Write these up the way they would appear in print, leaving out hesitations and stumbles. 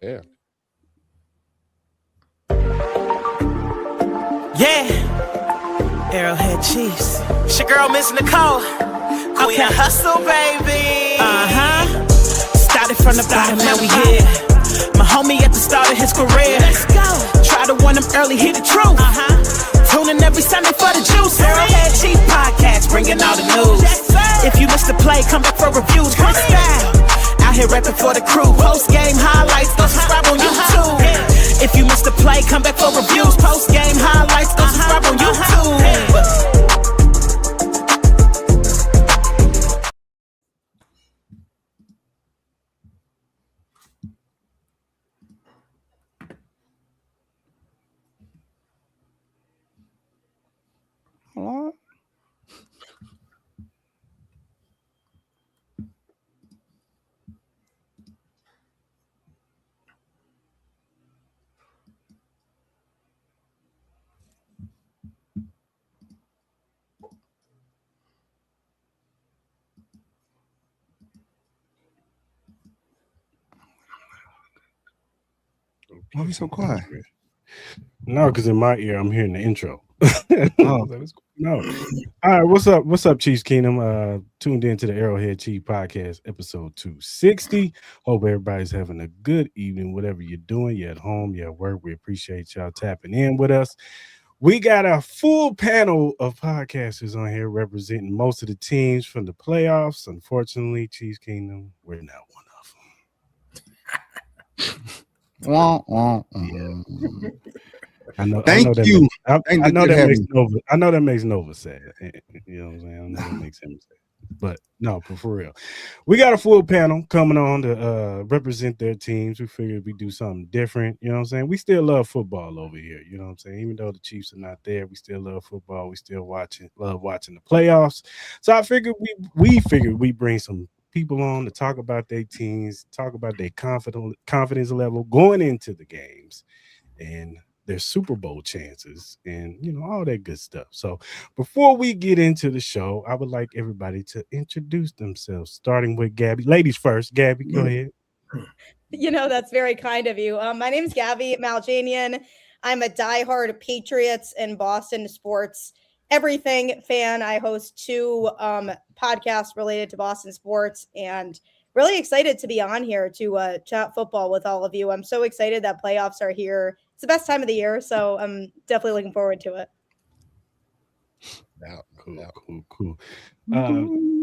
Yeah. Yeah. Arrowhead Chiefs. It's your girl, Miss Nicole. We a hustle, baby. Started from the bottom, now we here. My homie at the start of his career. Let's go. Try to win him early, hear the truth. Tuning every Sunday for the juice. Arrowhead Chief Podcast, bringing all the news. If you missed the play, come back for reviews. Quick style. Out here rapping for the crew. Post game highlights, go subscribe on YouTube. If you missed the play, come back for reviews. Post game highlights, go subscribe on YouTube. Why are we so quiet? No, because in my ear, I'm hearing the intro. No. All right, what's up? What's up, Chiefs Kingdom? Tuned into the Arrowhead Chief Podcast, episode 260. Hope everybody's having a good evening, whatever you're doing. You're at home, you're at work. We appreciate y'all tapping in with us. We got a full panel of podcasters on here representing most of the teams from the playoffs. Unfortunately, Chiefs Kingdom, we're not one of them. I know that makes Nova sad. You know what I'm saying? I know that makes him sad. But no, for real. We got a full panel coming on to represent their teams. We figured we'd do something different. You know what I'm saying? We still love football over here. You know what I'm saying? Even though the Chiefs are not there, we still love football. We still love watching the playoffs. So I figured we figured we bring some people on to talk about their teams, talk about their confidence level going into the games and their Super Bowl chances and, you know, all that good stuff. So before we get into the show, I would like everybody to introduce themselves, starting with Gabby. Ladies first. Gabby, go ahead. You know, that's very kind of you. My name is Gabby Maljanian. I'm a diehard Patriots and Boston sports everything fan. I host 2 podcasts related to Boston sports and really excited to be on here to chat football with all of you. I'm so excited that playoffs are here. It's the best time of the year, so I'm definitely looking forward to it. Cool.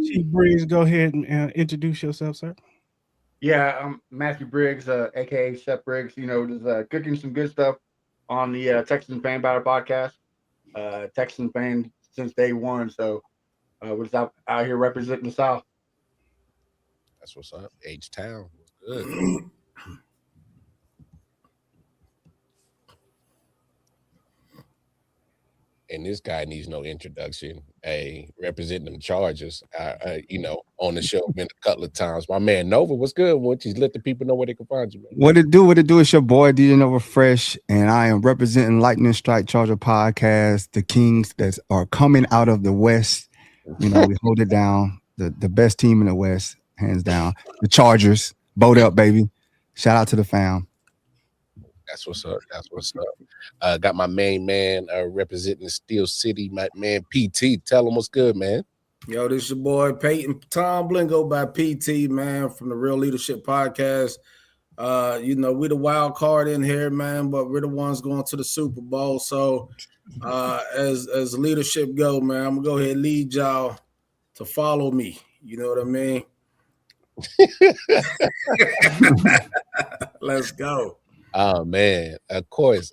Chief Briggs, go ahead and introduce yourself, sir. Yeah, I'm Matthew Briggs, aka Chef Briggs. You know, just cooking some good stuff on the Texan Fan Battle podcast. Texan fan since day one, so we're just out here representing the South. That's what's up. H-Town. Good. And this guy needs no introduction. Representing them Chargers, you know, on the show been a couple of times. My man Nova, what's good? Won't you let the people know where they can find you, man? What it do? It's your boy DJ Nova Fresh, and I am representing Lightning Strike Charger Podcast, the Kings that are coming out of the West. You know, we hold it down. The best team in the West, hands down. The Chargers, boat up, baby. Shout out to the fam. That's what's up. Got my main man representing Steel City, my man PT. Tell him what's good, man. Yo, this your boy Peyton Tomlin, go by PT, man, from the Real Leadership Podcast. You know, we're the wild card in here, man, but we're the ones going to the Super Bowl. So as leadership go, man, I'm gonna go ahead and lead y'all to follow me. You know what I mean? Let's go. Oh man, of course.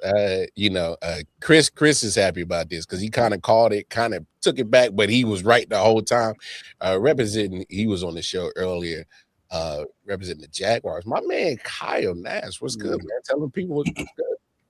You know, Cris is happy about this because he kind of called it, kind of took it back, but he was right the whole time. Representing, he was on the show earlier, representing the Jaguars. My man Kyle Nash, what's good, man? Telling people what's good.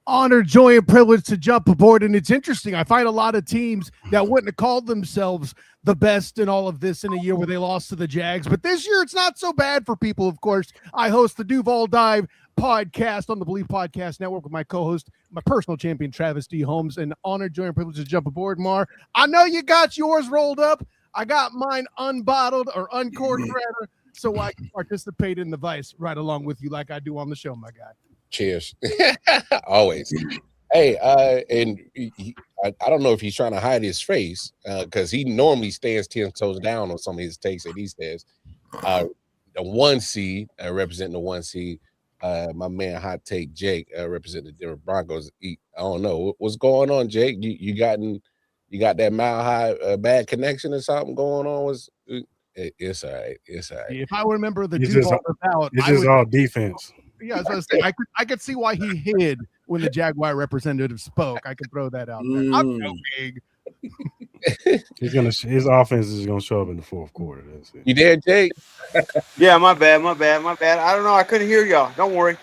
Honor, joy, and privilege to jump aboard. And it's interesting. I find a lot of teams that wouldn't have called themselves the best in all of this in a year where they lost to the Jags. But this year, it's not so bad for people, of course. I host the Duval Dive podcast on the Believe Podcast Network with my co-host, my personal champion, Travis D. Holmes. And honor, joy, and privilege to jump aboard, Mar. I know you got yours rolled up. I got mine unbottled or uncorked, rather, so I can participate in the vice right along with you like I do on the show, my guy. Cheers. Always. Hey, and I don't know if he's trying to hide his face because he normally stands 10 toes down on some of his takes that he says. The 1 seed, representing the 1 seed, my man Hot Take Jake, representing the Denver Broncos. I don't know what's going on, Jake. You got that mile high bad connection or something going on? It's all right. It's all right. If I remember the It's dude just, out, it's just all defense. Yeah, I was gonna say, I could see why he hid when the Jaguar representative spoke. I can throw that out there. I'm joking. His offense is gonna show up in the fourth quarter. That's it. You there, Jake? Yeah, my bad. I don't know. I couldn't hear y'all. Don't worry.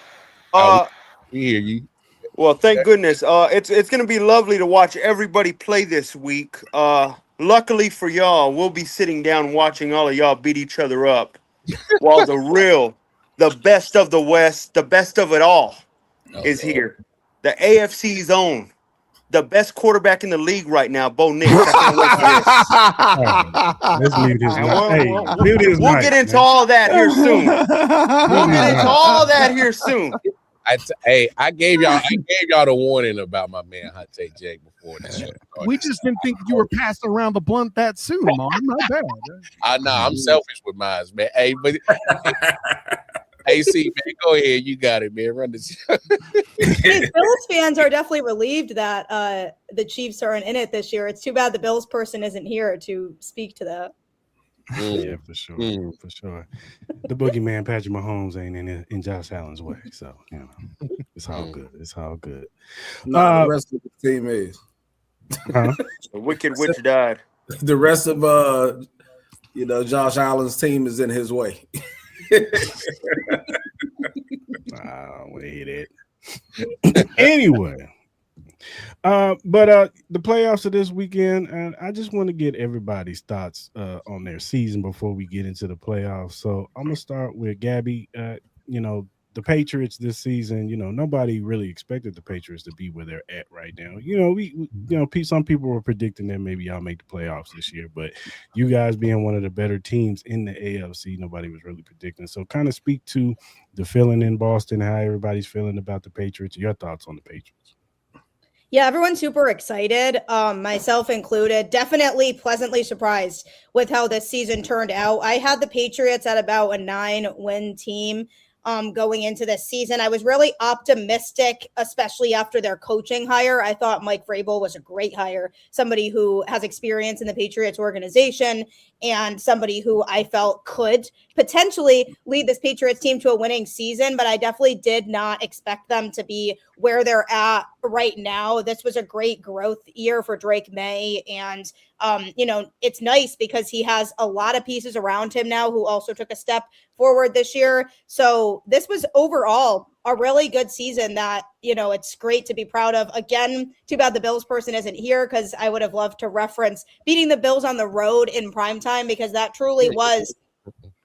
We hear you. Well, thank goodness. It's gonna be lovely to watch everybody play this week. Luckily for y'all, we'll be sitting down watching all of y'all beat each other up, while the best of the West, the best of it all, is here. The AFC's own, the best quarterback in the league right now, Bo Nix. Let's mute his We'll get into all that here soon. I gave y'all the warning about my man Hot Take Jake before this show. We just didn't think you were passing around the blunt that soon, Mom. Not bad. I know I'm selfish with mine, man. Hey, but AC, man, go ahead. You got it, man. Run this. Bills fans are definitely relieved that the Chiefs aren't in it this year. It's too bad the Bills person isn't here to speak to that. Yeah, for sure. For sure. The boogeyman Patrick Mahomes ain't in Josh Allen's way. So, it's all good. It's all good. No, the rest of the team is. The wicked witch died. The rest of Josh Allen's team is in his way. I want to hear that. Anyway. But the playoffs of this weekend, and I just want to get everybody's thoughts on their season before we get into the playoffs. So I'm gonna start with Gabby. The Patriots this season, nobody really expected the Patriots to be where they're at right now. Some people were predicting that maybe y'all make the playoffs this year, but you guys being one of the better teams in the AFC, nobody was really predicting. So kind of speak to the feeling in Boston, how everybody's feeling about the Patriots, your thoughts on the Patriots. Yeah, everyone's super excited, myself included. Definitely pleasantly surprised with how this season turned out. I had the Patriots at about a 9-win team going into this season. I was really optimistic, especially after their coaching hire. I thought Mike Vrabel was a great hire, somebody who has experience in the Patriots organization and somebody who I felt could potentially lead this Patriots team to a winning season, but I definitely did not expect them to be where they're at right now. This was a great growth year for Drake May, and it's nice because he has a lot of pieces around him now who also took a step forward this year. So this was overall a really good season that, it's great to be proud of. Again, too bad the Bills person isn't here because I would have loved to reference beating the Bills on the road in primetime, because that truly was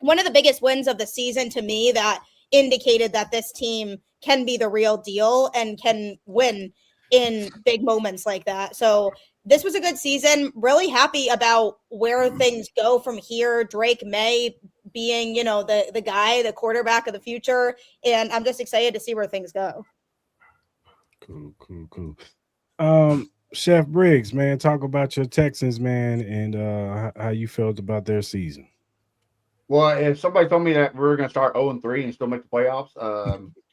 one of the biggest wins of the season to me, that indicated that this team can be the real deal and can win in big moments like that. So this was a good season. Really happy about where things go from here. Drake May being, the guy, the quarterback of the future. And I'm just excited to see where things go. Cool. Chef Briggs, man, talk about your Texans, man, and how you felt about their season. Well, if somebody told me that we were going to start 0-3 and still make the playoffs,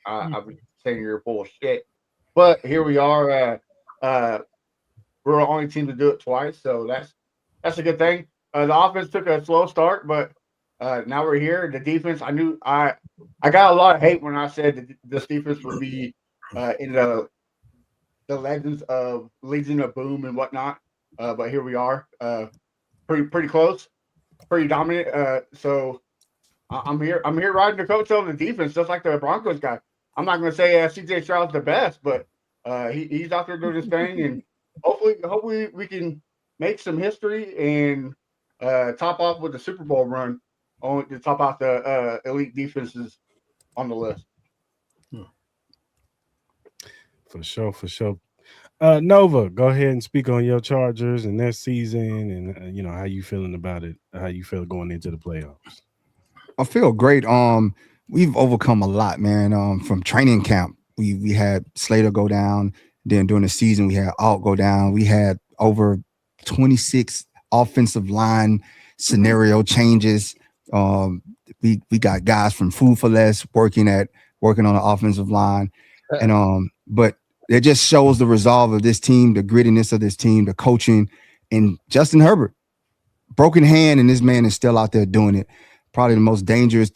I would say you're full of shit. But here we are. We're the only team to do it twice, so that's a good thing. The offense took a slow start, but now we're here. The defense, I got a lot of hate when I said that this defense would be in the legends of Legion of Boom and whatnot. But here we are, pretty close, pretty dominant. So I'm here riding the coattail of the defense, just like the Broncos guy. I'm not going to say CJ Stroud's the best, but he's out there doing his thing, and hopefully we can make some history and top off with the Super Bowl run to top out the elite defenses on the list. For sure. Nova, go ahead and speak on your Chargers and their season, and how you feeling about it, how you feel going into the playoffs. I feel great. We've overcome a lot, man, from training camp we had Slater go down. Then during the season, we had Alt go down. We had over 26 offensive line scenario changes. We got guys from Food for Less working on the offensive line, and but it just shows the resolve of this team, the grittiness of this team, the coaching, and Justin Herbert, broken hand, and this man is still out there doing it. Probably the most dangerous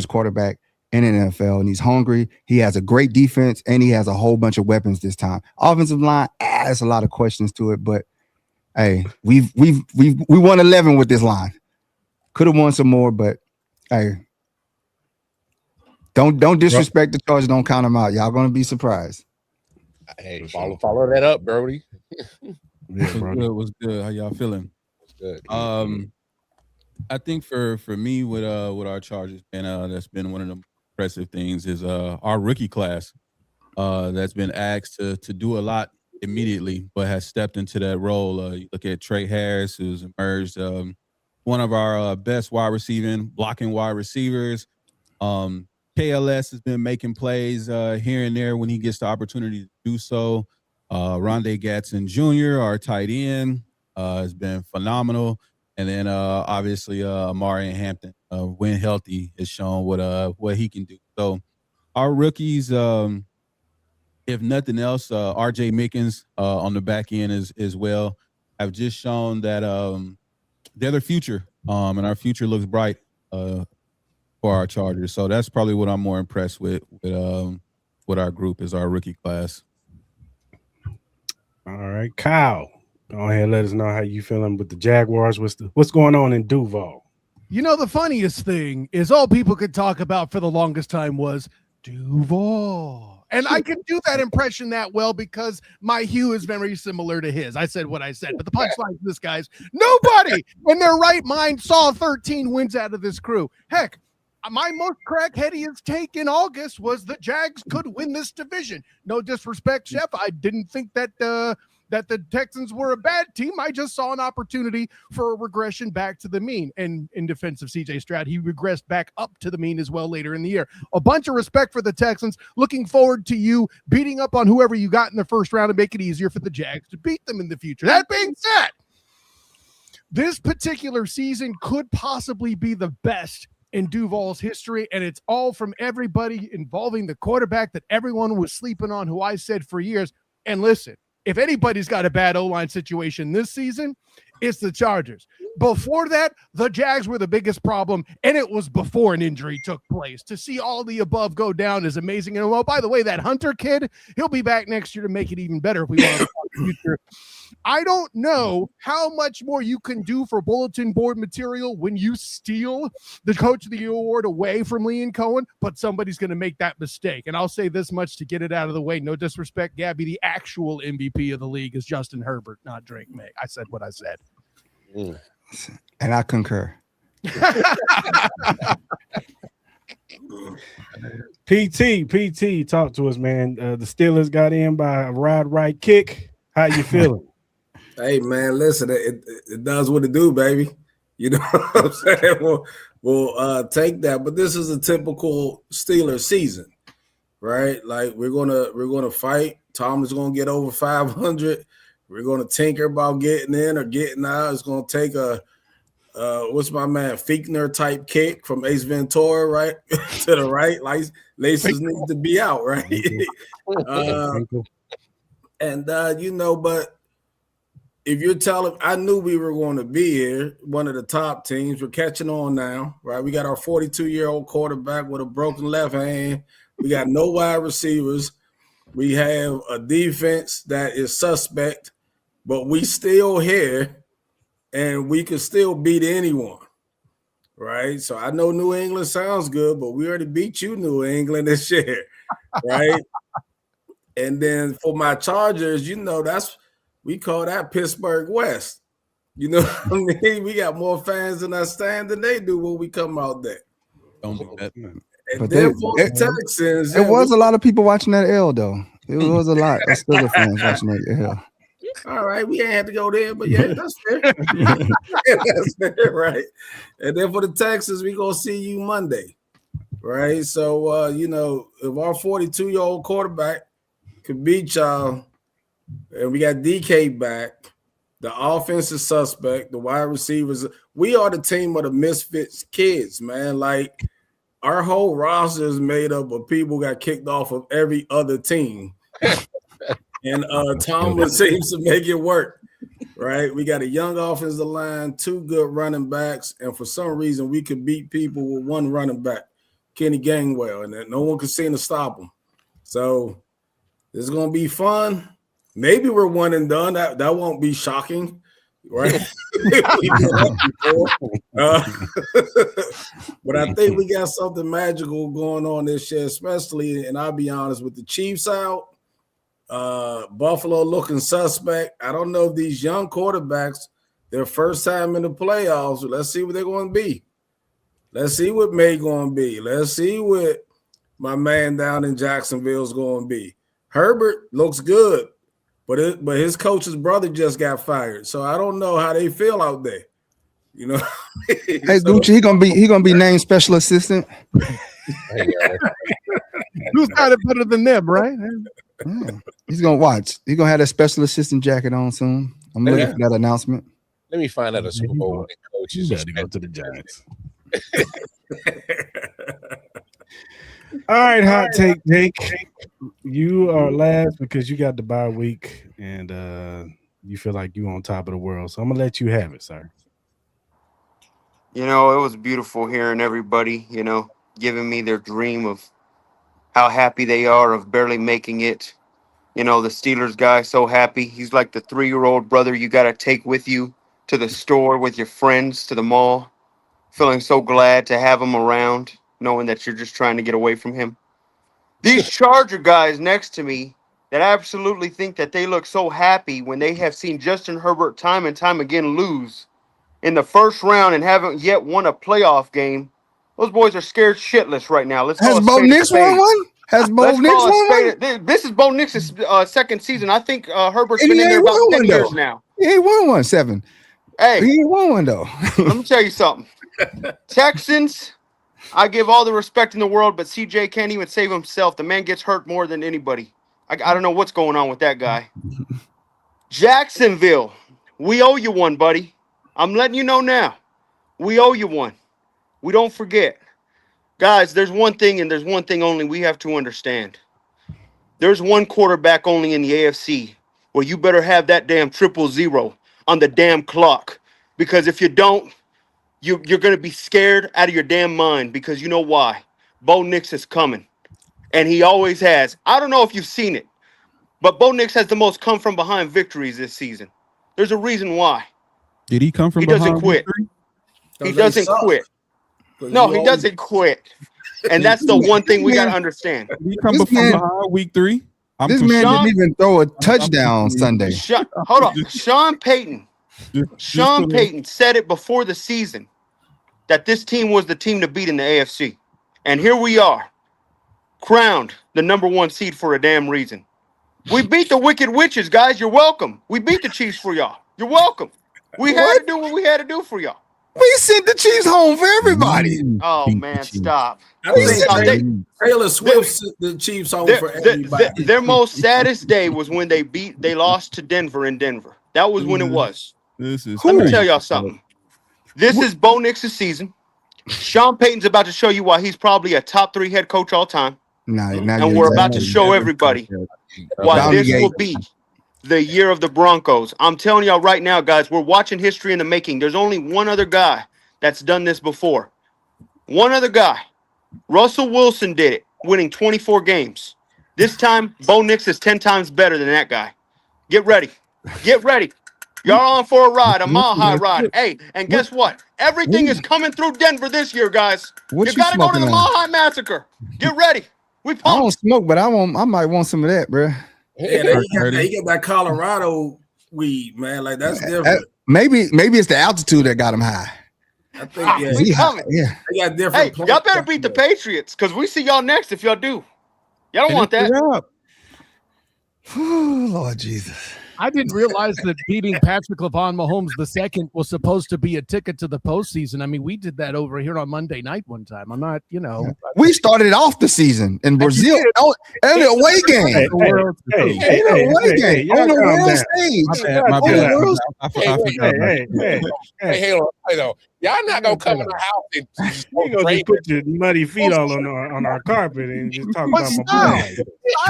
quarterback in the NFL, and he's hungry. He has a great defense, and he has a whole bunch of weapons this time. Offensive line, there's a lot of questions to it, but hey, we won 11 with this line. Could have won some more, but hey, don't disrespect the Chargers. Don't count them out. Y'all gonna be surprised. Hey, follow that up, Brody. What's good? How y'all feeling? Good. I think for me with our Chargers, and that's been one of the impressive things is our rookie class that's been asked to do a lot immediately, but has stepped into that role. You look at Trey Harris, who's emerged one of our best blocking wide receivers. KLS has been making plays here and there when he gets the opportunity to do so. Rondé Gatson Jr., our tight end, has been phenomenal. And then obviously Amari Hampton, when healthy, has shown what he can do. So our rookies, if nothing else, RJ Mickens on the back end as well, have just shown that they're the future, and our future looks bright for our Chargers. So that's probably what I'm more impressed with our group is our rookie class. All right, Kyle, go ahead and let us know how you feeling with the Jaguars. What's going on in Duval? You know, the funniest thing is all people could talk about for the longest time was Duval. And I can do that impression that well because my hue is very similar to his. I said what I said, but the punchline to this, guys, nobody in their right mind saw 13 wins out of this crew. Heck, my most crackheadiest take in August was the Jags could win this division. No disrespect, Chef. I didn't think that the Texans were a bad team. I just saw an opportunity for a regression back to the mean. And in defense of CJ Stroud, he regressed back up to the mean as well later in the year. A bunch of respect for the Texans. Looking forward to you beating up on whoever you got in the first round and make it easier for the Jags to beat them in the future. That being said, this particular season could possibly be the best in Duval's history, and it's all from everybody involving the quarterback that everyone was sleeping on, who I said for years. And listen, if anybody's got a bad O-line situation this season, it's the Chargers. Before that, the Jags were the biggest problem, and it was before an injury took place. To see all the above go down is amazing. And, well, by the way, that Hunter kid, he'll be back next year to make it even better if we want to talk future. I don't know how much more you can do for bulletin board material when you steal the Coach of the Year award away from Lee and Cohen, but somebody's going to make that mistake. And I'll say this much to get it out of the way. No disrespect, Gabby, the actual MVP of the league is Justin Herbert, not Drake May. I said what I said. And I concur. PT, talk to us, man. The Steelers got in by a right kick. How you feeling? Hey, man, listen, it does what it do, baby. You know what I'm saying? We'll take that. But this is a typical Steelers season, right? Like we're gonna fight. Tom is gonna get over 500. We're gonna tinker about getting in or getting out. It's gonna take a what's my man Fichtner type kick from Ace Ventura, right? To the right. Like laces need to be out, right? But if you're telling, I knew we were going to be here, one of the top teams. We're catching on now, right? We got our 42-year-old quarterback with a broken left hand. We got no wide receivers. We have a defense that is suspect, but we still here, and we can still beat anyone, right? So I know New England sounds good, but we already beat you, New England, this year, right? And then for my Chargers, we call that Pittsburgh West. You know what I mean? We got more fans in our stand than they do when we come out there. Don't do that. And then for the Texans, there was a lot of people watching that L, though. It was a lot of Steelers fans watching that L. All right, we ain't had to go there, but yeah, that's fair. That's fair, right? And then for the Texans, we gonna see you Monday. right? So, if our 42-year-old quarterback could beat y'all, and we got DK back, the offense is suspect, the wide receivers, we are the team of the misfits kids, man. Like, our whole roster is made up of people who got kicked off of every other team. And Tomlin seems to make it work, right? We got a young offensive line, 2 good running backs, and for some reason we could beat people with 1 running back, Kenny Gainwell, and no one could seem to stop him. So it's going to be fun. Maybe we're 1 and done. That won't be shocking, right? But I think we got something magical going on this year, especially, and I'll be honest, with the Chiefs out, Buffalo looking suspect. I don't know if these young quarterbacks, their first time in the playoffs, let's see what they're going to be. Let's see what May going to be. Let's see what my man down in Jacksonville is going to be. Herbert looks good, but his coach's brother just got fired, so I don't know how they feel out there. You know, hey Gucci, he gonna be named special assistant. Who's got it better than them, right? Yeah. He's gonna watch. He's gonna have that special assistant jacket on soon. I'm looking for that announcement. Let me find out a Super Bowl winning coach. You got to go to the Giants. All right, hot take, Jake. You are last because you got the bye week and you feel like you on top of the world. So I'm gonna let you have it, sir. You know, it was beautiful hearing everybody, giving me their dream of how happy they are of barely making it. The Steelers guy, so happy. He's like the 3-year-old brother you got to take with you to the store with your friends, to the mall. Feeling so glad to have him around, knowing that you're just trying to get away from him. These Charger guys next to me that absolutely think that they look so happy when they have seen Justin Herbert time and time again lose in the first round and haven't yet won a playoff game. Those boys are scared shitless right now. Has Bo Nix won one? Has Bo Nix won one? This is Bo Nix's second season. I think Herbert's been in there about 10 years now. He ain't won one, 7. Hey, he ain't won one though. Let me tell you something. Texans, I give all the respect in the world, but CJ can't even save himself. The man gets hurt more than anybody. I don't know what's going on with that guy. Jacksonville, we owe you one, buddy. I'm letting you know now. We owe you one. We don't forget. Guys, there's one thing and there's one thing only we have to understand. There's one quarterback only in the AFC where you better have that damn 000 on the damn clock. Because if you don't, you're going to be scared out of your damn mind, because you know why? Bo Nix is coming. And he always has. I don't know if you've seen it, but Bo Nix has the most come from behind victories this season. There's a reason why. Did he come from He behind? doesn't quit. He doesn't quit. No, he doesn't quit. And that's the one thing we got to understand. Did he come from behind week 3? This man didn't even throw a touchdown Sunday. Hold on. Sean Payton said it before the season that this team was the team to beat in the AFC. And here we are, crowned the number 1 seed for a damn reason. We beat the Wicked Witches, guys. You're welcome. We beat the Chiefs for y'all. You're welcome. We had to do what we had to do for y'all. We sent the Chiefs home for everybody. Oh, man, stop. I think Taylor Swift sent the Chiefs home for everybody. Their most saddest day was when they lost to Denver in Denver. That was when it was. Let me tell y'all something. This is Bo Nix's season. Sean Payton's about to show you why he's probably a top 3 head coach all time. And we're about to show everybody why this will be the year of the Broncos. I'm telling y'all right now, guys, we're watching history in the making. There's only one other guy that's done this before. One other guy. Russell Wilson did it, winning 24 games. This time, Bo Nix is 10 times better than that guy. Get ready. Get ready. Y'all on for a ride, a mile-high ride. Hey, and guess what? Everything is coming through Denver this year, guys. You got to go to the Mile High Massacre. Get ready. We pumped. I don't smoke, but I might want some of that, bro. Yeah, they got that Colorado weed, man. Like, that's different. Maybe it's the altitude that got him high. I think we coming. Yeah. They got different. Hey, y'all better beat the Patriots, because we see y'all next if y'all do. Y'all don't want that. Oh, Lord Jesus. I didn't realize that beating Patrick LaVon Mahomes II was supposed to be a ticket to the postseason. I mean, we did that over here on Monday night one time. I'm not, We started off the season in Brazil in an away game. On the world stage. Hey, y'all not gonna come in the house and You gonna just put your muddy feet all on our carpet and just talk about my boy.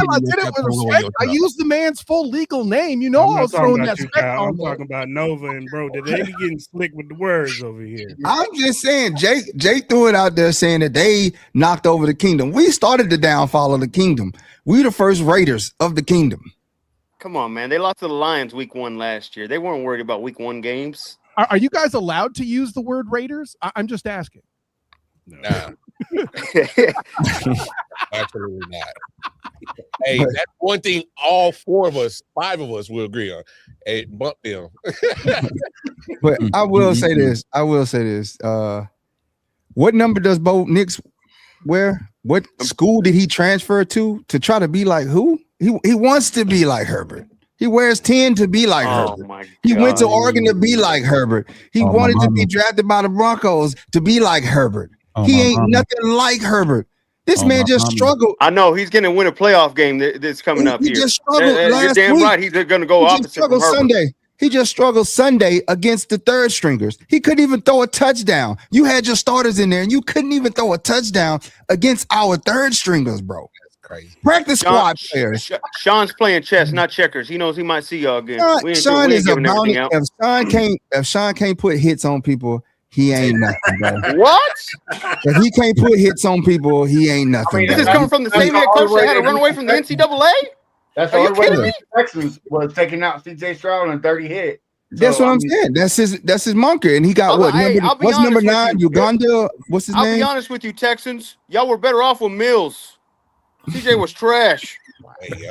I did it with respect. I used the man's full legal name. I'm I not was talking throwing about that you, spec Kyle. on I'm talking about Nova and bro. They be getting slick with the words over here. I'm just saying, Jake threw it out there saying that they knocked over the kingdom. We started the downfall of the kingdom. We the first raiders of the kingdom. Come on, man. They lost to the Lions week 1 last year. They weren't worried about week 1 games. Are you guys allowed to use the word Raiders? I'm just asking. Nah. Absolutely not. Hey, that's one thing all 5 of us will agree on. Hey, bump them. But I will say this. What number does Bo Nix wear? What school did he transfer to try to be like who? He wants to be like Herbert. He wears 10 to be like Herbert. He went to Oregon to be like Herbert. He wanted to be drafted by the Broncos to be like Herbert. He ain't nothing like Herbert. This man just struggled. I know he's going to win a playoff game that's coming up here. He just struggled last You're damn week. right. He's going to go opposite from Herbert. Sunday. He just struggled Sunday against the third stringers. He couldn't even throw a touchdown. You had your starters in there, and you couldn't even throw a touchdown against our third stringers, bro. That's crazy. Practice squad players. Sean's playing chess, not checkers. He knows he might see y'all again. Sean is a bounty. If Sean can't put hits on people, he ain't nothing, bro. What? If he can't put hits on people, he ain't nothing. This is coming from the same head coach that had to run away from the NCAA? That's the only way the Texans was taking out C.J. Stroud and 30 hit. That's what I'm saying. That's his monker, and he got what? What's number 9? Uganda. What's his name? I'll be honest with you, Texans. Y'all were better off with Mills. CJ was trash. Hey, yo.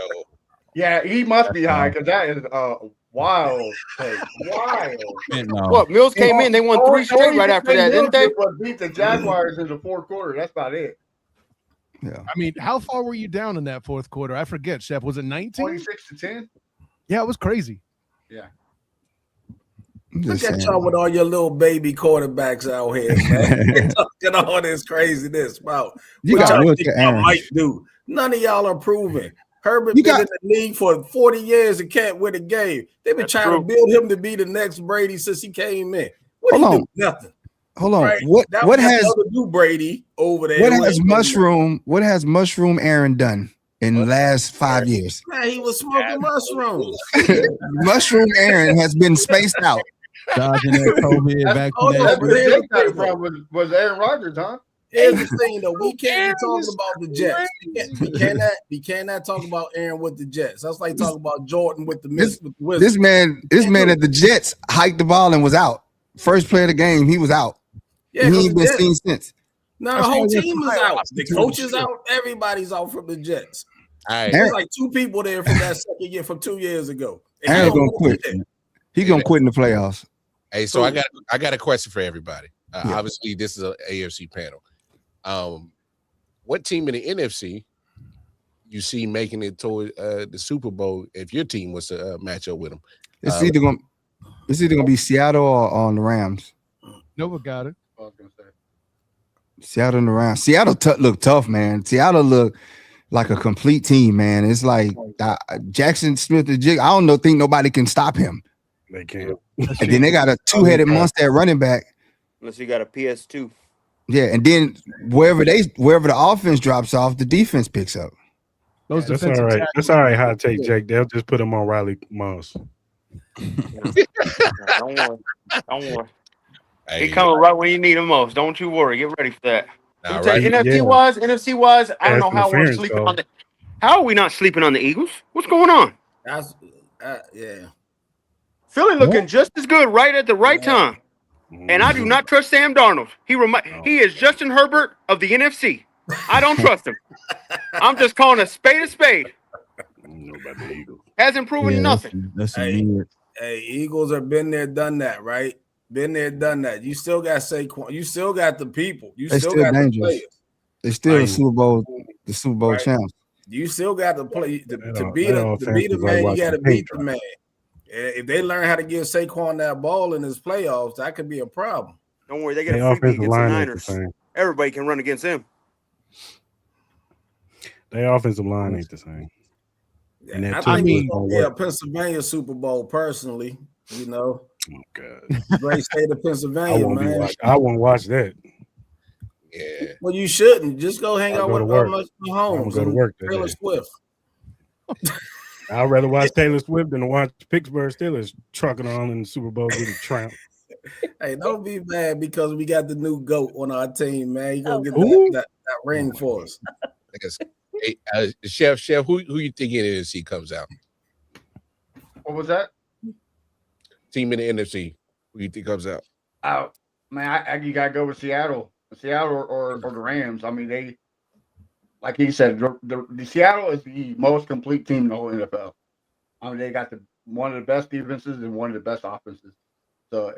Yeah, he must be high because that is wild. Wild. What? Mills came in. They won 3 straight right after that, didn't they? Beat the Jaguars in the 4th quarter. That's about it. Yeah. I mean, how far were you down in that 4th quarter? I forget, Chef. Was it 19? 26-10. Yeah, it was crazy. Yeah. Look at y'all with all your little baby quarterbacks out here, man. Talking all this craziness about what y'all think y'all might do. None of y'all are proven. Herbert been in the league for 40 years and can't win a game. They've been trying to build him to be the next Brady since he came in. What do you do? Nothing. Hold on. Right? What has new Brady over there? What has Mushroom Aaron done in the last 5 years? Man, he was smoking mushrooms. Mushroom Aaron has been spaced out. Dodging that COVID back was Aaron Rodgers, huh? Here's the thing, though. We can't be talking about the Jets. We cannot talk about Aaron with the Jets. That's like talking about Jordan with the Wizards. This man at the Jets hiked the ball and was out. First play of the game, he was out. Yeah, he ain't been seen since. No, the whole team is out. The coach is out. Everybody's out from the Jets. There's like 2 people there from that second year from 2 years ago. Aaron's gonna quit. He's gonna quit in the playoffs. Hey, so I got a question for everybody. Obviously, this is an AFC panel. What team in the NFC you see making it toward the Super Bowl if your team was to match up with them? It's either gonna be Seattle or on the Rams. Nova got it. I was gonna say Seattle and the Rams. Seattle look tough, man. Seattle look like a complete team, man. It's like Jackson Smith the Jig. I don't think nobody can stop him. They can't. And then they got a 2-headed monster at running back. Unless you got a PS2. Yeah, and then wherever the offense drops off, the defense picks up. That's all right. That's all right. Hot take, Jake. They'll just put him on Riley Moss. Don't worry. He coming right when you need him most. Don't you worry. Get ready for that. NFC wise, I don't know how we're sleeping on the. How are we not sleeping on the Eagles? What's going on? That's yeah. Philly looking just as good right at the right time. And I do not trust Sam Darnold. He is Justin Herbert of the NFC. I don't trust him. I'm just calling a spade a spade. Hasn't proven nothing. Hey, Eagles have been there, done that, right? Been there, done that. You still got Saquon. You still got the people. You still got dangerous. The players. They still the Super Bowl champs. You still got to play to be the man. You got to beat the man. If they learn how to give Saquon that ball in his playoffs, that could be a problem. Don't worry, they get Their a freebie offensive against the line ain't the Niners. same. Everybody can run against them. Their offensive line ain't the same. And that I think mean- it's gonna be a Pennsylvania Super Bowl, personally. You know, Oh God. great state of I Pennsylvania, won't man. watch that. Yeah. Well, you shouldn't. Just go hang I'll out go with to work. Mahomes I'll go to and work that Taylor day. Swift. I'd rather watch Taylor Swift than to watch Pittsburgh Steelers trucking on in the Super Bowl getting trounced. Hey, don't be mad because we got the new GOAT on our team, man. You gonna get Who? that ring for us. I guess. Hey, Chef, who you think in the NFC comes out? What was that? Team in the NFC. Who you think comes out? Oh man, you gotta go with Seattle, or the Rams. I mean, they, like he said, the Seattle is the most complete team in the whole NFL. I mean, they got one of the best defenses and one of the best offenses. So,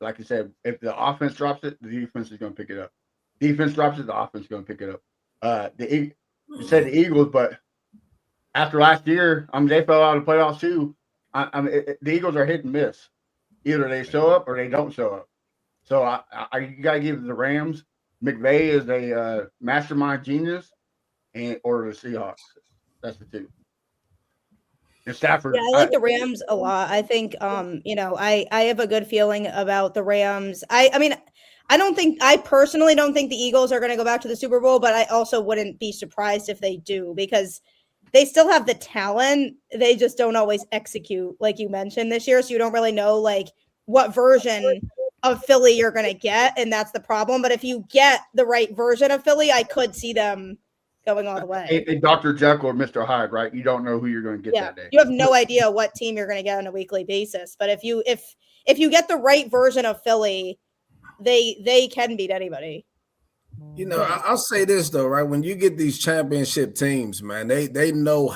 like you said, if the offense drops it, the defense is going to pick it up. Defense drops it, the offense is going to pick it up. You said the Eagles, but after last year, I mean, they fell out of the playoffs too. The Eagles are hit and miss. Either they show up or they don't show up. So you got to give the Rams. McVay is a mastermind genius, or the Seahawks. That's the two. And Stafford. Yeah, I like the Rams a lot. I think, I have a good feeling about the Rams. I mean, I personally don't think the Eagles are going to go back to the Super Bowl, but I also wouldn't be surprised if they do, because they still have the talent. They just don't always execute, like you mentioned this year. So you don't really know like what version of Philly you're going to get. And that's the problem. But if you get the right version of Philly, I could see them going all the way. A Dr. Jekyll or Mr. Hyde, right? You don't know who you're going to get that day. You have no idea what team you're going to get on a weekly basis. But if you get the right version of Philly, they can beat anybody. You know, I'll say this though, right? When you get these championship teams, man, they know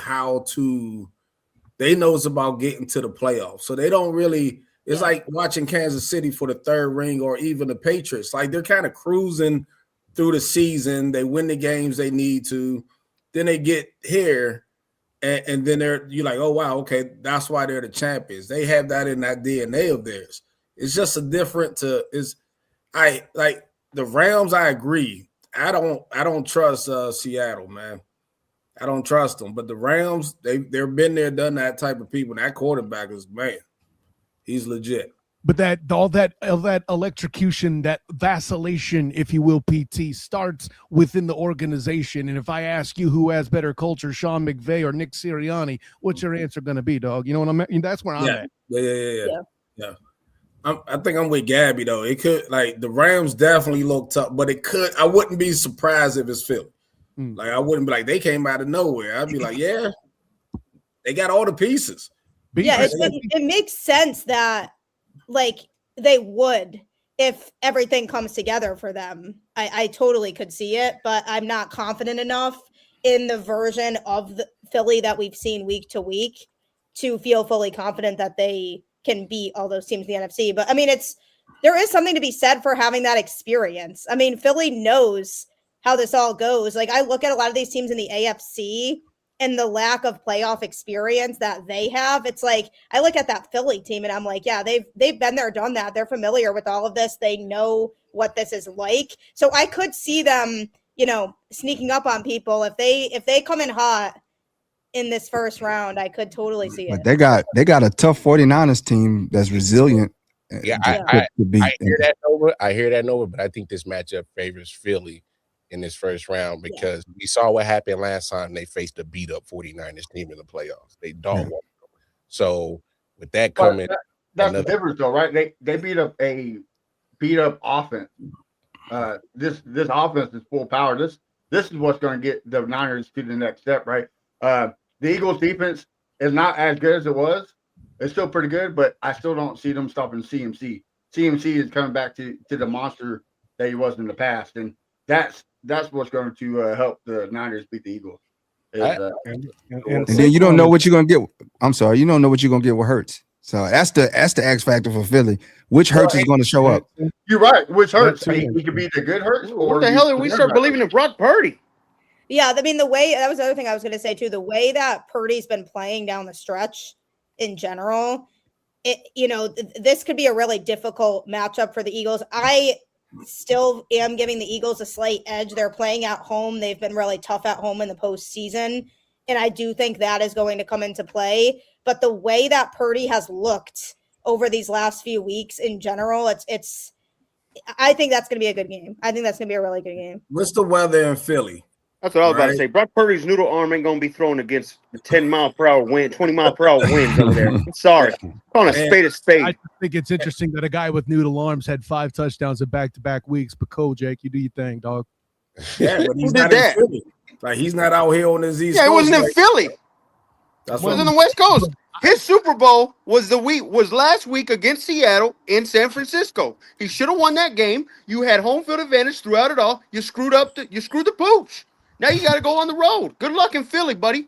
they know it's about getting to the playoffs. So they don't really, it's like watching Kansas City for the third ring, or even the Patriots. Like, they're kind of cruising through the season. They win the games they need to. Then they get here, and then you're like, oh wow, okay, that's why they're the champions. They have that in that DNA of theirs. It's just the Rams. I agree. I don't trust Seattle, man. I don't trust them. But the Rams, they've been there, done that type of people. That quarterback is, man, he's legit. But all that electrocution, that vacillation, if you will, PT, starts within the organization. And if I ask you who has better culture, Sean McVay or Nick Sirianni, what's your answer going to be, dog? You know what I mean? That's where I'm at. Yeah. I think I'm with Gabby though. It could, like, the Rams definitely look tough, but it could. I wouldn't be surprised if it's Philly. Like, I wouldn't be like they came out of nowhere. I'd be like, yeah, they got all the pieces. Yeah, it makes sense that, like, they would if everything comes together for them. I totally could see it, but I'm not confident enough in the version of the Philly that we've seen week to week to feel fully confident that they can beat all those teams in the NFC. But I mean, there is something to be said for having that experience. I mean, Philly knows how this all goes. Like, I look at a lot of these teams in the AFC and the lack of playoff experience that they have. It's like, I look at that Philly team and I'm like, yeah, they've been there, done that. They're familiar with all of this. They know what this is like. So I could see them, sneaking up on people. If they come in hot in this first round, I could totally see it. But they got a tough 49ers team that's resilient. Yeah, I hear that over, but I think this matchup favors Philly in this first round because we saw what happened last time they faced a beat up 49ers team in the playoffs. They don't want them. So with that coming, that's the difference though, right? They beat up a beat up offense. This offense is full power. This is what's going to get the Niners to the next step, right? The Eagles defense is not as good as it was. It's still pretty good, but I still don't see them stopping CMC. CMC is coming back to the monster that he was in the past, and that's what's going to help the Niners beat the Eagles. And then you don't know what you're going to get. I'm sorry, you don't know what you're going to get with Hurts. So that's the X factor for Philly. Which Hurts is going to show up? You're right. Which Hurts? He could be the good Hurts. What the hell did we start believing in Brock Purdy? Yeah, I mean, that was the other thing I was going to say too. The way that Purdy's been playing down the stretch in general, this could be a really difficult matchup for the Eagles. I still am giving the Eagles a slight edge. They're playing at home. They've been really tough at home in the postseason, and I do think that is going to come into play. But the way that Purdy has looked over these last few weeks in general, I think that's going to be a good game. I think that's going to be a really good game. What's the weather in Philly? That's what I was about to say. Brock Purdy's noodle arm ain't going to be thrown against 10-mile-per-hour wind, 20-mile-per-hour winds over there. I'm sorry. On a spade of spade. I think it's interesting that a guy with noodle arms had 5 touchdowns in back-to-back weeks. But cool, Jake, you do your thing, dog. Yeah, but he's not in Philly. Like, he's not out here on his East Coast. Yeah, it wasn't in Philly. That's it was in the West Coast. His Super Bowl was last week against Seattle in San Francisco. He should have won that game. You had home field advantage throughout it all. You screwed the pooch. Now you got to go on the road. Good luck in Philly, buddy.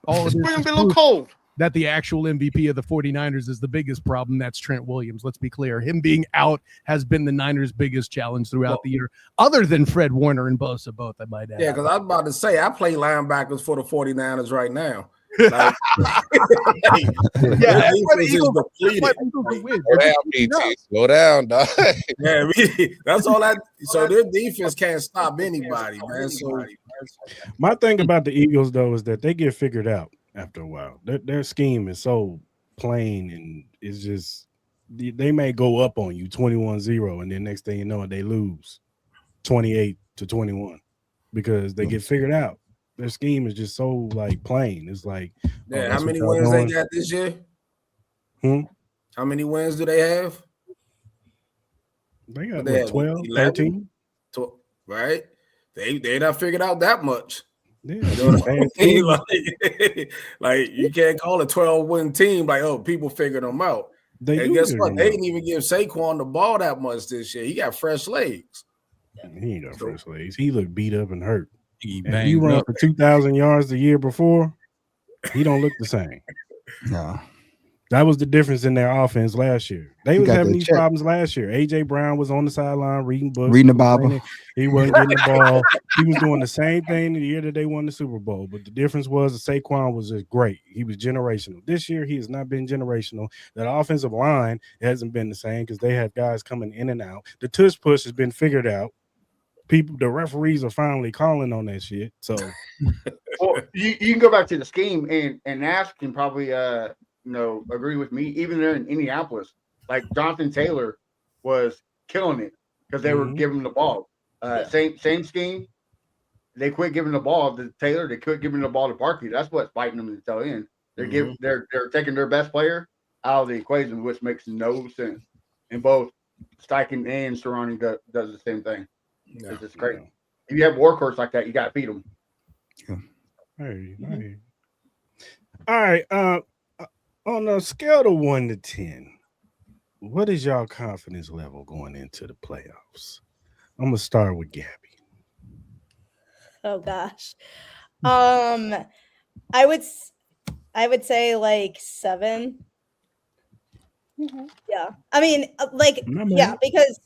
It's going to be a little cold. That the actual MVP of the 49ers is the biggest problem. That's Trent Williams. Let's be clear. Him being out has been the Niners' biggest challenge throughout the year, other than Fred Warner and Bosa both, I might add. Yeah, because I was about to say, I play linebackers for the 49ers right now. Like, slow down, dog. Yeah, that's all that. So their defense can't stop anybody, man. So my thing about the Eagles though is that they get figured out after a while. Their scheme is so plain, and it's just they may go up on you 21-0, and then next thing you know, they lose 28-21 because they get figured out. Their scheme is just so like plain. It's like, how many wins they got this year? How many wins do they have? They got 12, 13. Right? They not figured out that much. Yeah, like you can't call a 12-win team like, oh, people figured them out. And guess what? They didn't even give Saquon the ball that much this year. He got fresh legs. He ain't got fresh legs. He looked beat up and hurt. He ran for 2,000 yards the year before. He don't look the same. No. That was the difference in their offense last year. They was having these problems last year. A.J. Brown was on the sideline reading books. Reading the Bible. He wasn't getting the ball. He was doing the same thing the year that they won the Super Bowl. But the difference was that Saquon was just great. He was generational. This year, he has not been generational. That offensive line hasn't been the same because they have guys coming in and out. The tush push has been figured out. The referees are finally calling on that shit. So, well, you can go back to the scheme, and Nash can probably agree with me. Even there in Indianapolis, like Jonathan Taylor was killing it because they were giving him the ball. Same scheme. They quit giving the ball to Taylor. They quit giving the ball to Barkley. That's what's biting them in the tail end. They're taking their best player out of the equation, which makes no sense. And both Steichen and Sirianni does the same thing. It's just great. If you have workhorse like that, you got to feed them. Hey. All right. On a scale of 1 to 10, what is y'all confidence level going into the playoffs? I'm gonna start with Gabby. Oh gosh, I would say like 7. Mm-hmm. Yeah, I mean, because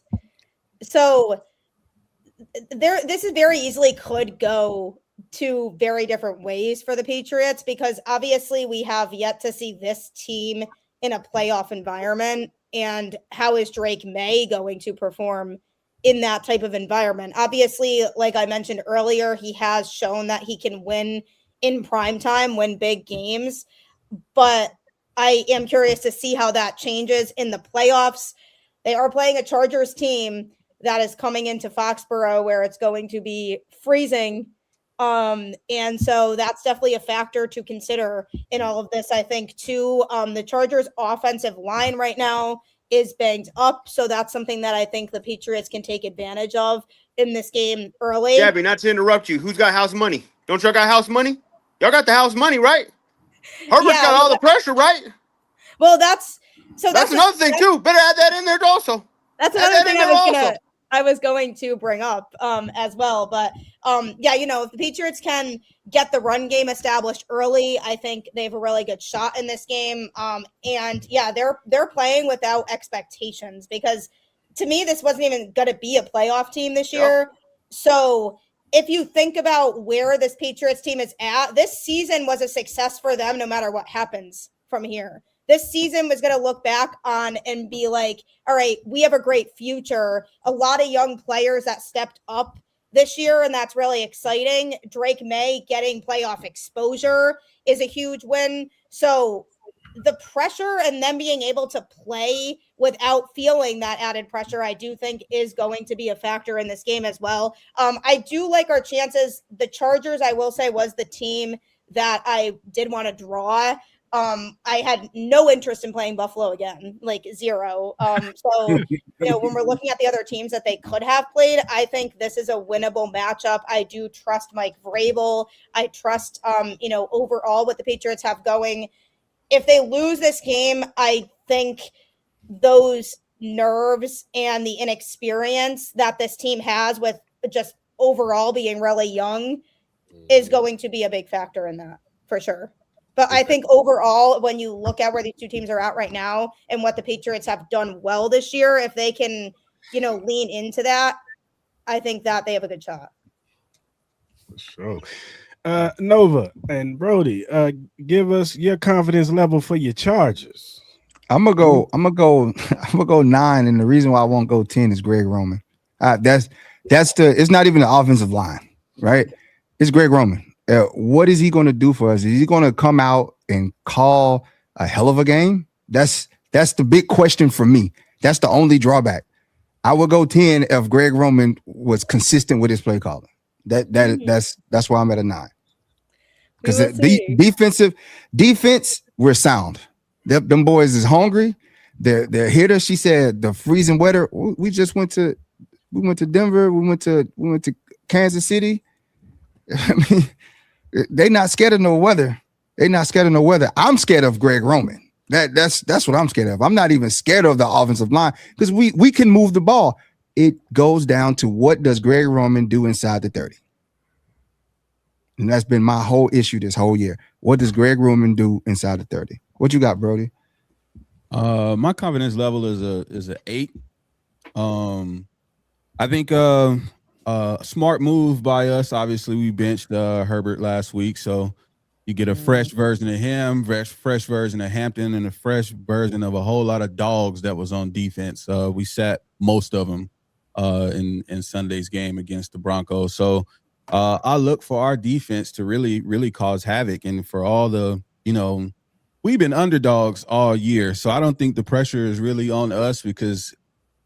this is very easily could go 2 very different ways for the Patriots, because obviously we have yet to see this team in a playoff environment, and how is Drake May going to perform in that type of environment? Obviously, like I mentioned earlier, he has shown that he can win in primetime, win big games, but I am curious to see how that changes in the playoffs. They are playing a Chargers team that is coming into Foxborough where it's going to be freezing. And so that's definitely a factor to consider in all of this, I think, too. The Chargers offensive line right now is banged up. So that's something that I think the Patriots can take advantage of in this game early. Gabby, not to interrupt you. Who's got house money? Don't y'all got house money? Y'all got the house money, right? Herbert's got all the pressure, right? Well, that's another thing too. Better add that in there also. That's another thing I was going to bring up as well. But if the Patriots can get the run game established early, I think they have a really good shot in this game. They're playing without expectations, because to me, this wasn't even going to be a playoff team this year. Yep. So if you think about where this Patriots team is at, this season was a success for them no matter what happens from here. this season was going to look back on and be like, all right, we have a great future. A lot of young players that stepped up this year, and that's really exciting. Drake May getting playoff exposure is a huge win. So the pressure and them being able to play without feeling that added pressure, I do think is going to be a factor in this game as well. I do like our chances. The Chargers, I will say, was the team that I did want to draw. I had no interest in playing Buffalo again, like zero. So, when we're looking at the other teams that they could have played, I think this is a winnable matchup. I do trust Mike Vrabel. I trust, overall what the Patriots have going. If they lose this game, I think those nerves and the inexperience that this team has with just overall being really young is going to be a big factor in that, for sure. But I think overall, when you look at where these two teams are at right now and what the Patriots have done well this year, if they can, lean into that, I think that they have a good shot. For sure. Nova and Brody, give us your confidence level for your Chargers. I'm gonna go 9, and the reason why I won't go 10 is Greg Roman. It's not even the offensive line, right? It's Greg Roman. What is he going to do for us? Is he going to come out and call a hell of a game? That's the big question for me. That's the only drawback. I would go 10 if Greg Roman was consistent with his play calling. That's why I'm at a 9. Because the defense, we're sound. Them boys is hungry. They're hitters. She said the freezing weather. We went to Denver. We went to Kansas City. I mean, they're not scared of no weather. I'm scared of Greg Roman. That's what I'm scared of. I'm not even scared of the offensive line because we can move the ball. It goes down to what does Greg Roman do inside the 30? And that's been my whole issue this whole year. What does Greg Roman do inside the 30? What you got, Brody? My confidence level is a 8. I think smart move by us. Obviously, we benched Herbert last week, so you get a fresh version of him, fresh version of Hampton, and a fresh version of a whole lot of dogs that was on defense. We sat most of them in Sunday's game against the Broncos. So I look for our defense to really, really cause havoc, and for all the we've been underdogs all year, so I don't think the pressure is really on us because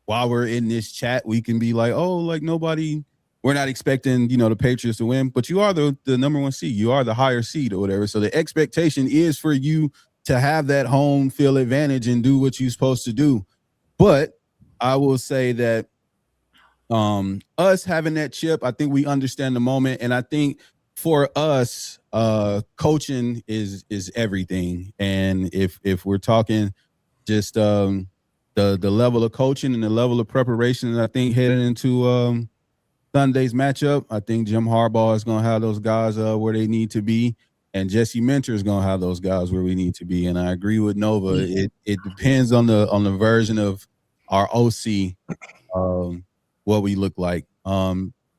while we're in this chat, we can be like, oh, like nobody. We're not expecting, the Patriots to win, but you are the number 1 seed. You are the higher seed or whatever. So the expectation is for you to have that home field advantage and do what you're supposed to do. But I will say that us having that chip, I think we understand the moment. And I think for us, coaching is everything. And if we're talking just the level of coaching and the level of preparation, I think heading into Sunday's matchup, I think Jim Harbaugh is going to have those guys where they need to be, and Jesse Minter is going to have those guys where we need to be. And I agree with Nova. It depends on the version of our OC, what we look like.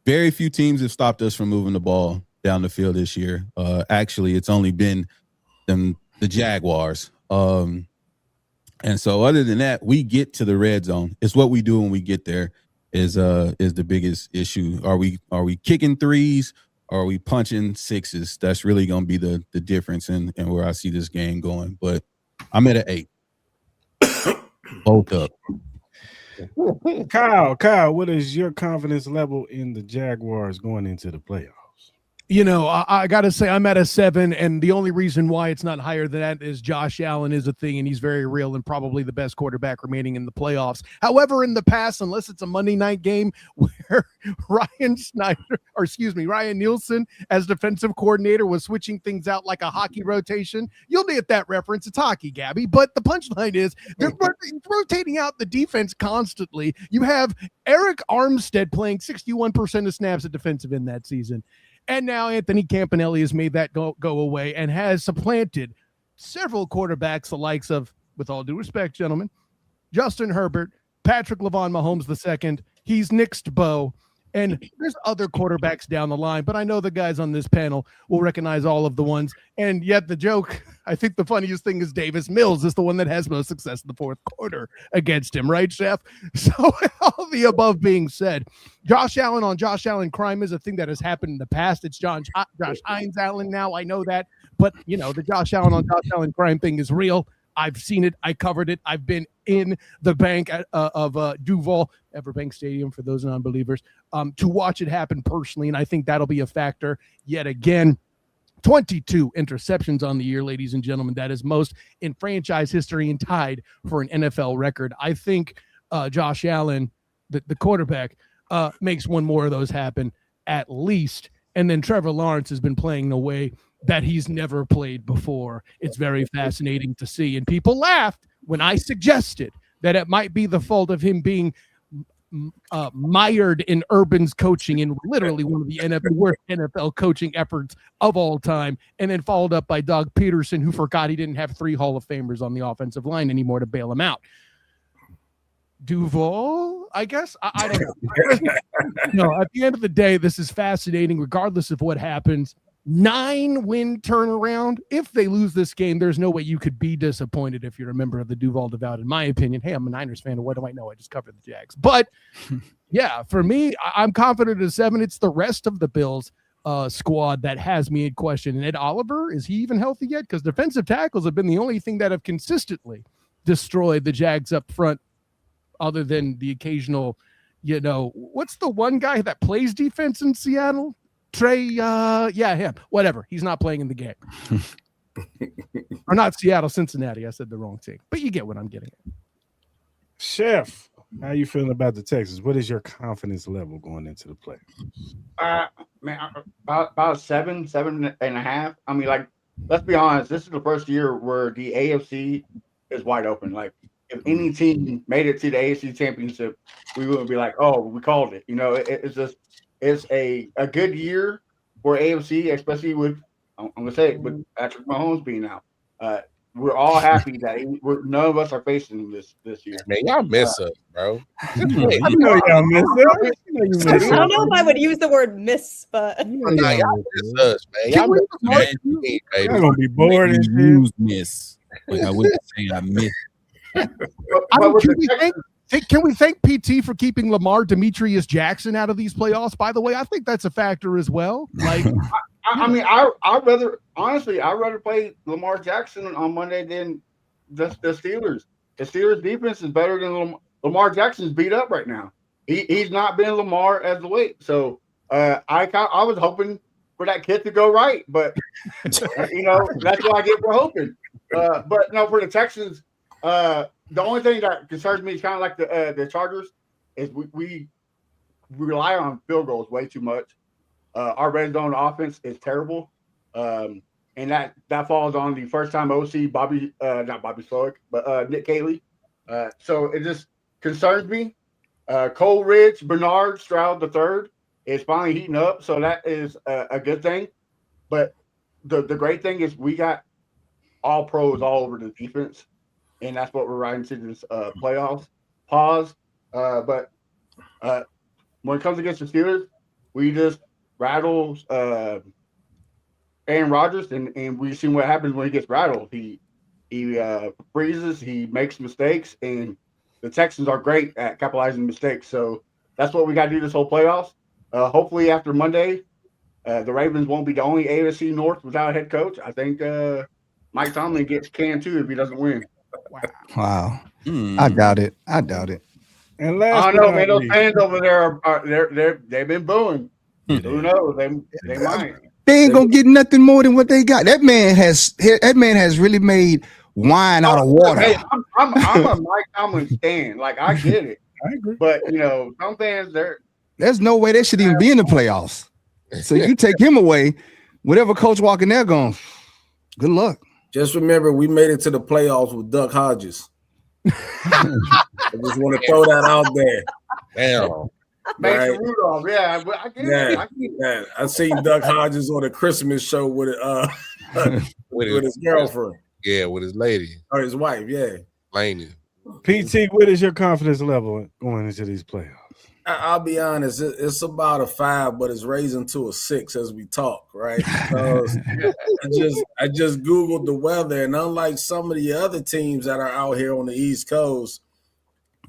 Very few teams have stopped us from moving the ball down the field this year. Actually, it's only been the Jaguars. And so other than that, we get to the red zone. It's what we do when we get there. Is the biggest issue. Are we kicking threes or are we punching sixes? That's really going to be the difference in where I see this game going. But I'm at an 8. Both up. Kyle, what is your confidence level in the Jaguars going into the playoffs? I got to say I'm at a 7, and the only reason why it's not higher than that is Josh Allen is a thing, and he's very real and probably the best quarterback remaining in the playoffs. However, in the past, unless it's a Monday night game where Ryan Nielsen as defensive coordinator was switching things out like a hockey rotation, you'll get that reference. It's hockey, Gabby. But the punchline is they're rotating out the defense constantly. You have Eric Armstead playing 61% of snaps at defensive end that season. And now Anthony Campanelli has made that go away and has supplanted several quarterbacks, the likes of, with all due respect, gentlemen, Justin Herbert, Patrick LaVon Mahomes II. He's nixed Bo. And there's other quarterbacks down the line, but I know the guys on this panel will recognize all of the ones. And yet the joke, I think the funniest thing is Davis Mills is the one that has most success in the fourth quarter against him, right, Chef? So all the above being said, Josh Allen on Josh Allen crime is a thing that has happened in the past. It's Josh Hines Allen now. I know that. But, you know, the Josh Allen on Josh Allen crime thing is real. I've seen it. I covered it. I've been in the bank of Duval, Everbank Stadium for those non-believers, to watch it happen personally. And I think that'll be a factor yet again. 22 interceptions on the year, ladies and gentlemen. That is most in franchise history and tied for an NFL record. I think Josh Allen, the quarterback, makes one more of those happen at least. And then Trevor Lawrence has been playing the way that he's never played before. It's very fascinating to see. And people laughed when I suggested that it might be the fault of him being mired in Urban's coaching in literally one of the worst NFL coaching efforts of all time, and then followed up by Doug Peterson, who forgot he didn't have 3 Hall of Famers on the offensive line anymore to bail him out. Duval, I guess. I don't know. No, at the end of the day, this is fascinating, regardless of what happens. 9-win turnaround. If they lose this game, there's no way you could be disappointed if you're a member of the Duval Devout, in my opinion. Hey, I'm a Niners fan. What do I know? I just covered the Jags. But yeah, for me, I'm confident at 7. It's the rest of the Bills squad that has me in question. And Ed Oliver, is he even healthy yet? Because defensive tackles have been the only thing that have consistently destroyed the Jags up front, other than the occasional, you know, what's the one guy that plays defense in Seattle? Trey, him. Whatever. He's not playing in the game. Or not Seattle, Cincinnati. I said the wrong thing. But you get what I'm getting at. Chef, how you feeling about the Texans? What is your confidence level going into the play? Man, about 7.5. I mean, like, let's be honest. This is the first year where the AFC is wide open. Like, if any team made it to the AFC Championship, we wouldn't be like, oh, we called it. You know, it's just – it's a good year for AFC, especially with, I'm going to say it, with Patrick Mahomes being out. We're all happy that none of us are facing this year. Man, y'all miss us, bro. I know y'all miss us. I don't know if I would use the word miss, but Nah, y'all miss us, man. Y'all miss us, baby. You're going to be bored and use miss. Like I wouldn't say I miss. Can we thank PT for keeping Lamar Demetrius Jackson out of these playoffs? By the way, I think that's a factor as well. Like, I mean, I'd rather play Lamar Jackson on Monday than the Steelers. The Steelers defense is better than Lamar Jackson's beat up right now. He's not been Lamar as the weight. So I was hoping for that kid to go right, but you know, that's what I get for hoping. But no, for the Texans, the only thing that concerns me is kind of like the Chargers is we rely on field goals way too much. Our red zone offense is terrible, and that falls on the first-time OC not Bobby Slowick, but Nick Caley. So it just concerns me. Coleridge, Bernard, Stroud III is finally heating up, so that is a good thing. But the great thing is we got all pros all over the defense. And that's what we're riding to this playoffs. But when it comes against the Steelers, we just rattle Aaron Rodgers, and we've seen what happens when he gets rattled. He freezes, he makes mistakes, and the Texans are great at capitalizing mistakes. So that's what we got to do this whole playoffs. Hopefully after Monday, the Ravens won't be the only AFC North without a head coach. I think Mike Tomlin gets canned too if he doesn't win. Wow. I doubt it. And last, I don't know, man. Those fans over there they've been booing. Who knows? They might. They ain't gonna get nothing more than what they got. That man has really made wine out of water. Hey, I'm a Mike Tomlin stan. Like, I get it. I agree. But you know, some fans there's no way they should even be in the playoffs. So you take him away, whatever coach walking there going, good luck. Just remember, we made it to the playoffs with Duck Hodges. I just want to throw that out there. Damn. Mason Rudolph, yeah, I get it. Yeah. I seen Duck Hodges on a Christmas show with his girlfriend. Yeah, with his lady. Or his wife, yeah. Laney. PT, what is your confidence level going into these playoffs? I'll be honest, it's about a 5, but it's raising to a 6 as we talk, right? Because I just Googled the weather, and unlike some of the other teams that are out here on the East Coast,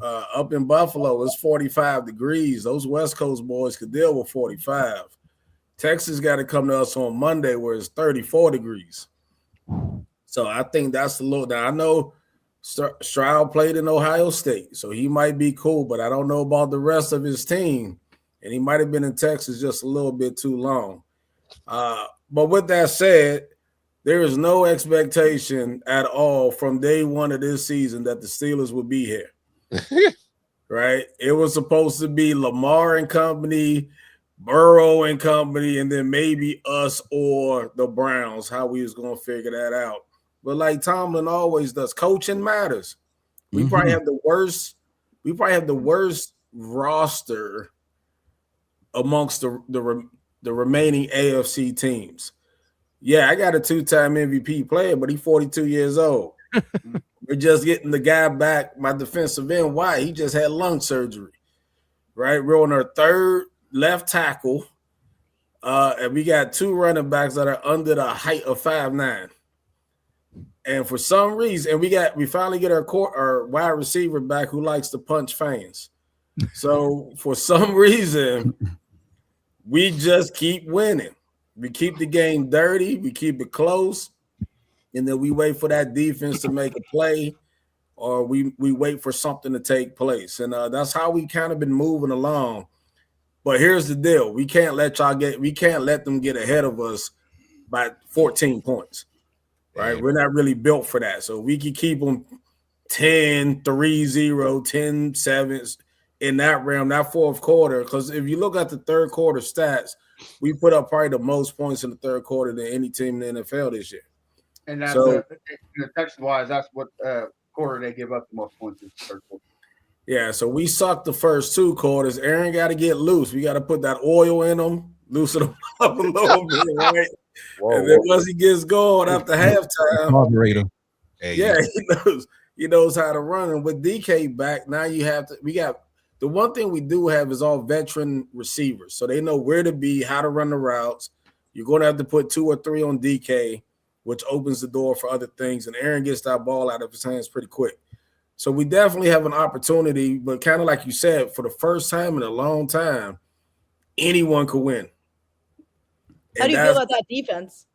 up in Buffalo, it's 45 degrees. Those West Coast boys could deal with 45. Texas got to come to us on Monday where it's 34 degrees. So I think that's a little. Now I know Stroud played in Ohio State, so he might be cool, but I don't know about the rest of his team, and he might have been in Texas just a little bit too long. But with that said, there is no expectation at all from day one of this season that the Steelers would be here. Right? It was supposed to be Lamar and company, Burrow and company, and then maybe us or the Browns, how we was going to figure that out. But like Tomlin always does, coaching matters. We probably have the worst. We probably have the worst roster amongst the remaining AFC teams. Yeah, I got a 2-time MVP player, but he's 42 years old. We're just getting the guy back, my defensive end. Why? He just had lung surgery, right? We're on our 3rd left tackle, and we got 2 running backs that are under the height of 5'9". And for some reason, and we finally get our wide receiver back who likes to punch fans. So for some reason, we just keep winning. We keep the game dirty. We keep it close. And then we wait for that defense to make a play, or we wait for something to take place. And that's how we kind of been moving along. But here's the deal. We can't let them get ahead of us by 14 points. Right? We're not really built for that. So we can keep them 10-3-0, 10-7 in that realm, that fourth quarter. Because if you look at the third quarter stats, we put up probably the most points in the third quarter than any team in the NFL this year. And that's Texas-wise, that's what quarter they give up the most points in the third quarter. Yeah, so we sucked the first 2 quarters. Aaron got to get loose. We got to put that oil in them, loosen them up a little bit, right? And then once he gets going after halftime, he knows how to run. And with DK back, now we got the one thing we do have is all veteran receivers. So they know where to be, how to run the routes. You're going to have to put 2 or 3 on DK, which opens the door for other things. And Aaron gets that ball out of his hands pretty quick. So we definitely have an opportunity, but kind of like you said, for the first time in a long time, anyone could win. How do you feel about that defense?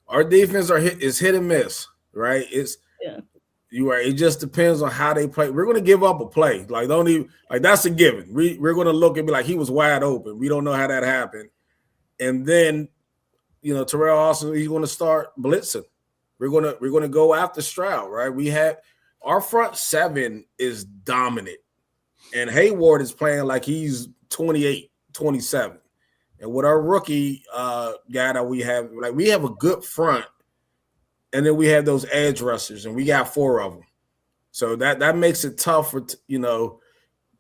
Our defense is hit and miss, right? You're right. It just depends on how they play. We're going to give up a play. Like that's a given. We're going to look and be like, he was wide open. We don't know how that happened. And then, Terrell Austin, he's going to start blitzing. We're going to go after Stroud, right? We have our front 7 is dominant, and Hayward is playing like he's 28, 27. And with our rookie guy that we have a good front, and then we have those edge rushers, and we got 4 of them. So that makes it tough for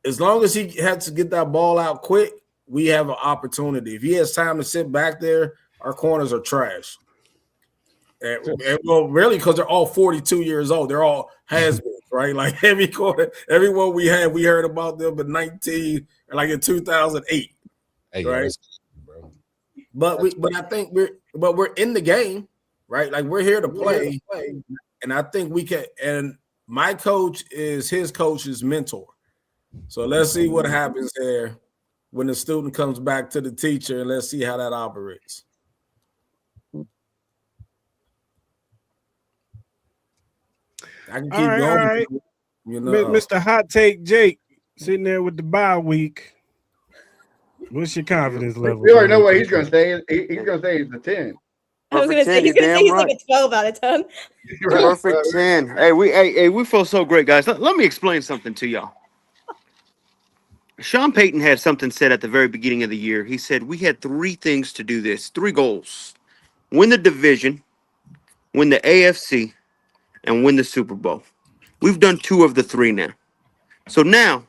as long as he has to get that ball out quick, we have an opportunity. If he has time to sit back there, our corners are trash. And well, really, because they're all 42 years old. They're all has-beens, right? Like everyone we had, we heard about them in in 2008, right? But I think we're in the game, right? Like we're here to play, and I think we can. And my coach is his coach's mentor, so let's see what happens there when the student comes back to the teacher, and let's see how that operates. I can keep going. All right. Mr. Hot Take Jake sitting there with the bye week. What's your confidence level? We already know what he's going to say. He's going to say he's a 10. I was going to say he's like a 12 out of 10. Perfect 10. Hey, we feel so great, guys. Let me explain something to y'all. Sean Payton had something said at the very beginning of the year. He said we had 3 things to do this, 3 goals: win the division, win the AFC, and win the Super Bowl. We've done 2 of the 3 now. So now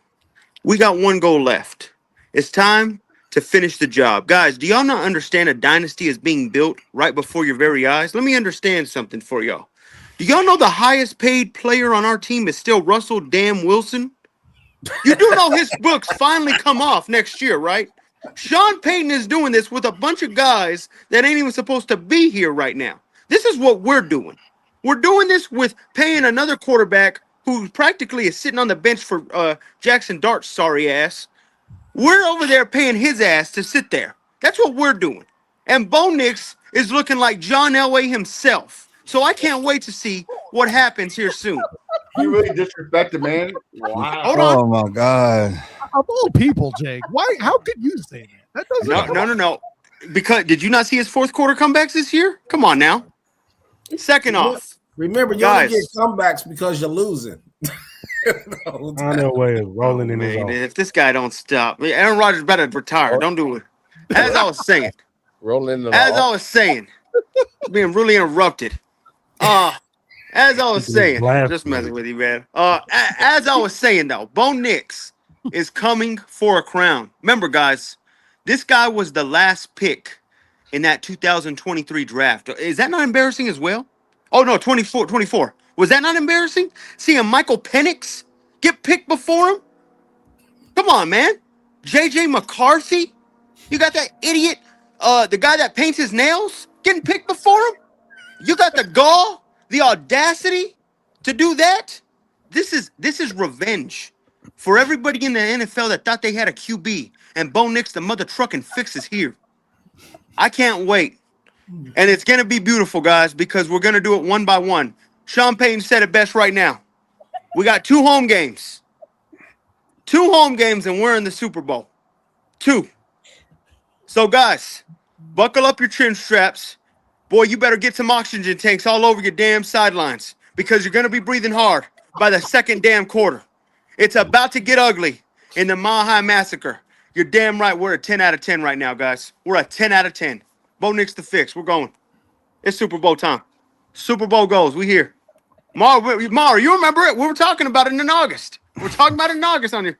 we got 1 goal left. It's time to finish the job. Guys, do y'all not understand a dynasty is being built right before your very eyes? Let me understand something for y'all. Do y'all know the highest paid player on our team is still Russell Damn Wilson? You do know his books finally come off next year, right? Sean Payton is doing this with a bunch of guys that ain't even supposed to be here right now. This is what we're doing. We're doing this with paying another quarterback who practically is sitting on the bench for Jackson Dart's sorry ass. We're over there paying his ass to sit there. That's what we're doing. And Bo Nix is looking like John Elway himself. So I can't wait to see what happens here soon. You really disrespect the man. Wow. Hold on. Oh my God. Of all people, Jake, why? How could you say that? That doesn't. No. Because did you not see his fourth quarter comebacks this year? Come on now. Second off, remember you guys, only get comebacks because you're losing. On their way of rolling in his man, office. if this guy don't stop, Aaron Rodgers better retire. Don't do it. As I was saying, being really interrupted. As I was saying, just messing with you, man. As I was saying though, Bo Nix is coming for a crown. Remember, guys, this guy was the last pick in that 2023 draft. Is that not embarrassing as well? Oh no, 24. Was that not embarrassing? Seeing Michael Penix get picked before him? Come on, man. JJ McCarthy? You got that idiot, the guy that paints his nails, getting picked before him? You got the gall, the audacity to do that? This is revenge for everybody in the NFL that thought they had a QB, and Bo Nix, the mother trucking fix, is here. I can't wait. And it's going to be beautiful, guys, because we're going to do it one by one. Sean Payton said it best right now. We got 2 home games. 2 home games, and we're in the Super Bowl. 2. So, guys, buckle up your chin straps. Boy, you better get some oxygen tanks all over your damn sidelines because you're going to be breathing hard by the second damn quarter. It's about to get ugly in the Mile High Massacre. You're damn right. We're a 10 out of 10 right now, guys. We're a 10 out of 10. Bo Nix the fix. We're going. It's Super Bowl time. Super Bowl goes. We here. Mara, you remember it? We were talking about it in August. We're talking about it in August on here.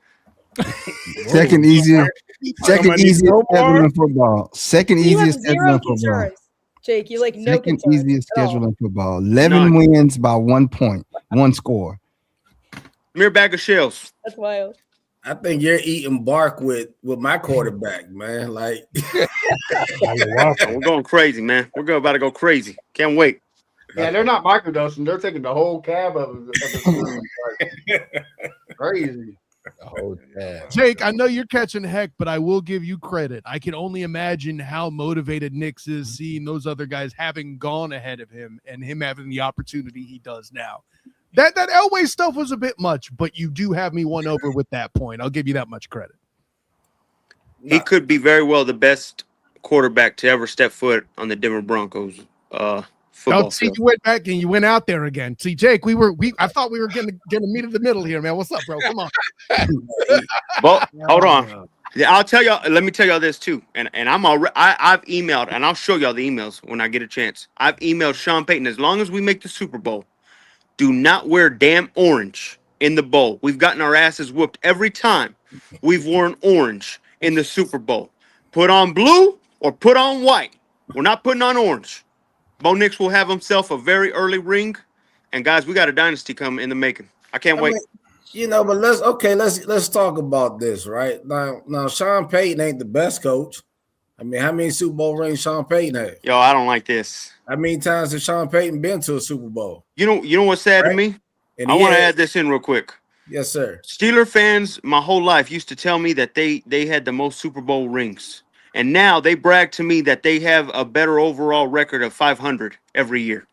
Second easiest schedule in football. Second easiest schedule in football. Jake, you like no Second concerns easiest at all. schedule in football. 11 wins by 1 point, 1 score. Mere bag of shells. That's wild. I think you're eating bark with my quarterback, man. Like we're going crazy, man. We're about to go crazy. Can't wait. Yeah, they're not microdosing. They're taking the whole cab of the like, crazy. Jake, I know you're catching heck, but I will give you credit. I can only imagine how motivated Nix is seeing those other guys having gone ahead of him and him having the opportunity he does now. That Elway stuff was a bit much, but you do have me won over with that point. I'll give you that much credit. He could be very well the best quarterback to ever step foot on the Denver Broncos football field. You went back and you went out there again. See, Jake, I thought we were gonna meet in the middle here, man. What's up, bro? Come on. Well, hold on. I'll tell y'all. Let me tell y'all this too. And I've emailed, and I'll show y'all the emails when I get a chance. I've emailed Sean Payton. As long as we make the Super Bowl, do not wear damn orange in the bowl. We've gotten our asses whooped every time we've worn orange in the Super Bowl. Put on blue or put on white. We're not putting on orange. Bo Nix will have himself a very early ring. And guys, we got a dynasty coming in the making. I can't wait. But let's talk about this, right? Now Sean Payton ain't the best coach. I mean, how many Super Bowl rings Sean Payton had? Yo, I don't like this. How many times has Sean Payton been to a Super Bowl? You know what's sad to me? I want to add this in real quick. Yes, sir. Steeler fans my whole life used to tell me that they had the most Super Bowl rings. And now they brag to me that they have a better overall record of 500 every year.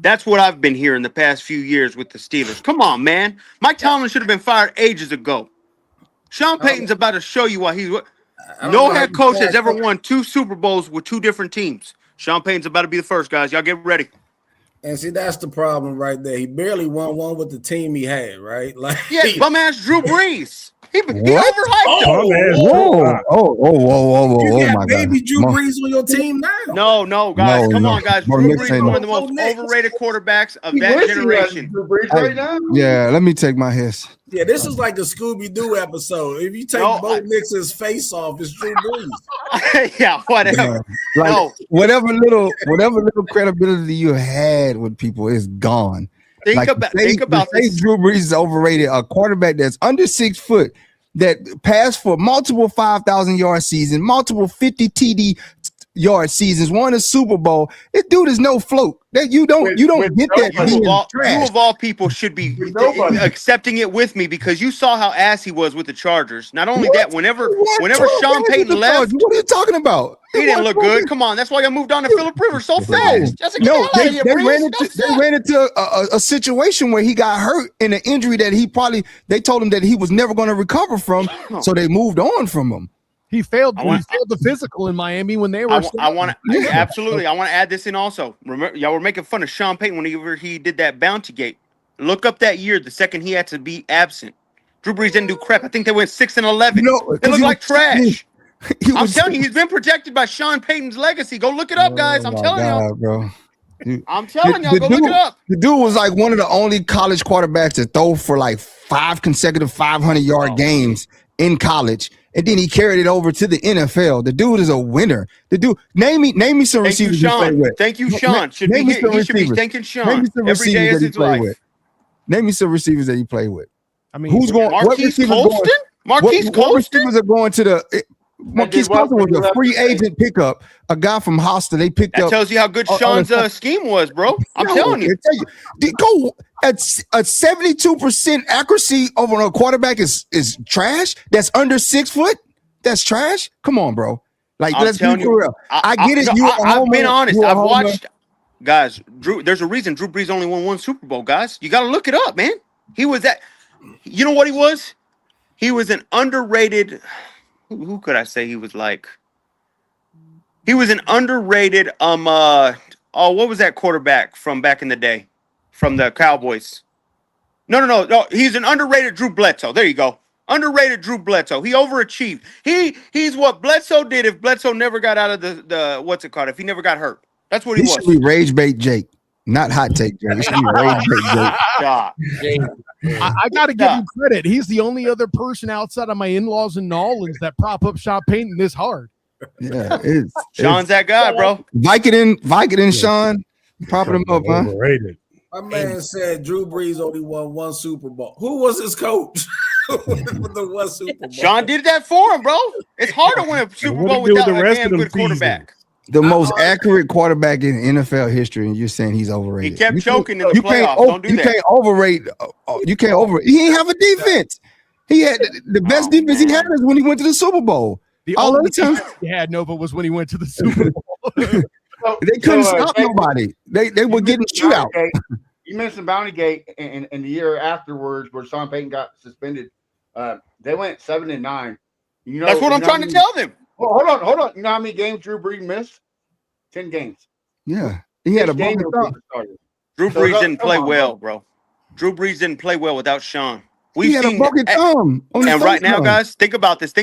That's what I've been hearing the past few years with the Steelers. Come on, man. Mike Tomlin should have been fired ages ago. Sean Payton's about to show you why he's – no head coach has ever won 2 Super Bowls with 2 different teams. Sean Payton's about to be the first, guys. Y'all get ready. And see, that's the problem right there. He barely won one with the team he had, right? Like, yeah, bum ass Drew Brees. He overhyped him. Whoa, my baby God. Drew Brees on your team now. No, guys. Come on, guys. Drew Brees is one of the most overrated quarterbacks of that generation. Drew Brees right now? Yeah, let me take my hiss. Yeah, this is like a Scooby-Doo episode. If you take Bo Nix's face off, it's Drew Brees. Yeah, whatever. Yeah. Like, whatever little credibility you had with people is gone. Think about this. Drew Brees is overrated. A quarterback that's under 6 foot that passed for multiple 5,000 yard seasons, multiple 50 TD yard seasons, won a Super Bowl. This dude is no float. That you don't get that. You of all people should be accepting it with me because you saw how ass he was with the Chargers. Not only that, whenever Sean Payton left, what are you talking about? He didn't look good. Come on, that's why I moved on to Phillip Rivers so fast. They ran into a situation where he got hurt in an injury that they told him that he was never going to recover from, so they moved on from him. He failed the physical in Miami when they were. I want to absolutely. I want to add this in also. Remember, y'all were making fun of Sean Payton whenever he did that bounty gate. Look up that year, the second he had to be absent. Drew Brees didn't do crap. I think they went 6-11. They look like trash. I'm telling you, he's been protected by Sean Payton's legacy. Go look it up, guys. I'm telling y'all, bro. I'm telling y'all, go look it up. The dude was like one of the only college quarterbacks to throw for like 5 consecutive 500-yard games in college. And then he carried it over to the NFL. The dude is a winner. The dude, name me some receivers he played with. Thank you, Sean. He should be thanking Sean every day of his life. Name me some receivers that he played with. I mean, who's going? Marquise Colston? Marquise Colston? What receivers are going to the? Marquise Colston was a free agent pickup. A guy from Hofstra. They picked up. That tells you how good Sean's scheme was, bro. I'm telling you. Go at 72% accuracy over a quarterback is trash. That's under 6 foot. That's trash. Come on, bro. Like, let's be real. I get it. I've been honest. I've watched, guys. Drew. There's a reason Drew Brees only won 1 Super Bowl, guys. You got to look it up, man. He was that. You know what he was? He was an underrated. Who could I say he was like? He was an underrated. What was that quarterback from back in the day, from the Cowboys? No. He's an underrated Drew Bledsoe. There you go. Underrated Drew Bledsoe. He overachieved. He's what Bledsoe did if Bledsoe never got out of the what's it called? If he never got hurt. That's what he was. Should be Rage Bait Jake, not Hot Take Jake. It should be Rage Bait Jake. I got to give him credit. He's the only other person outside of my in-laws in Nolans that prop up Sean Payton this hard. Yeah, Sean's that guy, bro. Vicodin, Sean, propping him up, huh? Overrated. My man said Drew Brees only won 1 Super Bowl. Who was his coach? With the 1 Super Bowl. Sean did that for him, bro. It's hard to win a Super Bowl without a damn good quarterback. The most accurate quarterback in NFL history, and you're saying he's overrated. He kept choking in the playoffs. Don't do that. You can't overrate. You can't overrate. He didn't have a defense. He had the best defense he had is when he went to the Super Bowl. The only time he had Nova was when he went to the Super Bowl. They couldn't stop nobody. They were getting shootout. You mentioned Bounty Gate, and the year afterwards, where Sean Payton got suspended, they went 7-9. You know, that's what I'm trying to tell them. Well, hold on. You know how many games Drew Brees missed? 10 games. Yeah, he had a broken thumb. Drew Brees didn't play well, bro. Drew Brees didn't play well without Sean. He had a broken thumb. And right now, guys, think about this.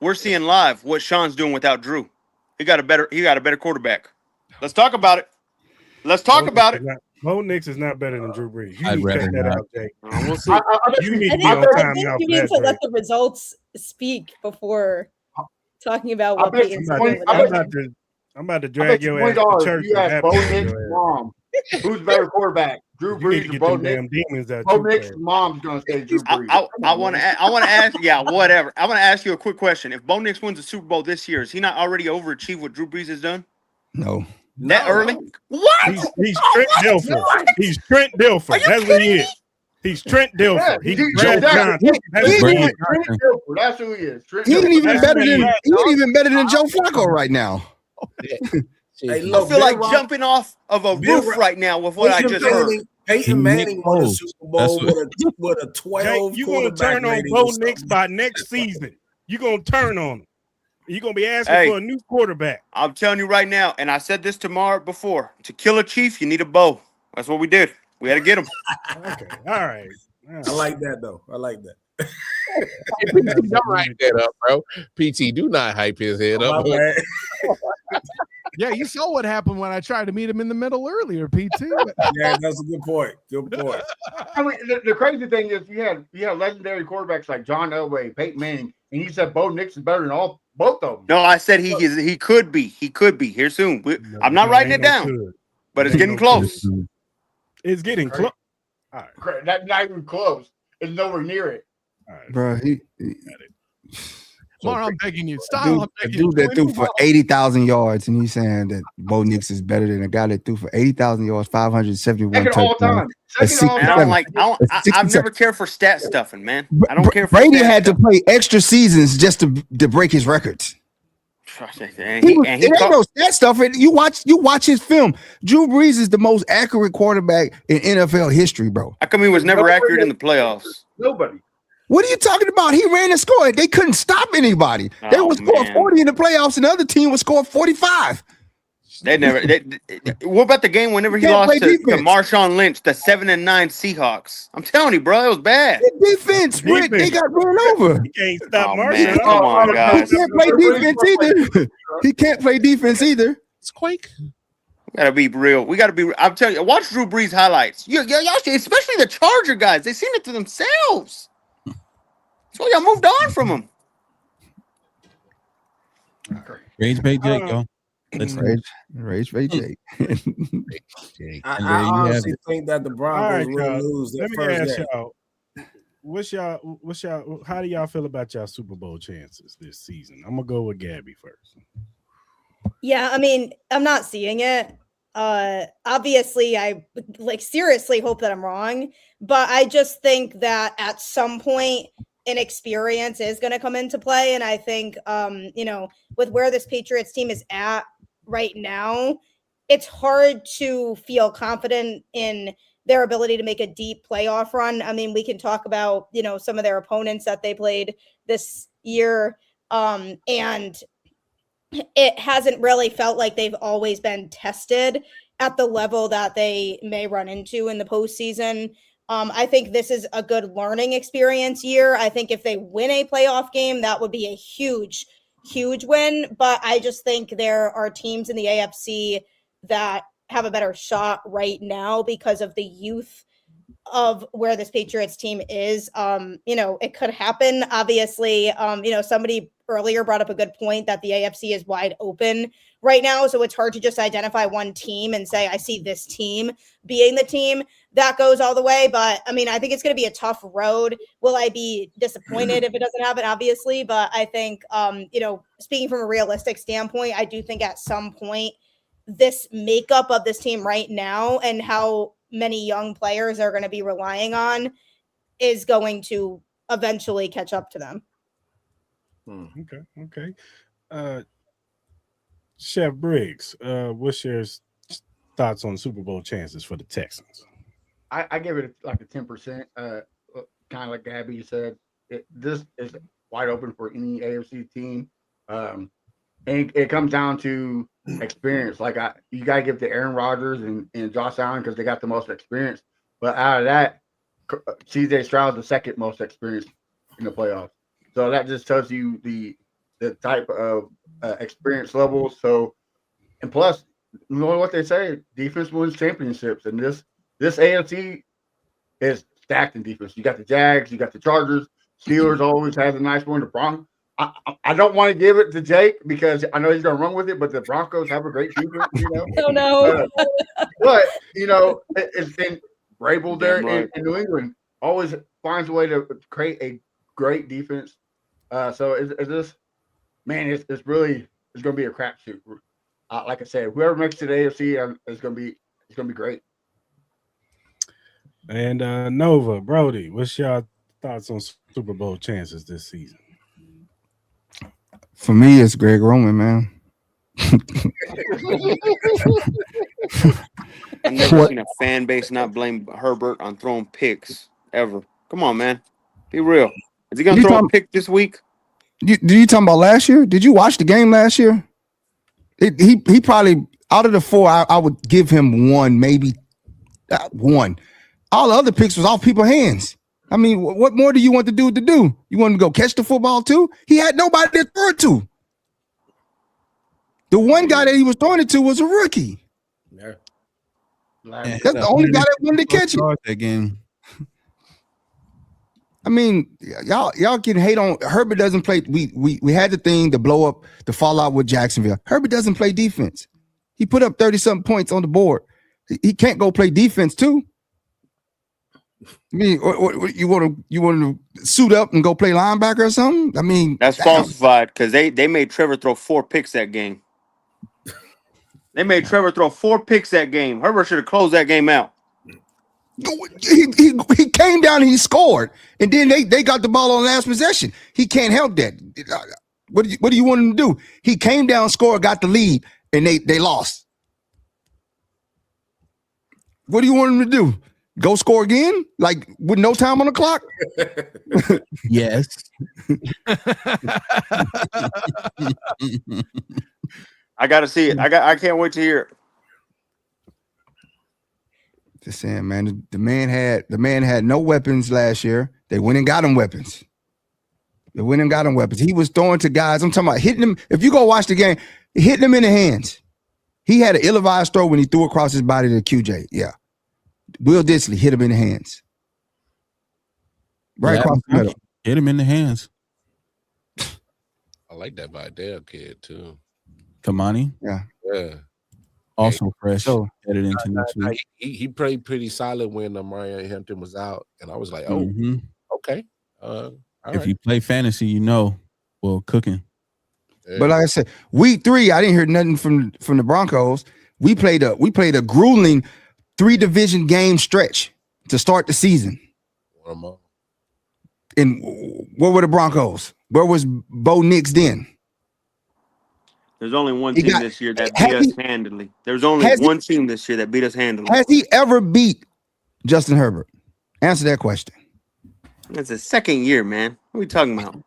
We're seeing live what Sean's doing without Drew. He got a better quarterback. Let's talk about it. Bo Nix is not better than Drew Brees. You I'd need to rather check that not. out, Jake. We'll see. You need to be I on think timeout. you need to let the results speak before talking about what Peyton's doing. I'm about to drag your ass to church. You ask Bo Nix's mom, who's better quarterback, Drew Brees or Bo Nix? Bo Nix's mom's gonna say Drew Brees. I want to ask. Yeah, whatever. I want to ask you a quick question. If Bo Nix wins the Super Bowl this year, is he not already overachieved what Drew Brees has done? No. That early? What? He's Trent Dilfer. He's Trent Dilfer. That's what he is. He's Trent Dilfer. He's Brad Johnson. That's who he is. He ain't even better than Joe Flacco right now. I feel like jumping off of a roof right now with what I just heard. Peyton Manning won a Super Bowl with a 12. You're going to turn on Bo Nix by next season. You're going to turn on him. You're going to be asking for a new quarterback. I'm telling you right now, and I said this to Mark before, to kill a chief, you need a bow. That's what we did. We had to get him. Okay. All right. I like that, though. I like that. Don't hype that up, bro. PT, do not hype his head up. Yeah, you saw what happened when I tried to meet him in the middle earlier, PT. Yeah, that's a good point. Good point. I mean, the crazy thing is you had legendary quarterbacks like John Elway, Peyton Manning, and you said Bo Nix is better than both of them. No, I said he could be. He could be here soon. I'm not writing it down, but it's getting close. It's getting close. All right. That's not even close. It's nowhere near it. All right. Bro, Mar, I'm begging you. Stop. dude, I'm a begging you. dude that threw for 80,000 yards, and he's saying that Bo Nix is better than a guy that threw for 80,000 yards, 571 Second all touchdowns. time. Second all And I time. don't like. I've never cared for stat stuffing, man. I don't care for Brady stat had to stuffing. play extra seasons just to break his records. And It he ain't no stat stuff. You watch his film. Drew Brees is the most accurate quarterback in NFL history, bro. How come he was never accurate in the playoffs? Nobody. What are you talking about? He ran and scored. They couldn't stop anybody. They Oh, would score man. 40 in the playoffs, and the other team would score 45. They never. What about the game whenever he Can't lost play to defense. Marshawn Lynch, the 7-9 Seahawks? I'm telling you, bro, it was bad. Defense, Rick, they got run over. He can't stop Oh, Marshall. man, come on, He guys. can't play defense either. He can't play defense either. It's Quake. We gotta be real. We gotta be. I'm telling you, watch Drew Brees highlights. Y'all, especially the Charger guys, they seen it to themselves. So y'all moved on from him. Rage bait Jake, yo. Let's Rage Jake. I And there you have honestly it. think that the All Broncos right, will guys. lose their Let me first ask game. y'all. What's y'all? How do y'all feel about y'all Super Bowl chances this season? I'm gonna go with Gabby first. Yeah, I mean, I'm not seeing it. Obviously, I seriously hope that I'm wrong, but I just think that at some point inexperience is going to come into play. And I think, with where this Patriots team is at right now, it's hard to feel confident in their ability to make a deep playoff run. I mean, we can talk about, some of their opponents that they played this year. And it hasn't really felt like they've always been tested at the level that they may run into in the postseason. I think this is a good learning experience year. I think if they win a playoff game, that would be a huge, huge win. But I just think there are teams in the AFC that have a better shot right now because of the youth of where this Patriots team is. It could happen. Obviously, somebody earlier brought up a good point that the AFC is wide open right now. So it's hard to just identify one team and say, I see this team being the team that goes all the way. But I mean, I think it's going to be a tough road. Will I be disappointed if it doesn't happen? Obviously. But I think, speaking from a realistic standpoint, I do think at some point this makeup of this team right now and how many young players are going to be relying on is going to eventually catch up to them. Okay. Chef Briggs, what's your thoughts on Super Bowl chances for the Texans? I give it like a 10%. Kind of like Gabby said, this is wide open for any AFC team. And it comes down to experience. Like you got to give to Aaron Rodgers and Josh Allen because they got the most experience. But out of that, CJ Stroud's the second most experienced in the playoffs. So that just tells you the type of experience level. So, and plus, you know what they say, defense wins championships. And this AFC is stacked in defense. You got the Jags, you got the Chargers. Steelers always has a nice one. The Broncos. I don't want to give it to Jake because I know he's going to run with it, but the Broncos have a great defense. Oh, no. But, it's been Vrabel there in New England always finds a way to create a great defense. So is this, man, it's going to be a crapshoot. Like I said, whoever makes it to the AFC is going to be great. And Nova, Brody, what's your thoughts on Super Bowl chances this season? For me, it's Greg Roman, man. I've never seen a fan base not blame Herbert on throwing picks ever. Come on, man. Be real. Is he going to throw a pick this week? You talking about last year? Did you watch the game last year? He probably, out of the four, I would give him one, maybe one. All the other picks was off people's hands. I mean, what more do you want the dude to do? You want him to go catch the football too? He had nobody to throw it to. The one guy that he was throwing it to was a rookie. Yeah. That's the only guy that wanted to catch it. That game. I mean, y'all can hate on Herbert. Doesn't play. We had the thing to blow up, the fallout with Jacksonville. Herbert doesn't play defense. He put up 30-something points on the board. He can't go play defense too. I mean, what, you want to suit up and go play linebacker or something? I mean, That's falsified because they made Trevor throw 4 picks that game. They made Trevor throw 4 picks that game. Herbert should have closed that game out. He came down and he scored, and then they got the ball on last possession. He can't help that. What do you want him to do? He came down, scored, got the lead, and they lost. What do you want him to do? Go score again? Like with no time on the clock? Yes. I gotta see it. I can't wait to hear it. Just saying, man. The man had no weapons last year. They went and got him weapons. He was throwing to guys. I'm talking about hitting him. If you go watch the game, hitting him in the hands. He had an ill-advised throw when he threw across his body to QJ. Yeah. Will Disley hit him in the hands. Right across the middle. Hit him in the hands. I like that Vidal kid too. Kamani. Yeah. Also fresh. So headed into next week. He played pretty solid when Marion Hampton was out, and I was like, oh, okay. All if right. you play fantasy, well, cooking. Yeah. But like I said, week 3, I didn't hear nothing from the Broncos. We played a grueling 3-division game stretch to start the season. And where were the Broncos? Where was Bo Nix then? There's only one team this year that beat us handily. There's only one team this year that beat us handily. Has he ever beat Justin Herbert? Answer that question. It's his second year, man. What are we talking about?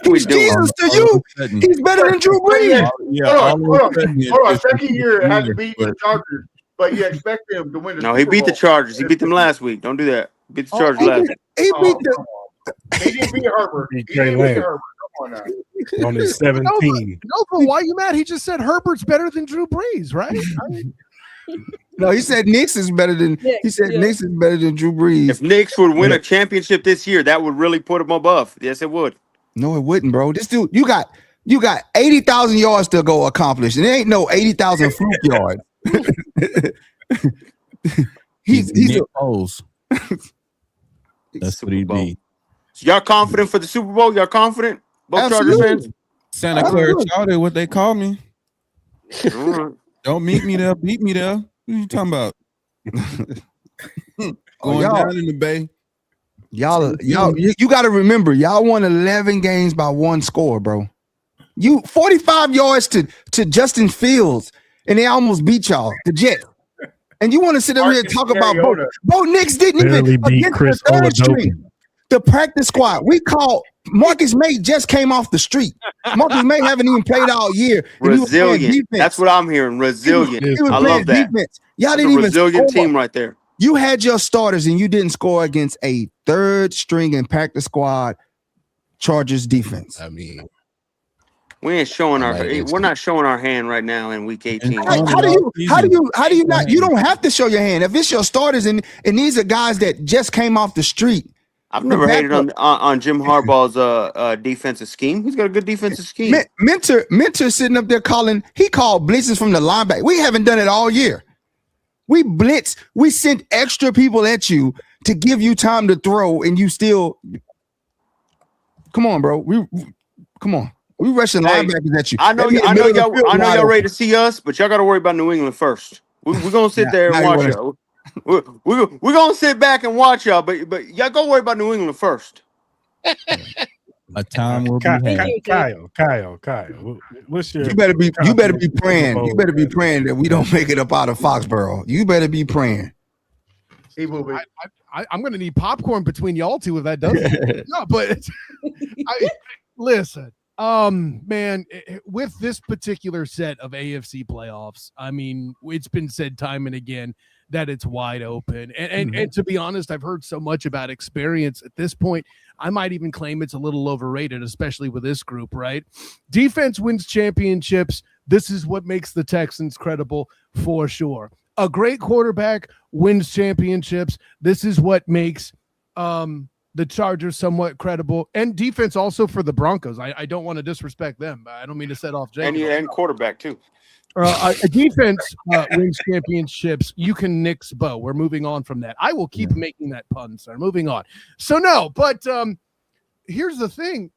He's Jesus to you. He's better than Drew Brees. Hold on. Second year had to beat the Chargers, but you expect him to win the No, Super he beat the Bowl. Chargers. He beat them last week. Don't do that. He beat the Chargers last week. He beat the. He didn't beat Herbert. He didn't beat Herbert. Come on now. On his 17. No, but why are you mad? He just said Herbert's better than Drew Brees, right? No, he said Nix is better than. He said Nix is better than Drew Brees. If Knicks would win a championship this year, that would really put him above. Yes, it would. No, it wouldn't, bro. This dude, you got 80,000 yards to go accomplish, and there ain't no 80,000 fluke yards. he's Nick Foles. That's what he'd be. So y'all confident for the Super Bowl? Y'all confident? Both Chargers fans? Santa Clara Chowder, what they call me. Right. Don't meet me there, beat me there. What are you talking about? Going down in the Bay. Y'all, you got to remember, y'all won 11 games by 1 score, bro. You 45 yards to Justin Fields, and they almost beat y'all, the Jets. And you want to sit over here and talk about Bo Nix didn't Barely even beat against Chris the third Oladoke. string. The practice squad. We called Marcus May just came off the street. Marcus May haven't even played all year. And he was playing Resilient. defense. That's what I'm hearing. Resilient. He was I playing love that. defense. Y'all That's didn't a even resilient score. team right there. You had your starters and you didn't score against a third string and practice squad Chargers defense. I mean, We ain't showing our. Like, We're not showing our hand right now in Week 18. How do you not? You don't have to show your hand if it's your starters and these are guys that just came off the street. I've never hated on Jim Harbaugh's defensive scheme. He's got a good defensive scheme. Mentor sitting up there he called blitzes from the linebacker. We haven't done it all year. We blitz. We sent extra people at you to give you time to throw, and you still. Come on, bro. Come on. We rushing linebackers at you. I know y'all ready to see us, but y'all got to worry about New England first. We're gonna sit there and watch y'all. We're gonna sit back and watch y'all, but y'all go worry about New England first. A time will be had. Kyle. What's your? You better be praying. You better be praying that we don't make it up out of Foxborough. You better be praying. He will be. I'm going to need popcorn between y'all two if that doesn't. No, but listen, man, with this particular set of AFC playoffs, I mean, it's been said time and again that it's wide open. And to be honest, I've heard so much about experience at this point. I might even claim it's a little overrated, especially with this group, right? Defense wins championships. This is what makes the Texans credible for sure. A great quarterback wins championships. This is what makes the Chargers somewhat credible. And defense also for the Broncos. I don't want to disrespect them. I don't mean to set off Jay. And quarterback too. A defense wins championships. You can nix Bo. We're moving on from that. I will keep making that pun, sir. Moving on. So no, but here's the thing.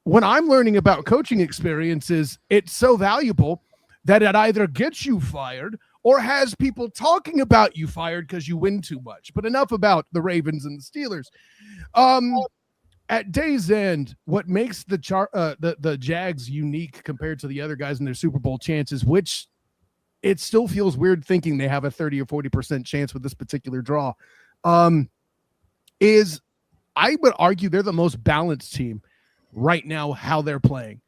When I'm learning about coaching experiences, it's so valuable that it either gets you fired or has people talking about you fired because you win too much. But enough about the Ravens and the Steelers. At day's end, what makes the Jags unique compared to the other guys in their Super Bowl chances, which it still feels weird thinking they have a 30 or 40% chance with this particular draw, is I would argue they're the most balanced team right now, how they're playing.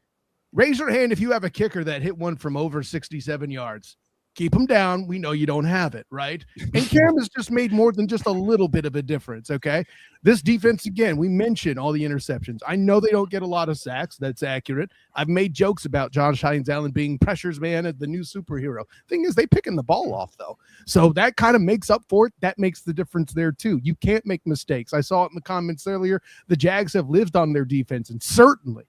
Raise your hand if you have a kicker that hit one from over 67 yards. Keep them down. We know you don't have it, right? And Cam has just made more than just a little bit of a difference, okay? This defense, again, we mentioned all the interceptions. I know they don't get a lot of sacks. That's accurate. I've made jokes about Josh Hines Allen being pressures man at the new superhero. Thing is, they picking the ball off, though. So that kind of makes up for it. That makes the difference there, too. You can't make mistakes. I saw it in the comments earlier. The Jags have lived on their defense, and certainly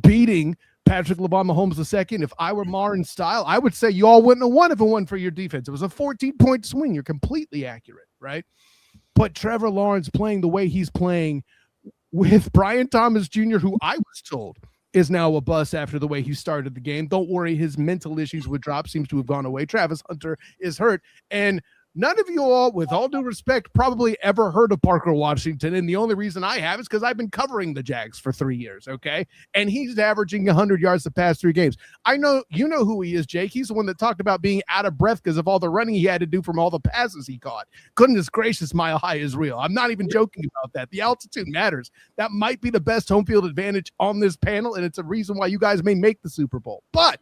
beating Patrick Mahomes II. If I were Mar in style, I would say you all wouldn't have won if it wasn't for your defense. It was a 14-point swing. You're completely accurate, right? But Trevor Lawrence playing the way he's playing with Brian Thomas Jr., who I was told is now a bust after the way he started the game. Don't worry, his mental issues with drop seems to have gone away. Travis Hunter is hurt. And none of you all, with all due respect, probably ever heard of Parker Washington. And the only reason I have is because I've been covering the Jags for 3 years, okay? And he's averaging 100 yards the past 3 games. I know you know who he is, Jake. He's the one that talked about being out of breath because of all the running he had to do from all the passes he caught. Goodness gracious, Mile High is real. I'm not even joking about that. The altitude matters. That might be the best home field advantage on this panel, and it's a reason why you guys may make the Super Bowl. But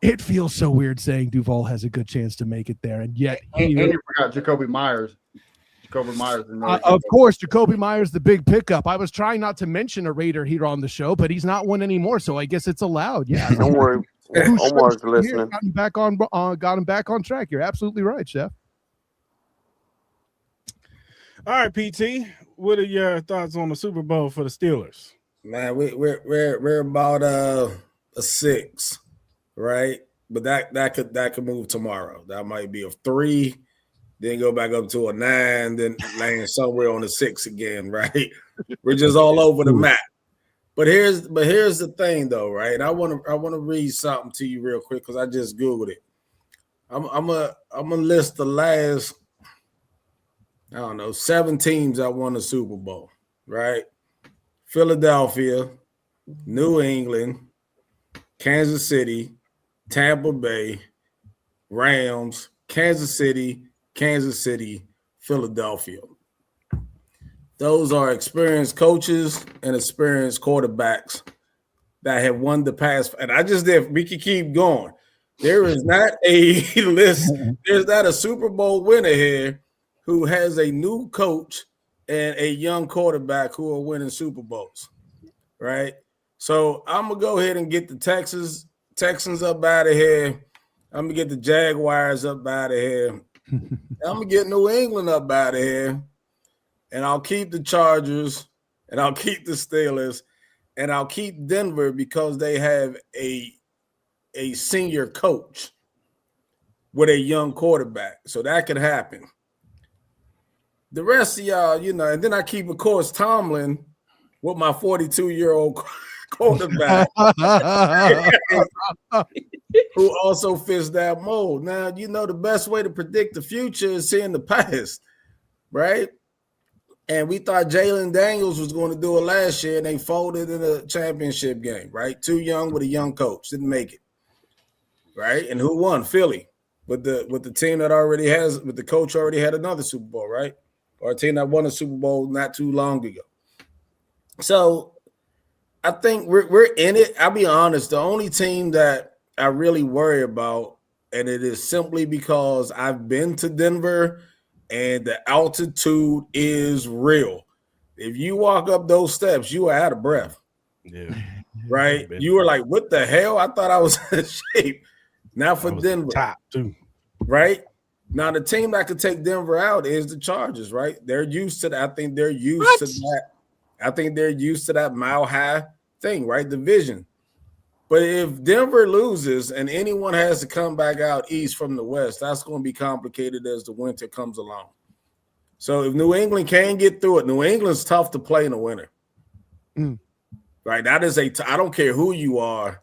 it feels so weird saying Duval has a good chance to make it there, and yet and you forgot Jacoby Myers. Of course, Jacoby Myers, the big pickup. I was trying not to mention a Raider here on the show, but he's not one anymore, so I guess it's allowed. Yeah, don't worry. Omar's listening. Got him back on track. You're absolutely right, Chef. All right, PT. What are your thoughts on the Super Bowl for the Steelers? Man, we're about a 6. Right, but that could move tomorrow. That might be a 3, then go back up to a 9, then land somewhere on a 6 again. Right, we're just all over the map. But here's the thing, though. Right, I want to read something to you real quick because I just googled it. I'm gonna list the last 7 teams that won the Super Bowl. Right, Philadelphia, New England, Kansas City, Tampa Bay, Rams, Kansas City, Philadelphia. Those are experienced coaches and experienced quarterbacks that have won the past. And we can keep going. There is not a list. There's not a Super Bowl winner here who has a new coach and a young quarterback who are winning Super Bowls, right? So I'm going to go ahead and get the Texans up out of here. I'm going to get the Jaguars up out of here. I'm going to get New England up out of here. And I'll keep the Chargers. And I'll keep the Steelers. And I'll keep Denver because they have a senior coach with a young quarterback. So that could happen. The rest of y'all, and then I keep, of course, Tomlin with my 42-year-old quarterback who also fits that mold. Now, the best way to predict the future is seeing the past, right? And we thought Jalen Daniels was going to do it last year, and they folded in a championship game, right? Too young with a young coach. Didn't make it, right? And who won? Philly. With the team that with the coach already had another Super Bowl, right? Or a team that won a Super Bowl not too long ago. So I think we're in it. I'll be honest. The only team that I really worry about, and it is simply because I've been to Denver and the altitude is real. If you walk up those steps, you are out of breath. Yeah. Right? You were like, what the hell? I thought I was in shape. Now for Denver. Top 2. Right? Now, the team that could take Denver out is the Chargers, right? They're used to that. I think they're used to that. I think they're used to that mile high thing, right? Division. But if Denver loses and anyone has to come back out east from the west, that's going to be complicated as the winter comes along. So if New England can get through it, New England's tough to play in the winter. Right? That is I don't care who you are.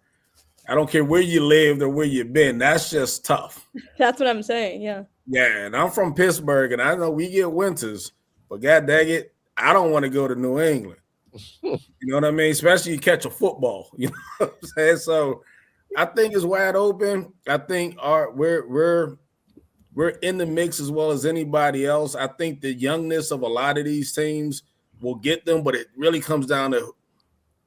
I don't care where you lived or where you've been. That's just tough. That's what I'm saying. Yeah. Yeah, and I'm from Pittsburgh, and I know we get winters, but god dang it, I don't want to go to New England. You know what I mean? Especially you catch a football. You know what I'm saying? So I think it's wide open. I think we're in the mix as well as anybody else. I think the youngness of a lot of these teams will get them, but it really comes down to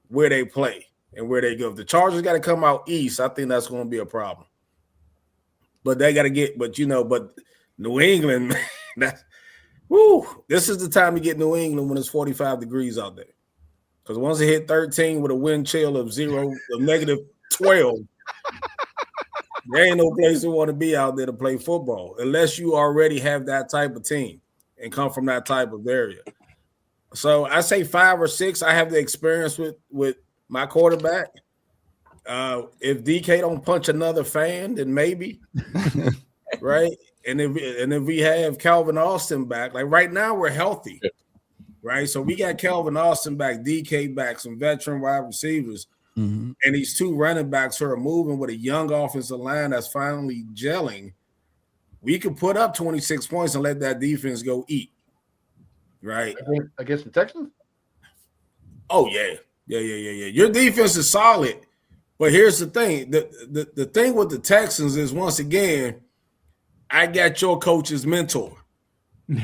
where they play and where they go. If the Chargers got to come out east, I think that's going to be a problem. But they got to but New England, this is the time to get New England when it's 45 degrees out there. Because once it hit 13 with a wind chill of negative 12, there ain't no place you want to be out there to play football unless you already have that type of team and come from that type of area. So I say 5 or 6. I have the experience with my quarterback. If DK don't punch another fan, then maybe, right? And if we have Calvin Austin back, like right now we're healthy, right? So we got Calvin Austin back, DK back, some veteran wide receivers, and these 2 running backs who are moving with a young offensive line that's finally gelling. We could put up 26 points and let that defense go eat, right? Against the Texans? Oh, yeah. Your defense is solid, but here's the thing. The thing with the Texans is, once again, I got your coach's mentor. You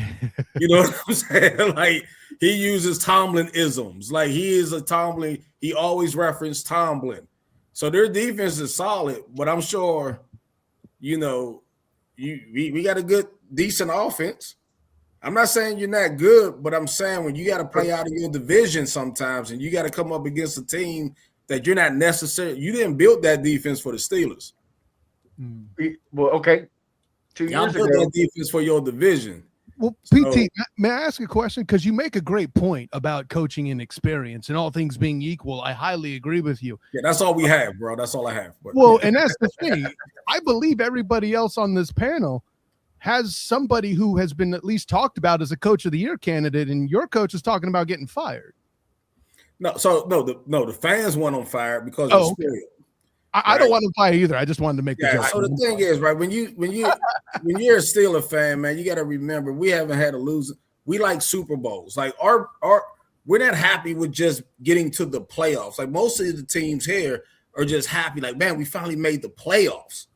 know what I'm saying? Like, he uses Tomlin-isms. Like, he is a Tomlin. He always referenced Tomlin. So their defense is solid, but I'm sure, we got a good, decent offense. I'm not saying you're not good, but I'm saying when you got to play out of your division sometimes and you got to come up against a team that you're not necessarily – you didn't build that defense for the Steelers. Well, okay. 2 Y'all years built ago. that defense for your division. Well, PT, may I ask a question? Because you make a great point about coaching and experience and all things being equal. I highly agree with you. Yeah, that's all we have, bro. That's all I have. But, well, and that's the thing. I believe everybody else on this panel has somebody who has been at least talked about as a coach of the year candidate, and your coach is talking about getting fired. The fans went on fire because of the spirit. I don't want to fire either. I just wanted to make the joke. So the thing is, right, when you're a Steeler fan, man, you got to remember we haven't had a loser. We like Super Bowls. Like we're not happy with just getting to the playoffs. Like most of the teams here are just happy, like, man, we finally made the playoffs,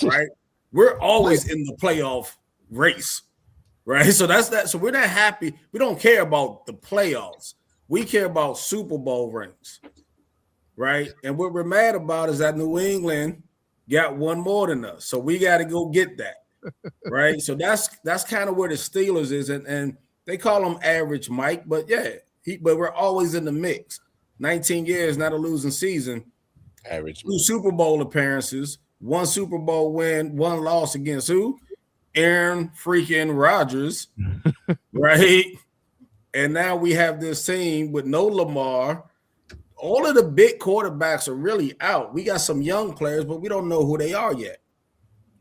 right? We're always in the playoff race, right? So that's that. So we're not happy. We don't care about the playoffs. We care about Super Bowl rings. Right. And what we're mad about is that New England got one more than us. So we got to go get that. Right. So that's kind of where the Steelers is. And they call him average Mike. But but we're always in the mix. 19 years, not a losing season. Average. 2 Super Bowl appearances, 1 Super Bowl win, 1 loss against who? Aaron freaking Rodgers. Right. And now we have this team with no Lamar. All of the big quarterbacks are really out. We got some young players, but we don't know who they are yet,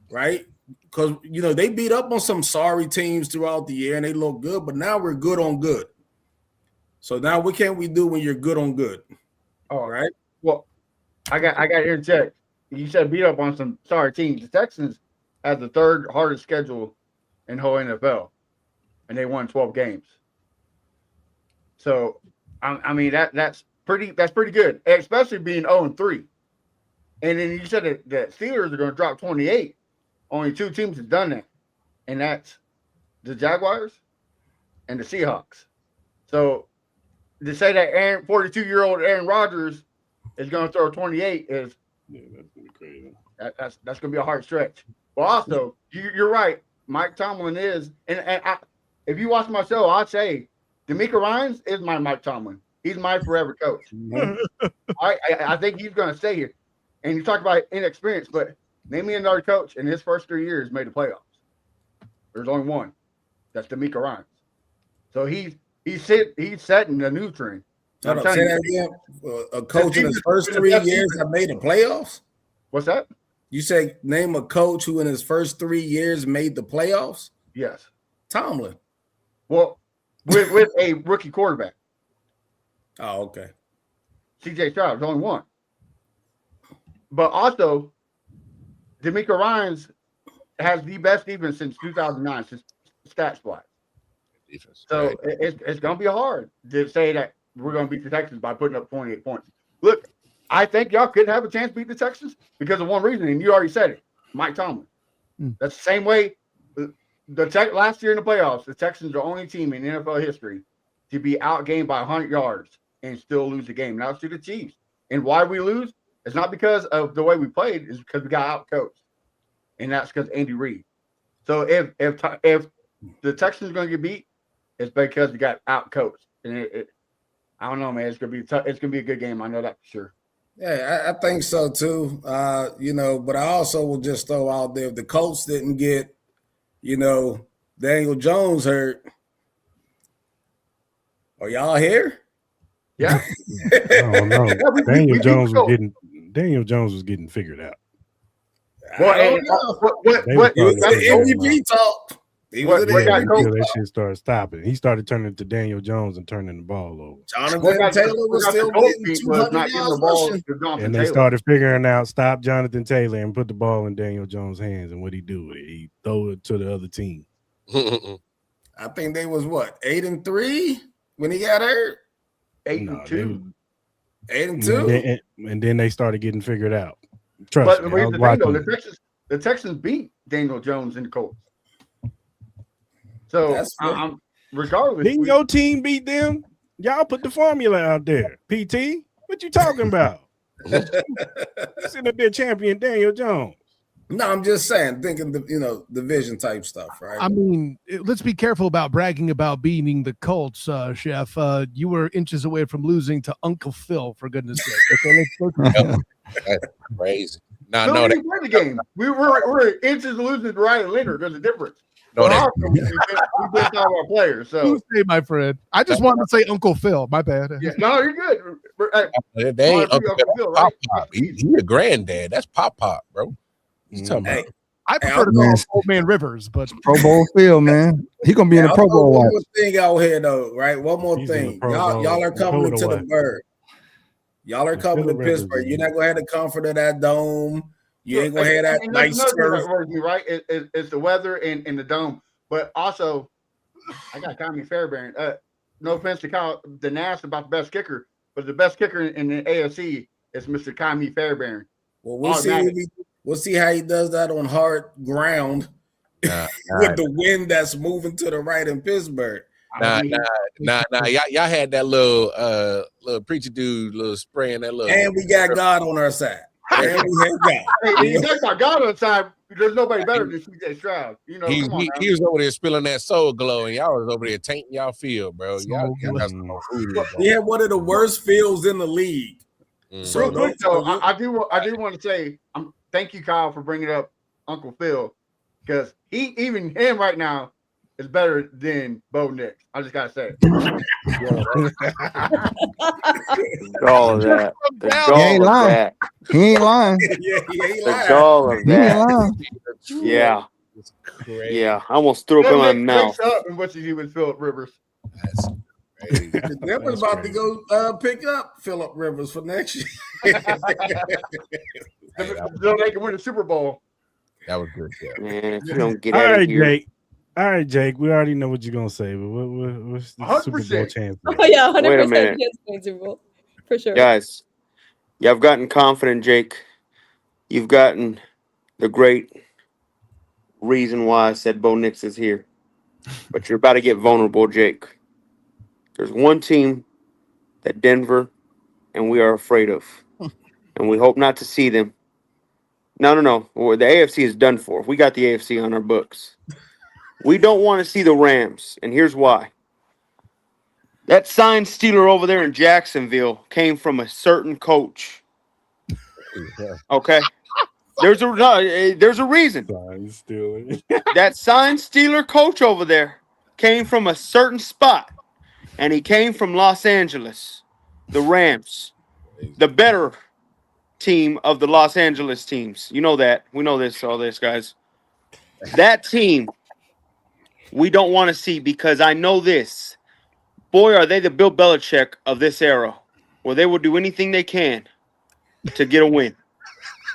right? Because, they beat up on some sorry teams throughout the year and they look good, but now we're good on good. So now what can we do when you're good on good? All right. Well, I got here to check. You said beat up on some sorry teams. The Texans had the 3rd hardest schedule in whole NFL, and they won 12 games. So, I mean, that's pretty good, especially being 0-3. And then you said that the Steelers are going to drop 28. Only 2 teams have done that, and that's the Jaguars and the Seahawks. So to say that 42-year-old Aaron Rodgers is going to throw 28 is that's going to be crazy. That's going to be a hard stretch. But also, you're right. Mike Tomlin is, and if you watch my show, I'd say DeMeco Ryans is my Mike Tomlin. He's my forever coach. I think he's going to stay here. And you talk about inexperience, but name me another coach in his first 3 years made the playoffs. There's only one. That's DeMeco Ryans. So he's setting the new trend. Hold on, say that again. A coach in his first 3 years that made the playoffs? What's that? You say name a coach who in his first 3 years made the playoffs? Yes. Tomlin. Well, with a rookie quarterback. Oh, okay. C.J. Stroud is only one. But also, D'Amico Ryans has the best defense since 2009, since stats-wise. So right. It's going to be hard to say that we're going to beat the Texans by putting up 28 points. Look, I think y'all could have a chance to beat the Texans because of one reason, and you already said it, Mike Tomlin. That's the same way last year in the playoffs, the Texans are the only team in NFL history to be outgained by 100 yards and still lose the game. Now it's to the Chiefs. And why we lose is not because of the way we played, it's because we got outcoached. And that's because Andy Reid. So if the Texans are going to get beat, it's because we got outcoached. And I don't know, man. It's gonna be tough. It's gonna be a good game. I know that for sure. Yeah, I think so too. But I also will just throw out there, if the Colts didn't get, Daniel Jones hurt, are y'all here? Yeah. I don't know. Daniel Jones was getting figured out. Well, what MVP talk. That shit started stopping. He started turning to Daniel Jones and turning the ball over. Jonathan Taylor was still getting 200 yards rushing. And they started figuring out, stop Jonathan Taylor and put the ball in Daniel Jones' hands. And what he do with it? He throw it to the other team. I think they was 8-3 when he got hurt. 8-2. 8-2. And then they started getting figured out. Trust me. The Texans beat Daniel Jones in the Colts. So regardless, didn't your team beat them? Y'all put the formula out there. PT, what you talking about? Sitting up there champion Daniel Jones. No, I'm just saying, thinking division type stuff, right? I mean, let's be careful about bragging about beating the Colts, Chef. You were inches away from losing to Uncle Phil, for goodness sake. Okay, that's crazy. No, we won the game. We were inches of losing to Ryan Leonard. There's a difference. No, we did all our players. So, my friend, I just wanted to say Uncle Phil. My bad. Yeah, no, you're good. They ain't Uncle Phil, right? Pop. He a granddad. That's Pop, bro. He's talking about. I prefer to call him Old Man Rivers, but Pro Bowl Phil, man. He gonna be in the Pro Bowl. One more thing out here, though, right? One more thing. Y'all are coming to the Bird. Y'all are coming to Pittsburgh. You're not gonna have the comfort of that dome. You ain't gonna have that nice turf. Right? It's the weather and the dome, but also I got Tommy Fairbairn. No offense to Kyle Danass about the best kicker, but the best kicker in the AFC is Mr. Tommy Fairbairn. Well, we'll see how he does that on hard ground with the wind that's moving to the right in Pittsburgh. Nah. Y'all had that little preacher dude, little spraying that little. And we got God on our side. Hey, you got God on the side. There's nobody better than C.J. Stroud. He was over there spilling that soul glow, and y'all was over there tainting y'all field, bro. Y'all got some food. He had one of the worst fields in the league. So real quick, though, I do want to say, thank you, Kyle, for bringing up Uncle Phil, because even him right now is better than Bo Nix. I just gotta say. All of that. He ain't lying. He ain't lying. All of that. Yeah. Yeah. I almost threw up in my mouth. And what you do with Phillip Rivers? That's crazy. They're about to go pick up Phillip Rivers for next year. So they can win the Super Bowl. That was good. Yeah. Man, if you don't get out of here. All right, Jake. We already know what you're gonna say, but what's the 100%. Super Bowl chance? Oh yeah, 100%. Wait a minute, Super Bowl for sure, guys. You've gotten confident, Jake. You've gotten the great reason why I said Bo Nix is here, but you're about to get vulnerable, Jake. There's one team that Denver and we are afraid of, and we hope not to see them. No. Well, the AFC is done for. We got the AFC on our books. We don't want to see the Rams, and here's why. That sign stealer over there in Jacksonville came from a certain coach. Okay? There's a reason. Sign stealer. That sign stealer coach over there came from a certain spot, and he came from Los Angeles. the Rams, the better team of the Los Angeles teams. You know that. We know this, all this, guys. That team we don't want to see, because I know this. Boy, are they the Bill Belichick of this era, where they will do anything they can to get a win.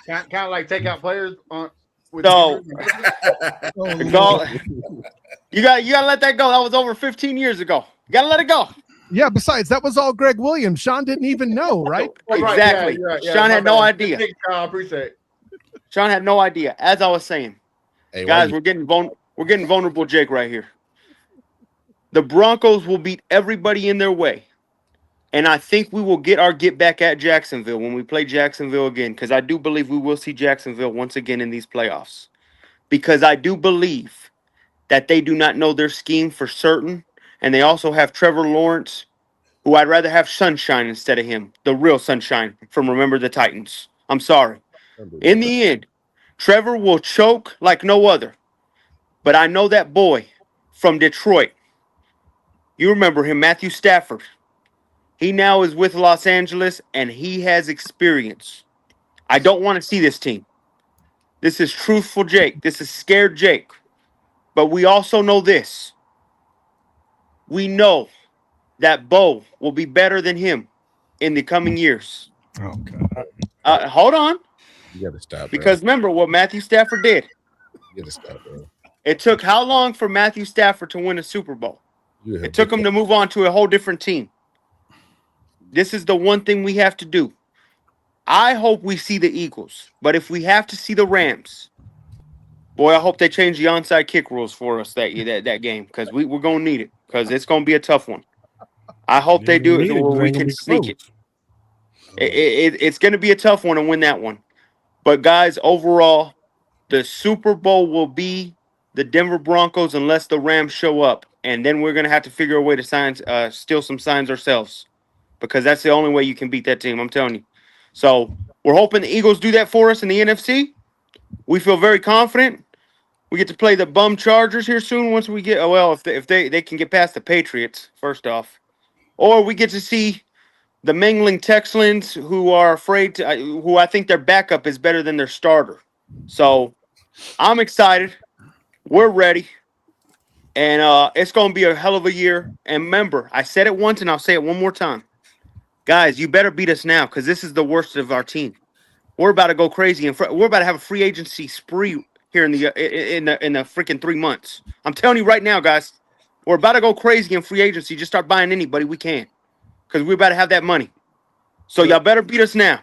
Kind of like take out players on. No. You gotta let that go. That was over 15 years ago. You gotta let it go. Yeah, besides, that was all Greg Williams. Sean didn't even know, right? Exactly. Yeah, Sean had no idea. I appreciate it. Sean had no idea. As I was saying, Hey, guys, we're getting vulnerable, Jake, right here. The Broncos will beat everybody in their way. And I think we will get back at Jacksonville when we play Jacksonville again, because I do believe we will see Jacksonville once again in these playoffs. Because I do believe that they do not know their scheme for certain. And they also have Trevor Lawrence, who I'd rather have Sunshine instead of him. The real Sunshine from Remember the Titans. I'm sorry. In the end, Trevor will choke like no other. But I know that boy from Detroit. You remember him, Matthew Stafford. He now is with Los Angeles, and he has experience. I don't want to see this team. This is truthful Jake. This is scared Jake. But we also know this. We know that Bo will be better than him in the coming years. Oh, God. Hold on. You gotta stop. Because remember what Matthew Stafford did. You gotta stop, bro. It took how long for Matthew Stafford to win a Super Bowl? It took him to move on to a whole different team. This is the one thing we have to do. I hope we see the Eagles, but if we have to see the Rams, boy, I hope they change the onside kick rules for us that game, because we're going to need it, because it's going to be a tough one. I hope they do it where we can sneak it. It's going to be a tough one to win that one. But, guys, overall, the Super Bowl will be the Denver Broncos unless the Rams show up, and then we're going to have to figure a way to steal some signs ourselves, because that's the only way you can beat that team, I'm telling you. So we're hoping the Eagles do that for us in the NFC. We feel very confident. We get to play the bum Chargers here soon once we get, if they can get past the Patriots, first off. Or we get to see the mangling Texans who are afraid to, who I think their backup is better than their starter. So I'm excited. We're ready. And it's going to be a hell of a year. And remember, I said it once and I'll say it one more time. Guys, you better beat us now, because this is the worst of our team. We're about to go crazy, and we're about to have a free agency spree here in the freaking 3 months. I'm telling you right now, guys, we're about to go crazy in free agency. Just start buying anybody we can, because we're about to have that money. So y'all better beat us now,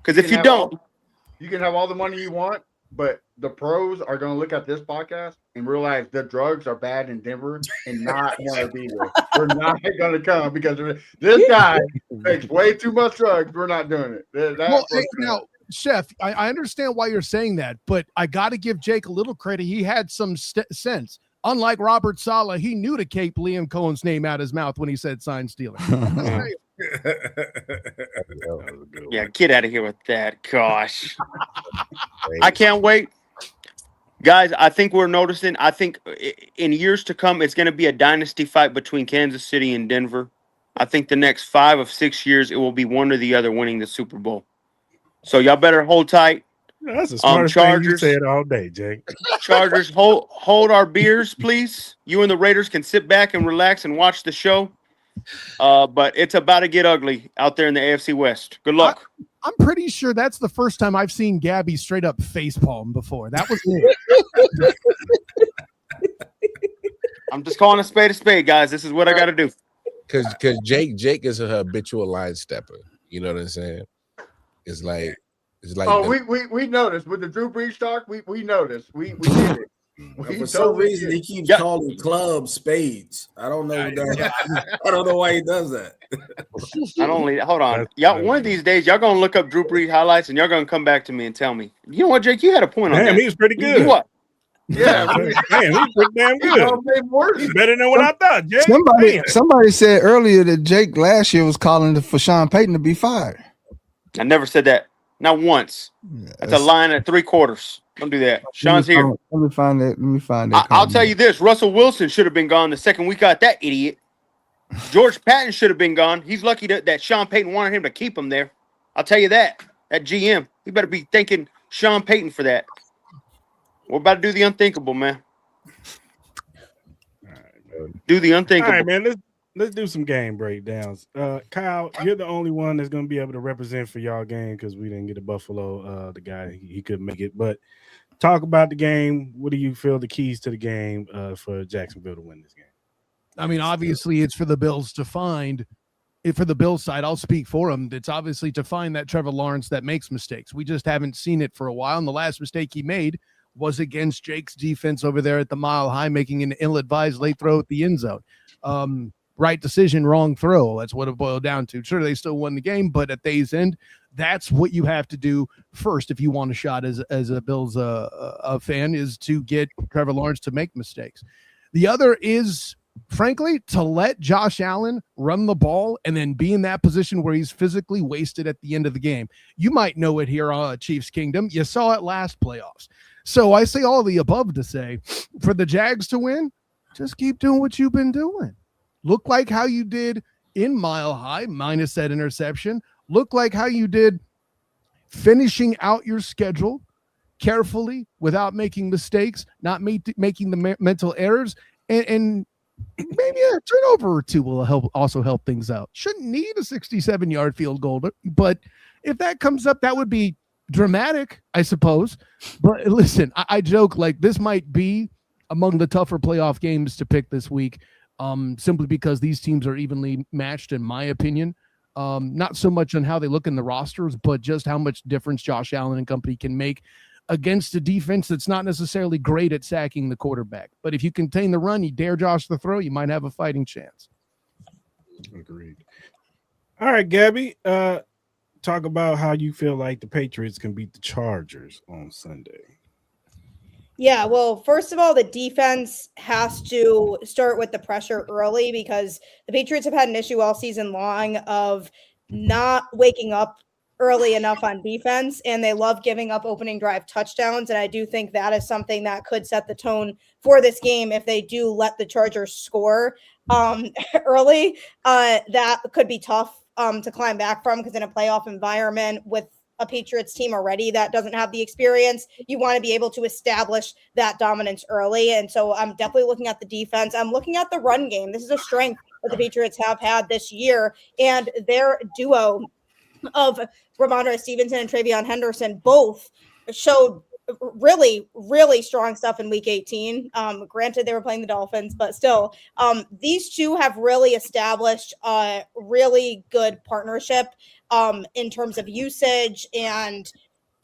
because if you don't, you can have all the money you want, but the pros are going to look at this podcast and realize the drugs are bad in Denver and not want to be there. We're not going to come because this guy takes way too much drugs. We're not doing it. Now, Chef, I understand why you're saying that, but I got to give Jake a little credit. He had some sense. Unlike Robert Saleh, he knew to keep Liam Cohen's name out of his mouth when he said sign stealer. Yeah, get out of here with that. Gosh. I can't wait. Guys, I think we're noticing, I think in years to come, it's going to be a dynasty fight between Kansas City and Denver. I think the next 5 of 6 years, it will be one or the other winning the Super Bowl. So y'all better hold tight. That's the smartest thing you said all day, Jake. Chargers, hold our beers, please. You and the Raiders can sit back and relax and watch the show. But it's about to get ugly out there in the AFC West. Good luck. I'm pretty sure that's the first time I've seen Gabby straight up facepalm before. That was it. I'm just calling a spade, guys. This is what I got to do. Because Jake is a habitual line stepper. You know what I'm saying? It's like. Oh, we noticed with the Drew Brees talk. We noticed. We did it. For some reason, he keeps calling clubs spades. I don't know. I don't know why he does that. Hold on. Y'all, one of these days, y'all gonna look up Drew Brees highlights, and y'all gonna come back to me and tell me. You know what, Jake? You had a point on that. He was pretty good. You what? Yeah, man, he was pretty damn good. He's better than what I thought, Jake. Somebody said earlier that Jake last year was calling for Sean Payton to be fired. I never said that. Not once. That's a line at 3/4. Don't do that. Sean's here. Let me find that. I'll tell you this: Russell Wilson should have been gone the second we got that idiot. George Patton should have been gone. He's lucky that Sean Payton wanted him to keep him there. I'll tell you that. That GM, he better be thanking Sean Payton for that. We're about to do the unthinkable, man. All right, man. Do the unthinkable. All right, man. Let's do some game breakdowns. Kyle, you're the only one that's going to be able to represent for y'all game because we didn't get a Buffalo. The guy he couldn't make it, but talk about the game. What do you feel the keys to the game for Jacksonville to win this game? I mean, obviously, it's for the Bills to find. For the Bills side, I'll speak for them. It's obviously to find that Trevor Lawrence that makes mistakes. We just haven't seen it for a while. And the last mistake he made was against Jake's defense over there at the Mile High, making an ill-advised late throw at the end zone. Right decision, wrong throw. That's what it boiled down to. Sure, they still won the game, but at day's end, that's what you have to do first if you want a shot as a Bills a fan, is to get Trevor Lawrence to make mistakes. The other is, frankly, to let Josh Allen run the ball and then be in that position where he's physically wasted at the end of the game. You might know it here on Chiefs Kingdom. You saw it last playoffs. So I say all the above to say, for the Jags to win, just keep doing what you've been doing. Look like how you did in Mile High, minus that interception. Look like how you did finishing out your schedule carefully without making mistakes, not making the mental errors, and maybe a turnover or two will also help things out. Shouldn't need a 67-yard field goal, but if that comes up, that would be dramatic, I suppose. But listen, I joke like this might be among the tougher playoff games to pick this week, simply because these teams are evenly matched, in my opinion. Not so much on how they look in the rosters, but just how much difference Josh Allen and company can make against a defense that's not necessarily great at sacking the quarterback. But if you contain the run, you dare Josh to throw, you might have a fighting chance. Agreed. All right, Gabby, talk about how you feel like the Patriots can beat the Chargers on Sunday. Yeah, well, first of all, the defense has to start with the pressure early because the Patriots have had an issue all season long of not waking up early enough on defense, and they love giving up opening drive touchdowns. And I do think that is something that could set the tone for this game if they do let the Chargers score early. That could be tough to climb back from, because in a playoff environment with a Patriots team already that doesn't have the experience, you want to be able to establish that dominance early. And so I'm definitely looking at the defense. I'm looking at the run game. This is a strength that the Patriots have had this year, and their duo of Ramondre Stevenson and Travion Henderson both showed really, really strong stuff in week 18. Granted, they were playing the Dolphins, but still, these two have really established a really good partnership in terms of usage, and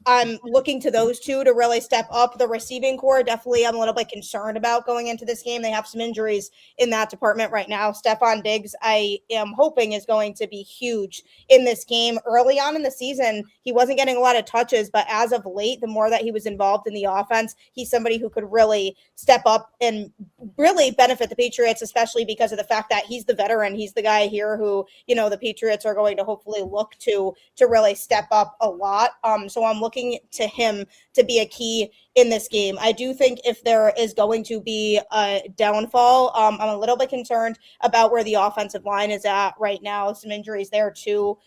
I'm looking to those two to really step up. The receiving core, definitely I'm a little bit concerned about going into this game. They have some injuries in that department right now. Stephon Diggs, I am hoping, is going to be huge in this game. Early on in the season, he wasn't getting a lot of touches, but as of late, the more that he was involved in the offense, he's somebody who could really step up and really benefit the Patriots, especially because of the fact that he's the veteran. He's the guy here who, you know, the Patriots are going to hopefully look to really step up a lot. So I'm looking to him to be a key in this game. I do think if there is going to be a downfall, I'm a little bit concerned about where the offensive line is at right now. Some injuries there too.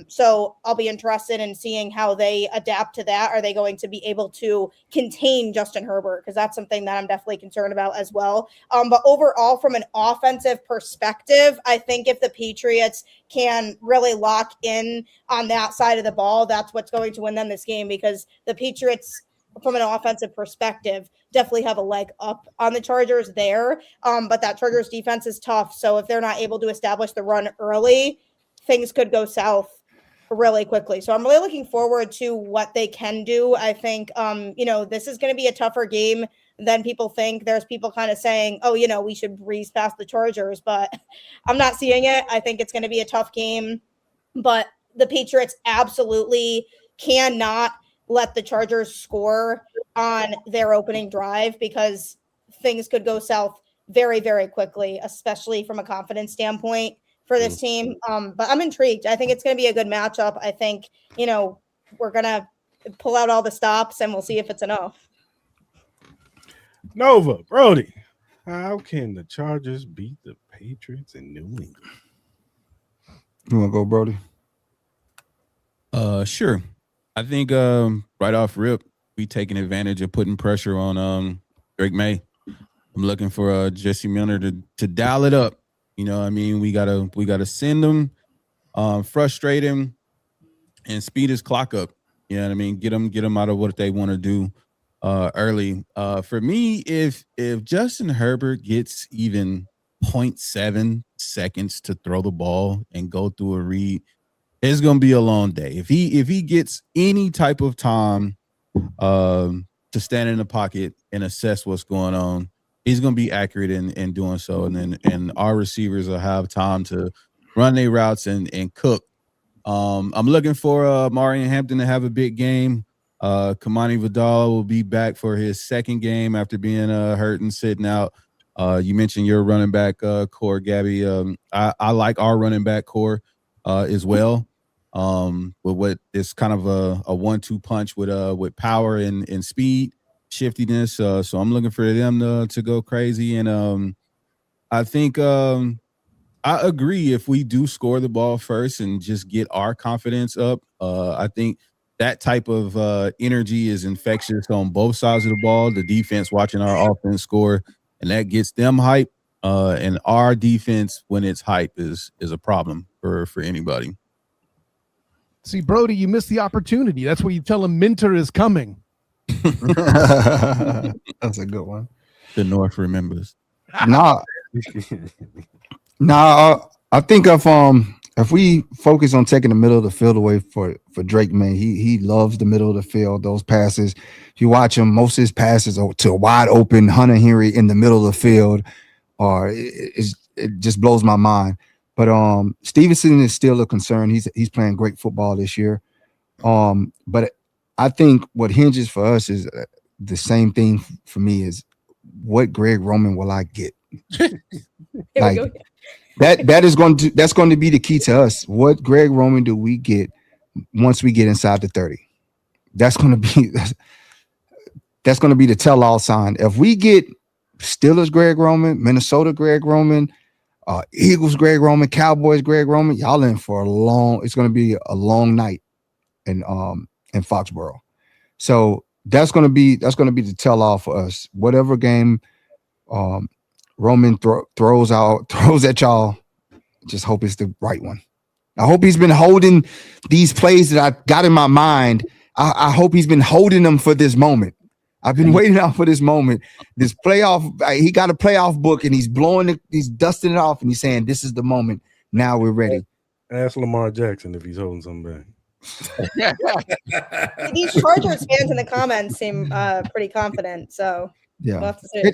So I'll be interested in seeing how they adapt to that. Are they going to be able to contain Justin Herbert? Because that's something that I'm definitely concerned about as well. But overall, from an offensive perspective, I think if the Patriots can really lock in on that side of the ball, that's what's going to win them this game, because the Patriots, from an offensive perspective, definitely have a leg up on the Chargers there. But that Chargers defense is tough. So if they're not able to establish the run early, things could go south really quickly. So I'm really looking forward to what they can do. I think, this is going to be a tougher game than people think. There's people kind of saying, we should breeze past the Chargers, but I'm not seeing it. I think it's going to be a tough game, but the Patriots absolutely cannot let the Chargers score on their opening drive, because things could go south very, very quickly, especially from a confidence standpoint for this team. But I'm intrigued. I think it's going to be a good matchup. I think, we're going to pull out all the stops and we'll see if it's enough. Nova, Brody, How can the Chargers beat the Patriots in New England? You want to go, Brody? Sure. I think right off rip, we taking advantage of putting pressure on Drake May. I'm looking for Jesse Milner to dial it up. You know what I mean? We gotta send him, frustrate him, and speed his clock up. You know what I mean? Get them out of what they want to do early. For me, if Justin Herbert gets even 0.7 seconds to throw the ball and go through a read, it's gonna be a long day. If he gets any type of time to stand in the pocket and assess what's going on, he's gonna be accurate in doing so. And our receivers will have time to run their routes and cook. I'm looking for Marion Hampton to have a big game. Kamani Vidal will be back for his second game after being hurt and sitting out. You mentioned your running back core, Gabby. I like our running back core as well. But what is kind of a 1-2 punch with power and speed, shiftiness. So I'm looking for them to go crazy. And I think I agree, if we do score the ball first and just get our confidence up, I think that type of energy is infectious on both sides of the ball. The defense watching our offense score, and that gets them hype. And our defense, when it's hype, is a problem for anybody. See, Brody, you missed the opportunity. That's where you tell him Minter is coming. That's a good one. The North remembers. Nah, I think if we focus on taking the middle of the field away for Drake May, he loves the middle of the field. Those passes, if you watch him, most of his passes are to a wide open Hunter Henry in the middle of the field, or it just blows my mind. But Stevenson is still a concern. He's playing great football this year. But I think what hinges for us is the same thing for me is what Greg Roman will I get? Like that's going to be the key to us. What Greg Roman do we get once we get inside the 30? That's going to be the tell-all sign. If we get Steelers Greg Roman, Minnesota Greg Roman, Eagles Greg Roman, Cowboys Greg Roman, y'all in for it's going to be a long night in Foxborough. So that's going to be the tell-all for us. Whatever game Roman throws at y'all, just hope it's the right one. I hope he's been holding these plays that I got in my mind. I hope he's been holding them for this moment. I've been waiting out for this moment. This playoff, he got a playoff book and he's he's dusting it off and he's saying, this is the moment. Now we're ready. Ask Lamar Jackson if he's holding something back. These Chargers fans in the comments seem pretty confident. So yeah, we'll have to see.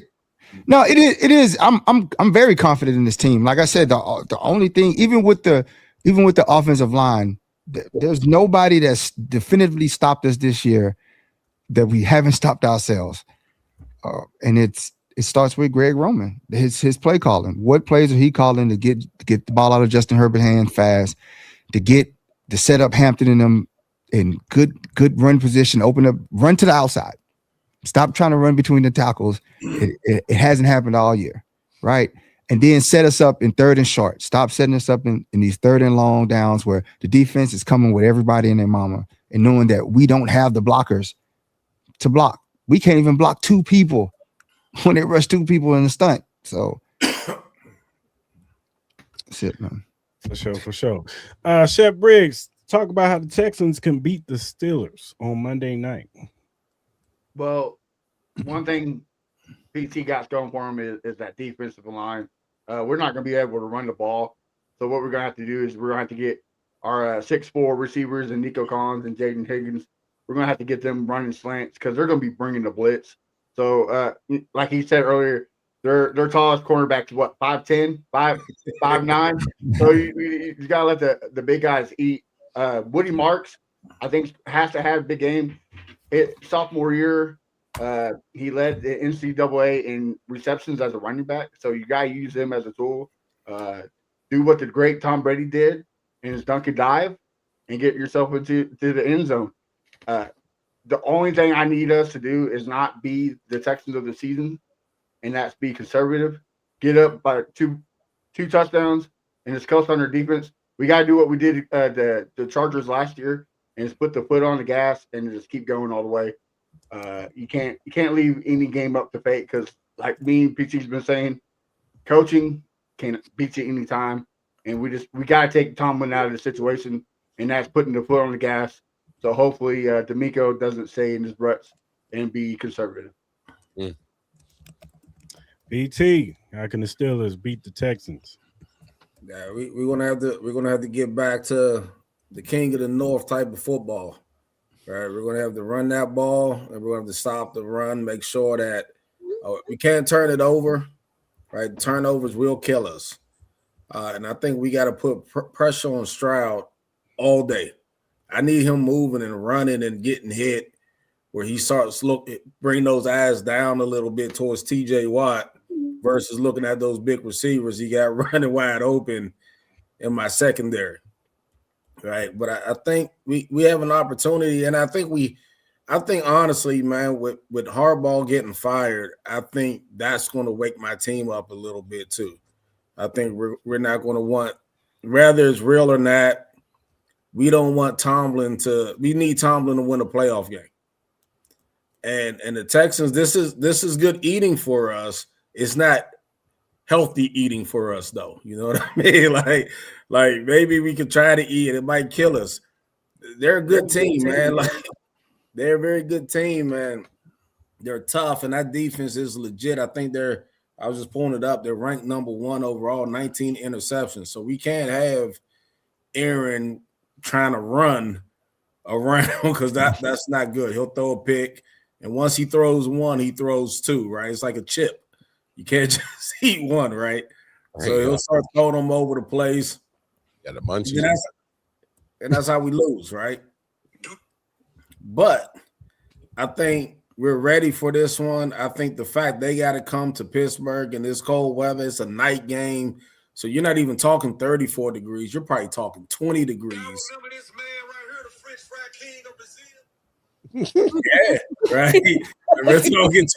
No, it is. I'm very confident in this team. Like I said, the only thing, even with the offensive line, there's nobody that's definitively stopped us this year that we haven't stopped ourselves. And it starts with Greg Roman, his play calling. What plays are he calling to get the ball out of Justin Herbert's hand fast, to set up Hampton in them in good run position, open up, run to the outside. Stop trying to run between the tackles. It hasn't happened all year, right? And then set us up in third and short. Stop setting us up in these third and long downs where the defense is coming with everybody and their mama and knowing that we don't have the blockers to block. We can't even block two people when they rush two people in the stunt. So that's it, man. For sure. Shep Briggs, talk about how the Texans can beat the Steelers on Monday night. Well, one thing PT got going for him is that defensive line. We're not going to be able to run the ball. So what we're going to have to do is we're going to have to get our 6'4" receivers and Nico Collins and Jaden Higgins. We're going to have to get them running slants because they're going to be bringing the blitz. So like he said earlier, their tallest cornerback is what, 5'10", 5'9". So you got to let the big guys eat. Woody Marks, I think, has to have a big game. Sophomore year, he led the NCAA in receptions as a running back. So you got to use him as a tool. Do what the great Tom Brady did in his dunk and dive and get yourself into the end zone. The only thing I need us to do is not be the Texans of the season. and that's be conservative. Get up by two touchdowns, and just coast on their defense. We got to do what we did the Chargers last year, and just put the foot on the gas and just keep going all the way. You can't leave any game up to fate because, like me and PT's been saying, coaching can beat you anytime, and we got to take Tomlin out of the situation, and that's putting the foot on the gas. So hopefully, D'Amico doesn't stay in his ruts and be conservative. BT, how can the Steelers beat the Texans? Yeah, we're gonna have to get back to the king of the north type of football. Right, we're gonna have to run that ball, and we're gonna have to stop the run. Make sure that we can't turn it over. Right, turnovers will kill us, and I think we got to put pressure on Stroud all day. I need him moving and running and getting hit, where he starts bring those eyes down a little bit towards TJ Watt versus looking at those big receivers he got running wide open in my secondary. Right. But I think we have an opportunity, and I think honestly, man, with Harbaugh getting fired, I think that's going to wake my team up a little bit too. I think we're not going to want, whether it's real or not, we don't want we need Tomlin to win a playoff game. And the Texans, this is good eating for us. It's not healthy eating for us, though. You know what I mean? Like maybe we could try to eat. It might kill us. They're a good team, man. Like they're a very good team, man. They're tough, and that defense is legit. I think I was just pulling it up. They're ranked number 1 overall, 19 interceptions. So we can't have Aaron trying to run around because that's not good. He'll throw a pick, and once he throws one, he throws two, right? It's like a chip. You can't just eat one, right? So he'll start throwing them over the place. Got the munchies. And that's how we lose, right? But I think we're ready for this one. I think the fact they got to come to Pittsburgh in this cold weather, it's a night game. So you're not even talking 34 degrees. You're probably talking 20 degrees. Remember this man right here, the French fry king of Brazil? Yeah, right. Let's go get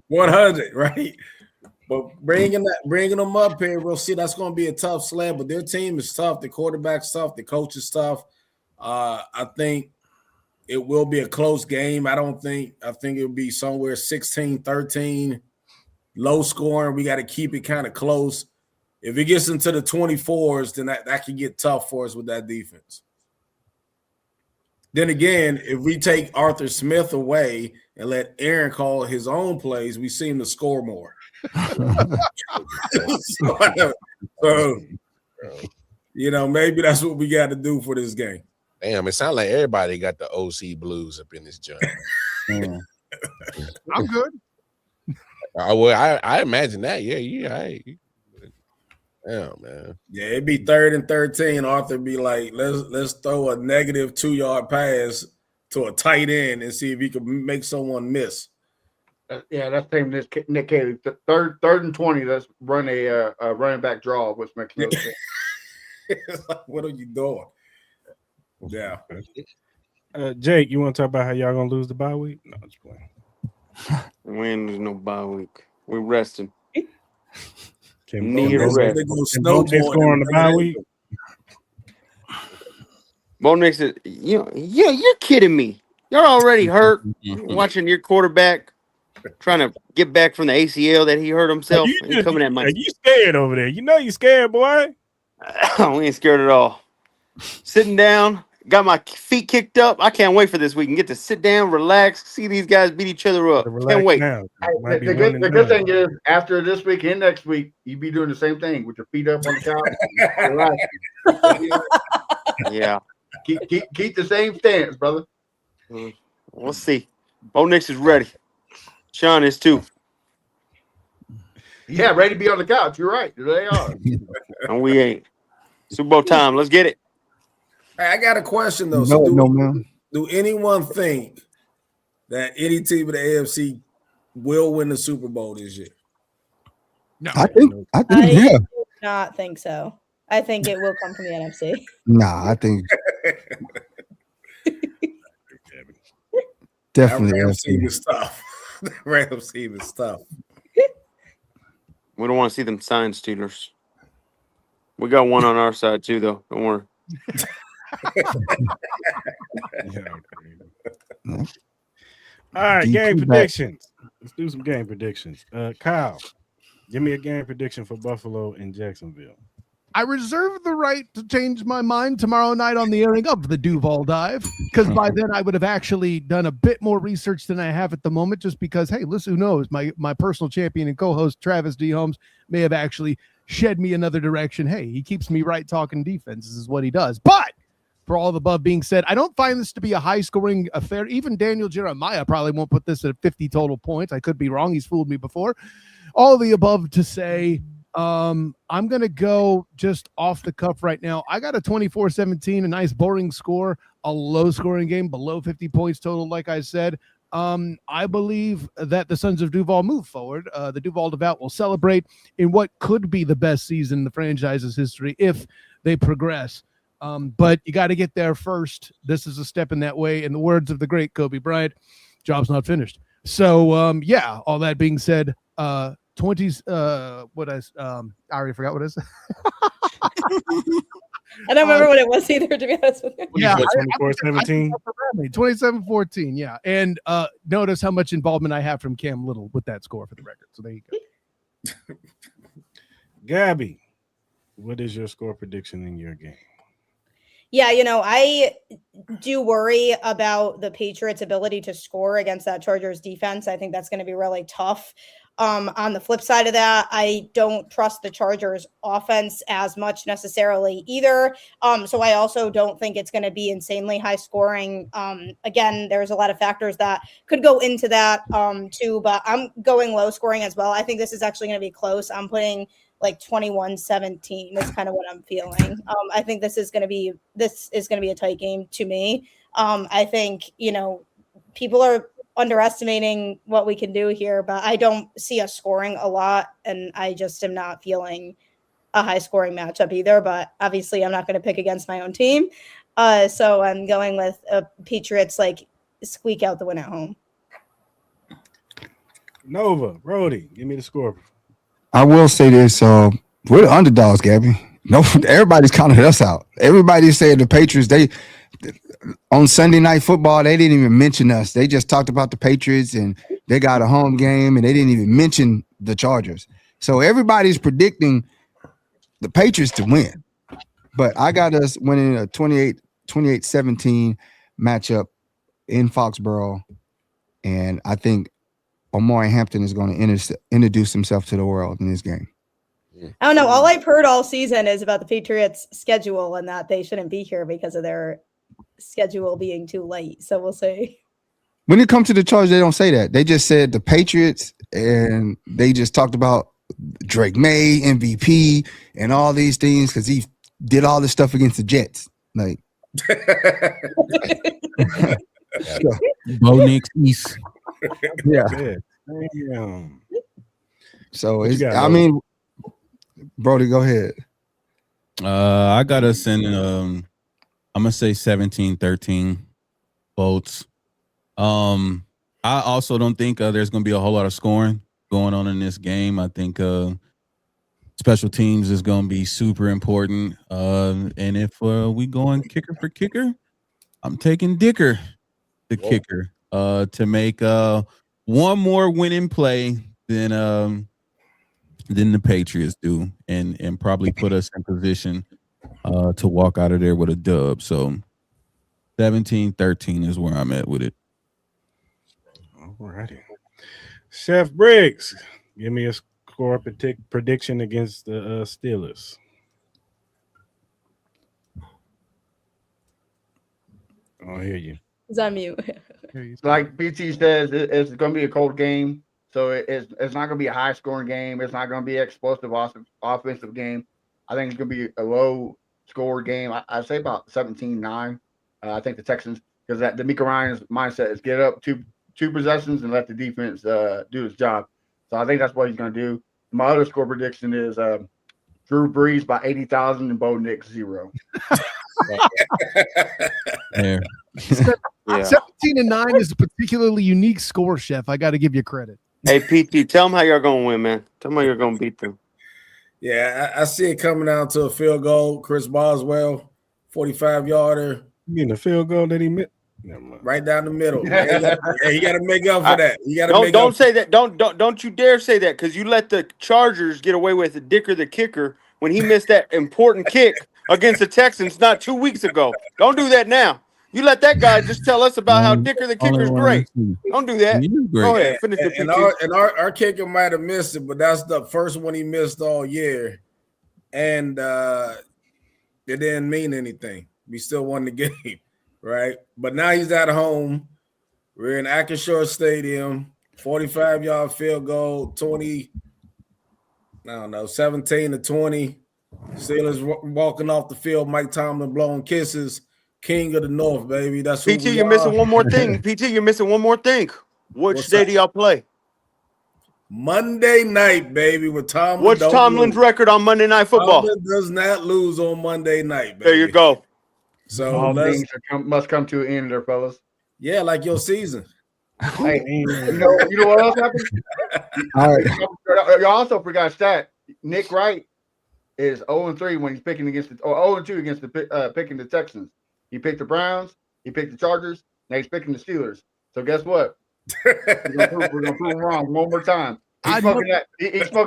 100, right? But bringing them up here, we'll see. That's going to be a tough sled, but their team is tough. The quarterback's tough. The coach is tough. I think it will be a close game. I think it'll be somewhere 16-13, low scoring. We got to keep it kind of close. If it gets into the 24s, then that can get tough for us with that defense. Then again, if we take Arthur Smith away and let Aaron call his own plays, we seem to score more. so, maybe that's what we got to do for this game. Damn, it sounds like everybody got the OC blues up in this joint. I'm good. I imagine that. Yeah. Damn, man. Yeah, it'd be 3rd and 13. Arthur be like, let's throw a negative 2-yard pass to a tight end and see if he can make someone miss. Yeah, that's same as Nick Haley. Third and 20. Let's run a running back draw, which makes no sense. What are you doing? Yeah. Jake, you want to talk about how y'all gonna lose the bye week? No, just playing. We ain't losing no bye week. We're resting. Need a rest. Bo Nix going on the bye week. Bo Nix is, you're kidding me. You're already hurt watching your quarterback trying to get back from the ACL that he hurt himself. You coming at my. You scared over there? You know you scared, boy. We ain't scared at all. Sitting down, got my feet kicked up. I can't wait for this week and get to sit down, relax, see these guys beat each other up. Can't wait. The good thing is, after this week and next week, you be doing the same thing with your feet up on the couch. Yeah. Keep the same stance, brother. We'll see. Bo Nix is ready. Sean is too. Yeah, ready to be on the couch. You're right. They are. And we ain't. Super Bowl time. Let's get it. Hey, I got a question though. Do anyone think that any team in the AFC will win the Super Bowl this year? No, I think yeah. do not think so. I think it will come from the NFC. Nah, I think definitely Rams team is tough. The Rams team is tough. We don't want to see them sign Steelers. We got one on our side too, though. Don't worry. All right, game predictions. Let's do some game predictions. Kyle, give me a game prediction for Buffalo and Jacksonville. I reserve the right to change my mind tomorrow night on the airing of the Duval Dive, because by then I would have actually done a bit more research than I have at the moment, just because, hey, listen, who knows? My personal champion and co-host, Travis D. Holmes, may have actually shed me another direction. Hey, he keeps me right talking defense. This is what he does. But for all the above being said, I don't find this to be a high-scoring affair. Even Daniel Jeremiah probably won't put this at 50 total points. I could be wrong. He's fooled me before. All the above to say, I'm going to go just off the cuff right now. I got a 24-17, a nice boring score, a low-scoring game, below 50 points total, like I said. I believe that the Sons of Duval move forward. The Duval Devout will celebrate in what could be the best season in the franchise's history if they progress. But you got to get there first. This is a step in that way. In the words of the great Kobe Bryant, job's not finished. So, yeah, all that being said, 20s, I already forgot what it is. I don't remember what it was either, to be honest with you. Yeah, 24-17. 27-14, yeah. And notice how much involvement I have from Cam Little with that score for the record. So there you go. Gabby, what is your score prediction in your game? Yeah, I do worry about the Patriots' ability to score against that Chargers defense. I think that's going to be really tough. On the flip side of that, I don't trust the Chargers offense as much necessarily either. So I also don't think it's going to be insanely high scoring. Again, there's a lot of factors that could go into that too, but I'm going low scoring as well. I think this is actually going to be close. I'm putting like 21-17 is kind of what I'm feeling. I think this is going to be a tight game to me. I think, people are underestimating what we can do here, but I don't see us scoring a lot, and I just am not feeling a high scoring matchup either. But obviously I'm not going to pick against my own team. So I'm going with Patriots, like squeak out the win at home. Nova, Brody, give me the score. I will say this: we're the underdogs, Gabby. No, everybody's counted us out. Everybody said the Patriots. They on Sunday Night Football, they didn't even mention us. They just talked about the Patriots and they got a home game, and they didn't even mention the Chargers. So everybody's predicting the Patriots to win. But I got us winning a 28-17 matchup in Foxborough, and I think Omari Hampton is going to introduce himself to the world in this game. I don't know. All I've heard all season is about the Patriots' schedule and that they shouldn't be here because of their schedule being too late. So we'll see. When it comes to the Chargers, they don't say that. They just said the Patriots, and they just talked about Drake May, MVP, and all these things because he did all this stuff against the Jets. Like, Bo Nix East. yeah. Damn. So it's, I mean, Brody, go ahead. I got us in. I'm gonna say 17-13 votes. I also don't think there's gonna be a whole lot of scoring going on in this game. I think special teams is gonna be super important. And if we going kicker for kicker, I'm taking Dicker, the kicker, to make one more winning play than the Patriots do, and probably put us in position to walk out of there with a dub. So 17-13 is where I'm at with it. All righty. Chef Briggs, give me a score prediction against the Steelers. I hear you. Is on mute. Like PT says, it's going to be a cold game. So it's not going to be a high-scoring game. It's not going to be an explosive offensive game. I think it's going to be a low-score game. I'd say about 17-9. I think the Texans, because D'Amico Ryan's mindset is get up two possessions and let the defense do its job. So I think that's what he's going to do. My other score prediction is Drew Brees by 80,000 and Bo Nix 0. There. 17-9 is a particularly unique score, Chef. I got to give you credit. Hey, PT, tell them how you're going to win, man. Tell them how you're going to beat them. Yeah, I see it coming down to a field goal. Chris Boswell, 45-yarder. You mean the field goal that he missed? Right down the middle. He got to make up for that. You got to don't say that. Don't you dare say that, because you let the Chargers get away with it. Dicker the kicker when he missed that important kick against the Texans not 2 weeks ago. Don't do that now. You let that guy just tell us about how Dicker the kicker is great. Don't do that. Go ahead, finish the and our kicker might have missed it, but that's the first one he missed all year, and it didn't mean anything. We still won the game. Right, but now he's at home. We're in Acrisure Stadium, 45-yard field goal, 17-20. Steelers walking off the field. Mike Tomlin blowing kisses. King of the North, baby. That's PT. You're missing one more thing. PT, you're missing one more thing. Which day do y'all play? Monday night, baby. With Tomlin. What's Tomlin's record on Monday Night Football? Tomlin does not lose on Monday night, baby. There you go. So all things must come to an end there, fellas. Yeah, like your season. Hey, you know what else happened? All right. You also forgot stat. Nick Wright is 0-3 when he's picking against the 0-2 against the picking the Texans. He picked the Browns, he picked the Chargers, now he's picking the Steelers. So guess what? We're gonna prove him wrong one more time. He's smoking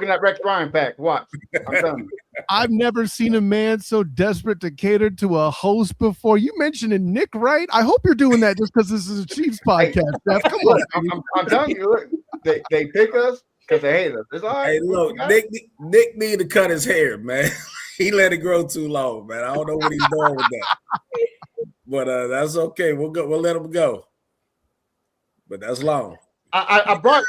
that Rex Ryan pack. Watch. I'm telling you. I've never seen a man so desperate to cater to a host before. You mentioning Nick Wright? I hope you're doing that just because this is a Chiefs podcast. Hey, come on. I'm telling you, look, they pick us because they hate us. It's all right. Hey, look, Nick need to cut his hair, man. He let it grow too long, man. I don't know what he's doing with that. But that's okay. We'll let him go. But that's long. I brought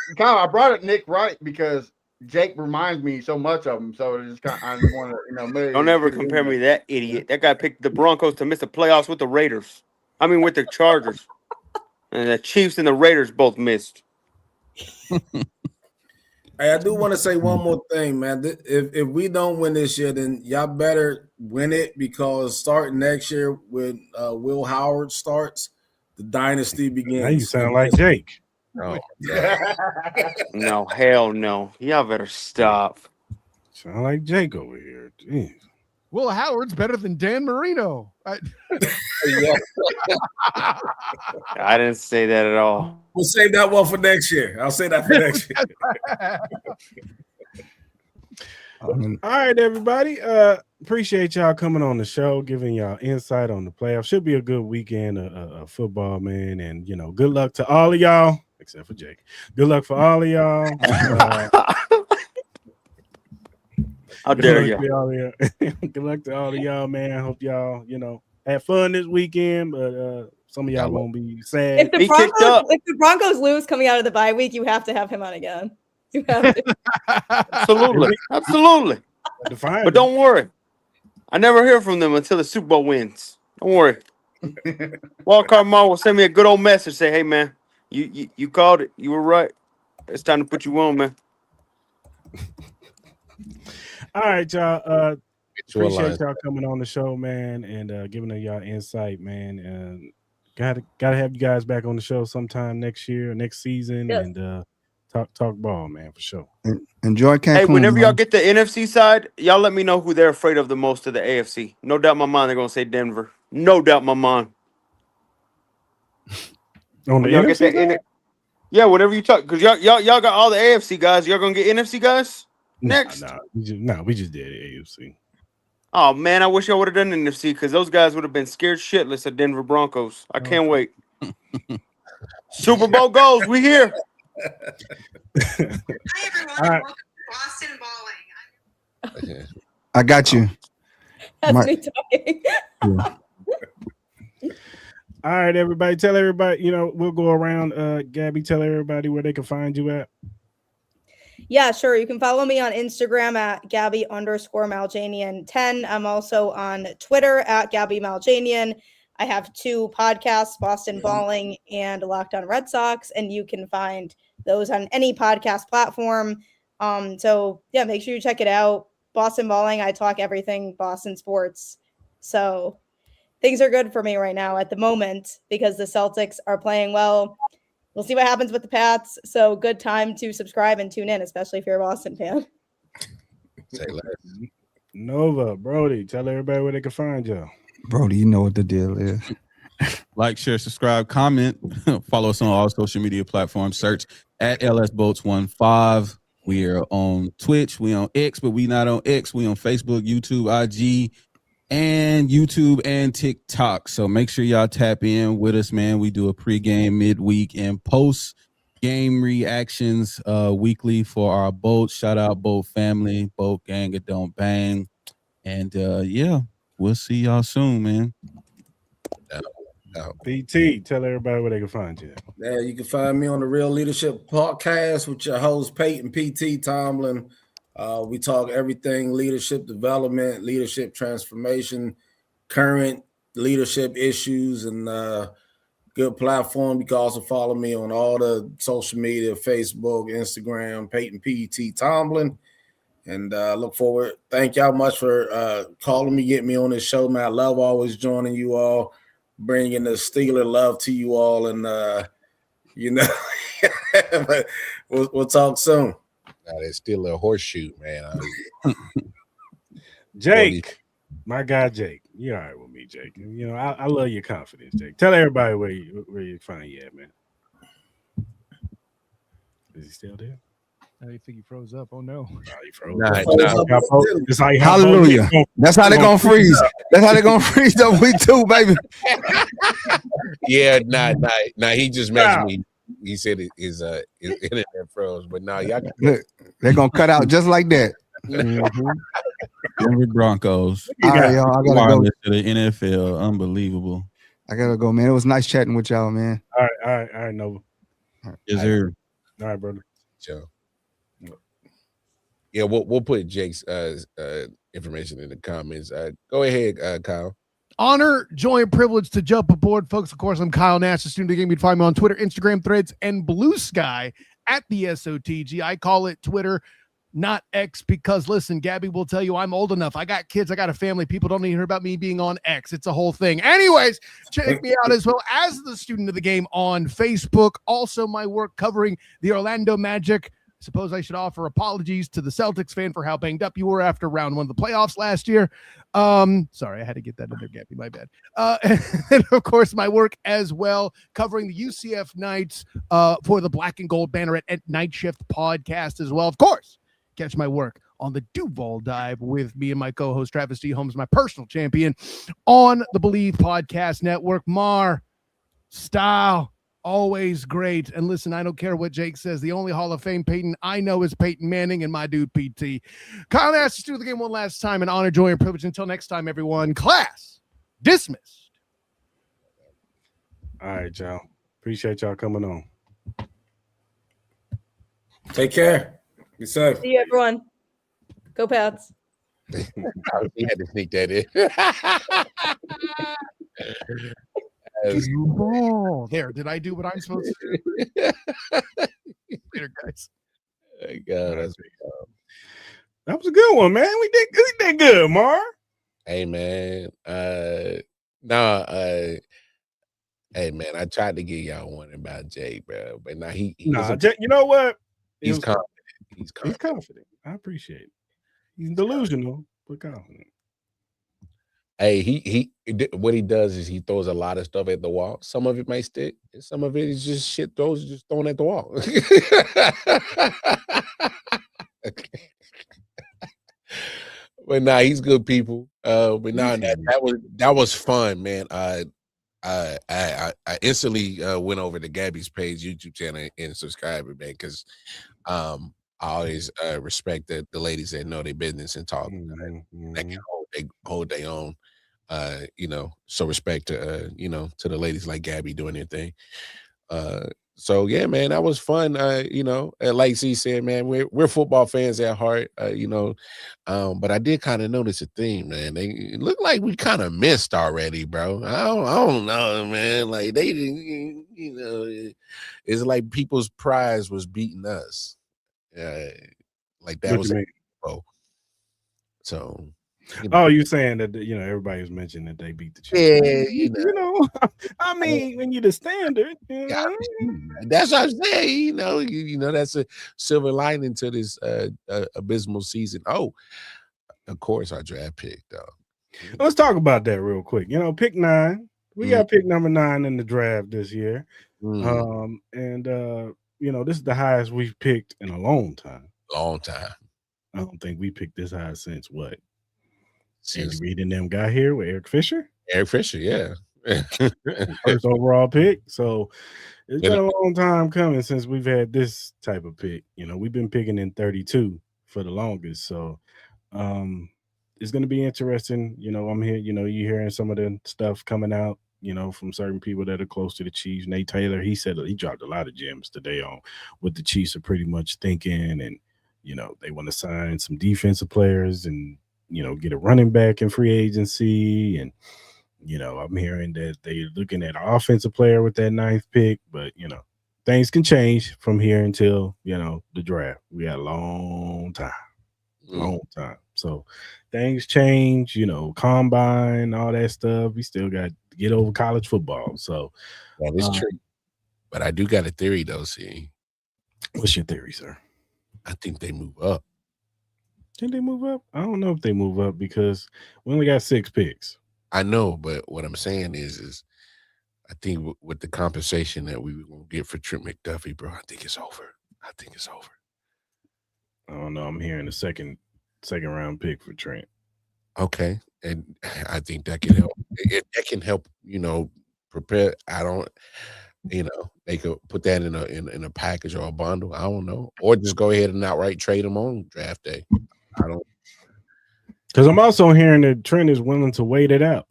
up Nick Wright because Jake reminds me so much of him. So it's kind of, I want to, maybe don't ever compare me to that idiot. That guy picked the Broncos to miss the playoffs with the Raiders. I mean, with the Chargers. And the Chiefs and the Raiders both missed. Hey, I do want to say one more thing, man. If we don't win this year, then y'all better win it, because starting next year when Will Howard starts, the dynasty begins. Now you sound like Jake. Oh, no, hell no. Y'all better stop. Sound like Jake over here. Jeez. Will Howard's better than Dan Marino. I didn't say that at all. We'll save that one for next year. I'll say that for next year. All right, everybody. Appreciate y'all coming on the show, giving y'all insight on the playoffs. Should be a good weekend of football, man. And, good luck to all of y'all, except for Jake. Good luck for all of y'all. How dare you? Good luck to all of y'all, man. I hope y'all, have fun this weekend, but some of y'all won't be sad. If the Broncos lose coming out of the bye week, you have to have him on again. You have to. Absolutely. But don't worry. I never hear from them until the Super Bowl wins. Don't worry. Wildcard Mall will send me a good old message. Say, hey, man, you called it. You were right. It's time to put you on, man. All right, y'all. Appreciate y'all coming on the show, man, and giving y'all insight, man. And gotta have you guys back on the show sometime next year, next season, yes. And talk ball, man, for sure. Enjoy Cancun. Hey, whenever y'all get the NFC side, y'all let me know who they're afraid of the most of the AFC. No doubt in my mind they're gonna say Denver. No doubt in my mind. On the NFC side? Yeah, whatever you talk, because y'all got all the AFC guys. Y'all gonna get NFC guys next? We just did AFC. Oh man, I wish I would have done NFC, because those guys would have been scared shitless of Denver Broncos. I can't wait. Super Bowl goes. We here. Hi everyone. Right. Welcome to Boston Balling. I got you. That's me talking. Yeah. All right, everybody. Tell everybody, we'll go around. Gabby, tell everybody where they can find you at. Yeah, sure. You can follow me on Instagram at Gabby_Maljanian10. I'm also on Twitter at Gabby Maljanian. I have 2 podcasts, Boston Balling and Locked On Red Sox, and you can find those on any podcast platform. So yeah, make sure you check it out. Boston Balling, I talk everything Boston sports. So things are good for me right now at the moment because the Celtics are playing well. we'll see what happens with the Pats. So good time to subscribe and tune in, especially if you're a Boston fan. Say less. Nova, Brody, tell everybody where they can find y'all. Brody, you know what the deal is. Like, share, subscribe, comment. Follow us on all social media platforms. Search at LSBoats15. We are on Twitch. We on X, but we not on X. We on Facebook, YouTube, IG, and TikTok. So make sure y'all tap in with us, man. We do a pregame, midweek, and post-game reactions weekly for our boats. Shout out boat family, boat gang, it don't bang. And yeah, we'll see y'all soon, man. PT, tell everybody where they can find you. Yeah, you can find me on the Real Leadership Podcast with your host Peyton PT Tomlin. We talk everything leadership development, leadership transformation, current leadership issues, and good platform. You can also follow me on all the social media, Facebook, Instagram, Peyton PT Tomlin. And look forward. Thank y'all much for calling me, getting me on this show, man. I love always joining you all, bringing the Steeler love to you all, and but we'll talk soon. It's still a horseshoe, man. Jake, my guy Jake, you all right with me, Jake? You know I love your confidence, Jake. Tell everybody where you find you at, man. Is he still there? I think he froze up. Oh no! He froze. Hallelujah. That's how they're gonna freeze. That's how they're gonna freeze up week 2, baby. Yeah, nah. He just messaged me. He said his internet froze, but now y'all look, they're gonna cut out just like that. Denver Broncos. All right, y'all. I gotta go to the NFL. Unbelievable. I gotta go, man. It was nice chatting with y'all, man. All right, Nova. Yes, sir. All right, brother. Joe. Yeah, we'll put Jake's information in the comments. Go ahead, Kyle. Honor, joy, and privilege to jump aboard, folks. Of course, I'm Kyle Nash, the student of the game. You'd find me on Twitter, Instagram, Threads, and Blue Sky at the SOTG. I call it Twitter, not X, because listen, Gabby will tell you I'm old enough. I got kids, I got a family. People don't even hear about me being on X. It's a whole thing. Anyways, check me out as well as the student of the game on Facebook. Also, my work covering the Orlando Magic. Suppose I should offer apologies to the Celtics fan for how banged up you were after round 1 of the playoffs last year. Sorry, I had to get that in there, Gabby. My bad. And of course, my work as well, covering the UCF Knights for the Black and Gold banner at Night Shift Podcast as well. Of course, catch my work on the Duval Dive with me and my co-host Travis D. Holmes, my personal champion, on the Believe Podcast Network. Mar, style. Always great. And listen, I don't care what Jake says. The only Hall of Fame Peyton I know is Peyton Manning and my dude PT. Kyle Nash, let's do the game one last time. And honor, joy, and privilege. Until next time, everyone. Class dismissed. All right, y'all. Appreciate y'all coming on. Take care. Be safe. See you, everyone. Go Pats. He had to sneak that in. Oh, there. Did I do what I'm supposed to do? Later, guys. God, that was a good one, man. We did good, Mar. Hey, man. Hey, man. I tried to get y'all one about Jay, bro, but now he Jay, you know what? He's confident. He's confident. I appreciate it. He's delusional, but confident. Hey, he what he does is he throws a lot of stuff at the wall. Some of it may stick, and some of it is just shit just thrown at the wall. But nah, he's good people. But nah, that was fun, man. I instantly went over to Gabby's page, YouTube channel, and subscribed, man, because I always respect the ladies that know their business and talk. That can hold their own. So respect to to the ladies like Gabby doing their thing. So yeah, man, that was fun. Like Z said, man, we're football fans at heart. But I did kind of notice a theme, man. It looked like we kind of missed already, bro. I don't know, man. Like they didn't, it's like people's prize was beating us. Like that was. So. Oh, you're saying that everybody was mentioning that they beat the Chiefs. Yeah, I mean, when you're the standard, that's what I'm saying. That's a silver lining to this abysmal season. Oh, of course, our draft pick, though. Let's talk about that real quick. Pick 9. We got pick number 9 in the draft this year. This is the highest we've picked in a long time. I don't think we picked this high since what? Andy Reid and them got here with Eric Fisher? Eric Fisher, yeah. First overall pick. So it's been a long time coming since we've had this type of pick. We've been picking in 32 for the longest. So it's going to be interesting. I'm here, you're hearing some of the stuff coming out, from certain people that are close to the Chiefs. Nate Taylor, he said he dropped a lot of gems today on what the Chiefs are pretty much thinking. And, they want to sign some defensive players and, get a running back in free agency. And, I'm hearing that they're looking at an offensive player with that 9th pick. But, things can change from here until, the draft. We got a long time. So things change, combine, all that stuff. We still got to get over college football. So that is true. But I do got a theory, though, see. What's your theory, sir? I think they move up. Think they move up? I don't know if they move up because we only got 6 picks. I know, but what I'm saying is I think with the compensation that we will get for Trent McDuffie, bro, I think it's over. I don't know. I'm hearing a second round pick for Trent. Okay, and I think that can help. That can help. Prepare. I don't. They could put that in a package or a bundle. I don't know, or just go ahead and outright trade them on draft day. I don't. Because I'm also hearing that Trent is willing to wait it out.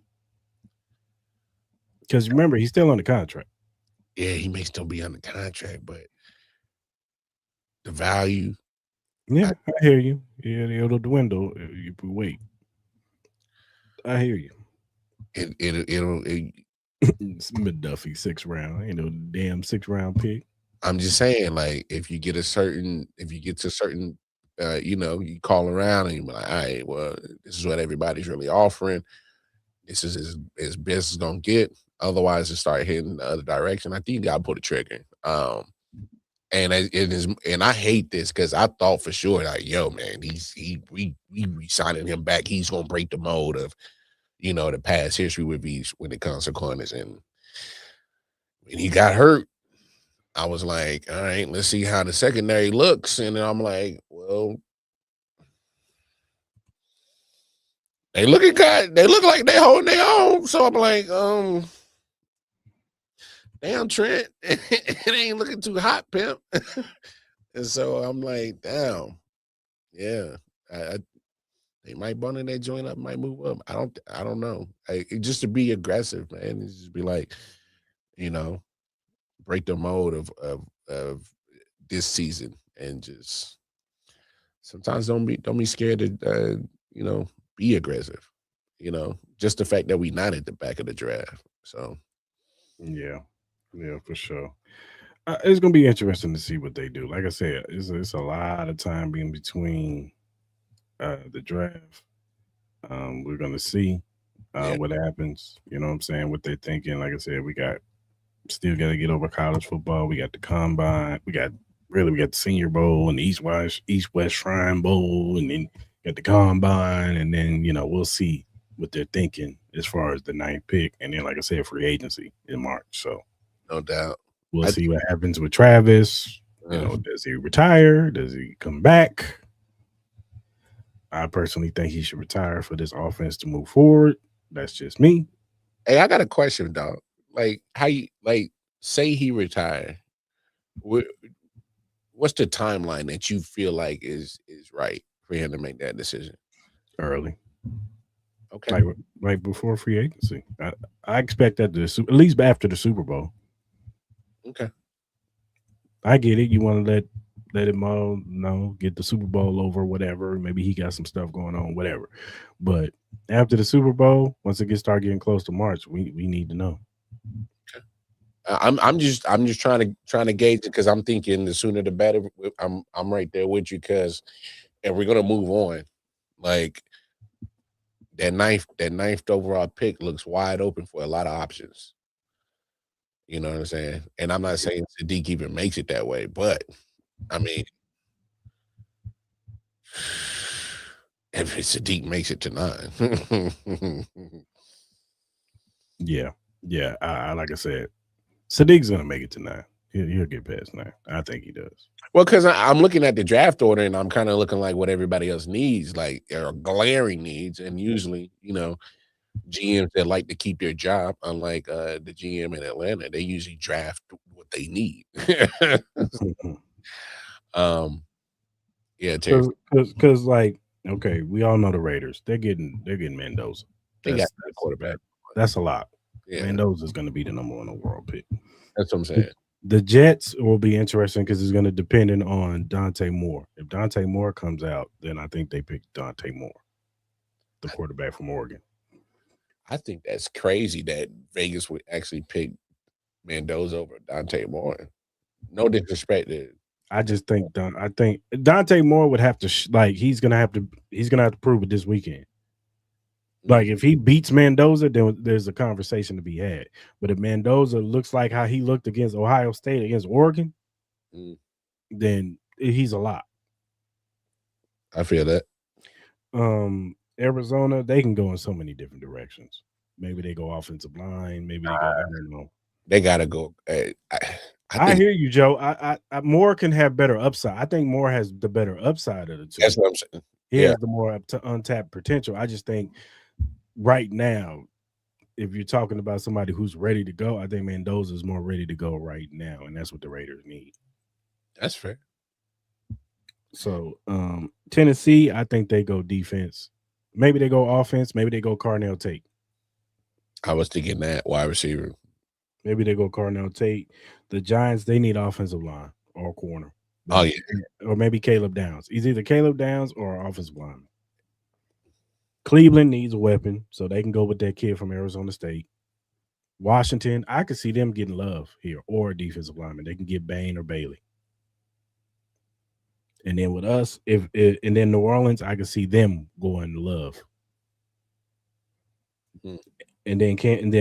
Because remember, he's still on the contract. Yeah, he may still be on the contract, but the value. Yeah, I hear you. Yeah, it'll dwindle if we wait. I hear you. It'll it's McDuffie 6th round. Ain't no damn 6th round pick. I'm just saying, like, if you get to certain, you call around and you're like, all right, well, this is what everybody's really offering. This is as best as gonna get. Otherwise, it start hitting the other direction. I think you gotta pull the trigger. And I hate this because I thought for sure, like, yo, man, we signing him back. He's gonna break the mold of, the past history with these when it comes to corners. And when he got hurt, I was like, all right, let's see how the secondary looks. And then I'm like, well, they look like they holding their own. So I'm like, damn, Trent, it ain't looking too hot, pimp. And so I'm like, damn, yeah, they might bundle that joint up, might move up. I don't know. Just to be aggressive, man. Just be like, break the mode of this season, and just sometimes don't be scared to be aggressive. Just the fact that we not at the back of the draft. So yeah, for sure. It's gonna be interesting to see what they do. Like I said, it's a lot of time in between the draft. We're gonna see what happens. You know what I'm saying? What they're thinking. Like I said, we still got to get over college football. We got the combine. We got the Senior Bowl and the East West Shrine Bowl, and then got the combine, and then we'll see what they're thinking as far as the 9th pick, and then like I said, free agency in March. So no doubt, we'll see what happens with Travis. Does he retire? Does he come back? I personally think he should retire for this offense to move forward. That's just me. Hey, I got a question, dog. Like, how you say he retired? What's the timeline that you feel like is right for him to make that decision? Early. Okay. Right before free agency. I expect that at least after the Super Bowl. Okay. I get it. You want to let him all get the Super Bowl over, whatever. Maybe he got some stuff going on, whatever. But after the Super Bowl, once it start getting close to March, we need to know. Okay. I'm just trying to gauge it because I'm thinking the sooner the better. I'm right there with you because, and we're gonna move on. Like, that ninth overall pick looks wide open for a lot of options. You know what I'm saying? And I'm not saying Sadiq even makes it that way, but I mean, if Sadiq makes it to 9. Yeah. Like I said, Sadiq's gonna make it to 9. He'll get past 9. I think he does. Well, because I'm looking at the draft order and I'm kind of looking like what everybody else needs, like or glaring needs, and usually, GMs that like to keep their job, unlike the GM in Atlanta, they usually draft what they need. Yeah, because like, okay, we all know the Raiders. They're getting Mendoza. They got the quarterback. That's a lot. Yeah. Mendoza's going to be the number 1 overall pick. That's what I'm saying. The Jets will be interesting because it's going to depend on Dante Moore. If Dante Moore comes out, then I think they pick Dante Moore, the quarterback from Oregon. I think that's crazy that Vegas would actually pick Mendoza over Dante Moore. No disrespect to. I just think Dante Moore would have to he's gonna have to prove it this weekend. Like if he beats Mendoza, then there's a conversation to be had. But if Mendoza looks like how he looked against Ohio State against Oregon, then he's a lot. I feel that. Arizona, they can go in so many different directions. Maybe they go offensive line. Maybe they go. I don't know. They gotta go. I hear you, Joe. I Moore can have better upside. I think Moore has the better upside of the two. That's what I'm saying. He has the more untapped potential. I just think right now, if you're talking about somebody who's ready to go, I think Mendoza is more ready to go right now, and that's what the Raiders need. That's fair. So Tennessee, I think they go defense. Maybe they go offense. Maybe they go Carnell Tate. I was thinking that wide receiver. Maybe they go Carnell Tate. The Giants, they need offensive line or corner. Oh, yeah. Or maybe Caleb Downs. He's either Caleb Downs or offensive lineman. Cleveland needs a weapon, so they can go with that kid from Arizona State. Washington, I could see them getting love here or a defensive lineman. They can get Bain or Bailey. And then with us, and then New Orleans, I could see them going love. And then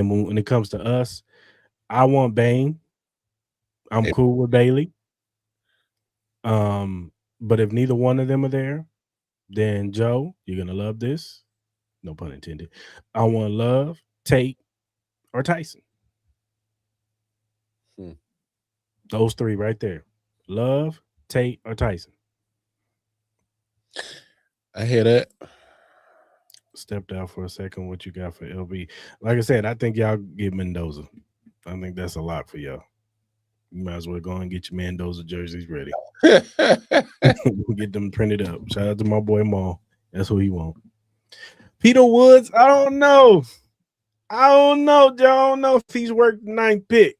when it comes to us, I want Bain. I'm cool with Bailey. But if neither one of them are there, then Joe, you're gonna love this. No pun intended. I want Love, Tate, or Tyson. Those three right there. Love, Tate, or Tyson. I hear that. Stepped out for a second. What you got for LB? Like I said, I think y'all get Mendoza. I think that's a lot for y'all. You might as well go and get your Mendoza jerseys ready. Get them printed up. Shout out to my boy Maul. That's who he want. Peter Woods, I don't know. Joe. I don't know if he's worked the 9th pick.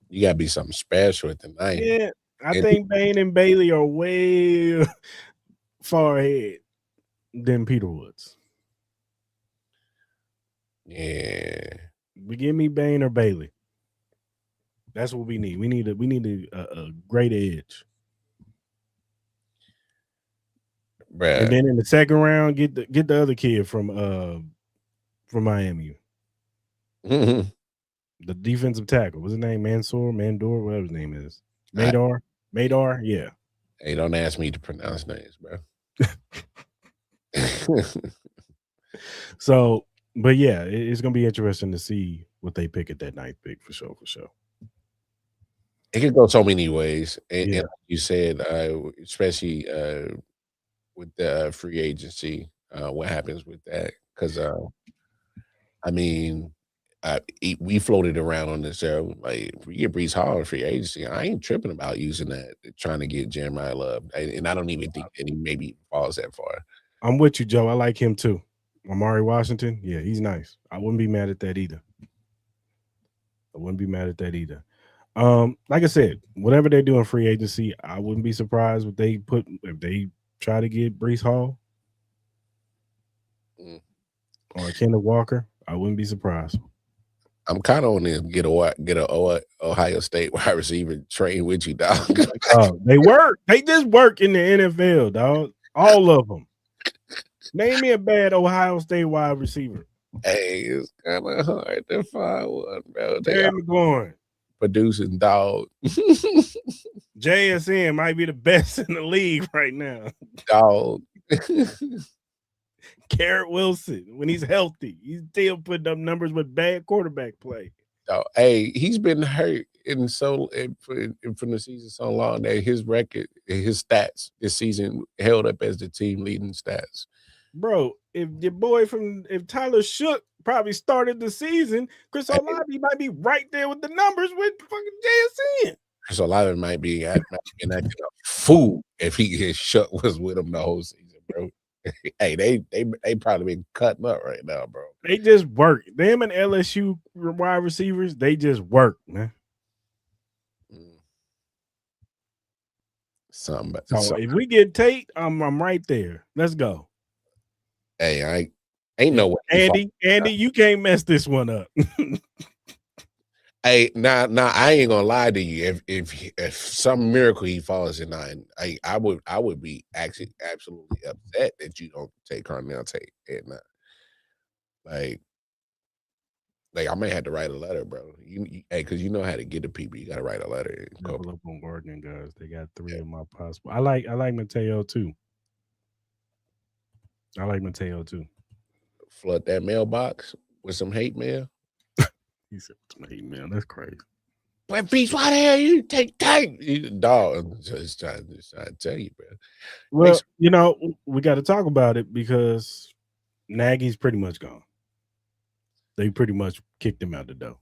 You gotta be something special at the 9th. Yeah, I think Bain and Bailey are way far ahead than Peter Woods. Yeah. We give me Bain or Bailey. That's what we need. We need a great edge. Bruh. And then in the second round, get the other kid from Miami. Mm-hmm. The defensive tackle. What's his name? Mandor, whatever his name is. Madar, yeah. Hey, don't ask me to pronounce names, bro. So, but yeah, it's gonna be interesting to see what they pick at that 9th pick for sure. It could go so many ways, and like you said, especially with the free agency, what happens with that? Because I mean, we floated around on this. Like, if we get Breece Hall in free agency, I ain't tripping about using that, trying to get Jeremiah Love, and I don't even think that he maybe falls that far. I'm with you, Joe. I like him too. Amari Washington, yeah, he's nice. I wouldn't be mad at that either. Like I said, whatever they do in free agency, I wouldn't be surprised if they try to get Breece Hall or Kenneth Walker. I wouldn't be surprised. I'm kind of on this get a Ohio State wide receiver train with you, dog. They work. They just work in the NFL, dog. All of them. Name me a bad Ohio State wide receiver. Hey, it's kind of hard to find one, bro. They Terry are McLaurin. producing dog. JSN might be the best in the league right now. Dog. Garrett Wilson, when he's healthy, he's still putting up numbers with bad quarterback play. Dog. Hey, he's been hurt from the season so long that his record, his stats this season held up as the team leading stats. Bro, if Tyler Shook probably started the season, Chris Olave might be right there with the numbers with fucking JSN. Chris Olave might be acting a fool if his Shook was with him the whole season, bro. Hey, they probably been cutting up right now, bro. They just work. Them and LSU wide receivers, they just work, man. Something. So if we get Tate, I'm right there. Let's go. Hey, I ain't no way. Andy, you can't mess this one up. Hey, now I ain't gonna lie to you. If some miracle he falls in line, I would be actually absolutely upset that you don't take Carnell Tate at 9. Like I may have to write a letter, bro. Hey, because you know how to get to people. You gotta write a letter. Double up on Gardner, guys. They got 3 of my possible. I like Mateo too. Flood that mailbox with some hate mail. He said some hate mail. That's crazy. But Beast, why the hell you take time? Dog, I'm just trying to tell you, bro. Well, you know, we got to talk about it because Nagy's pretty much gone. They pretty much kicked him out the door.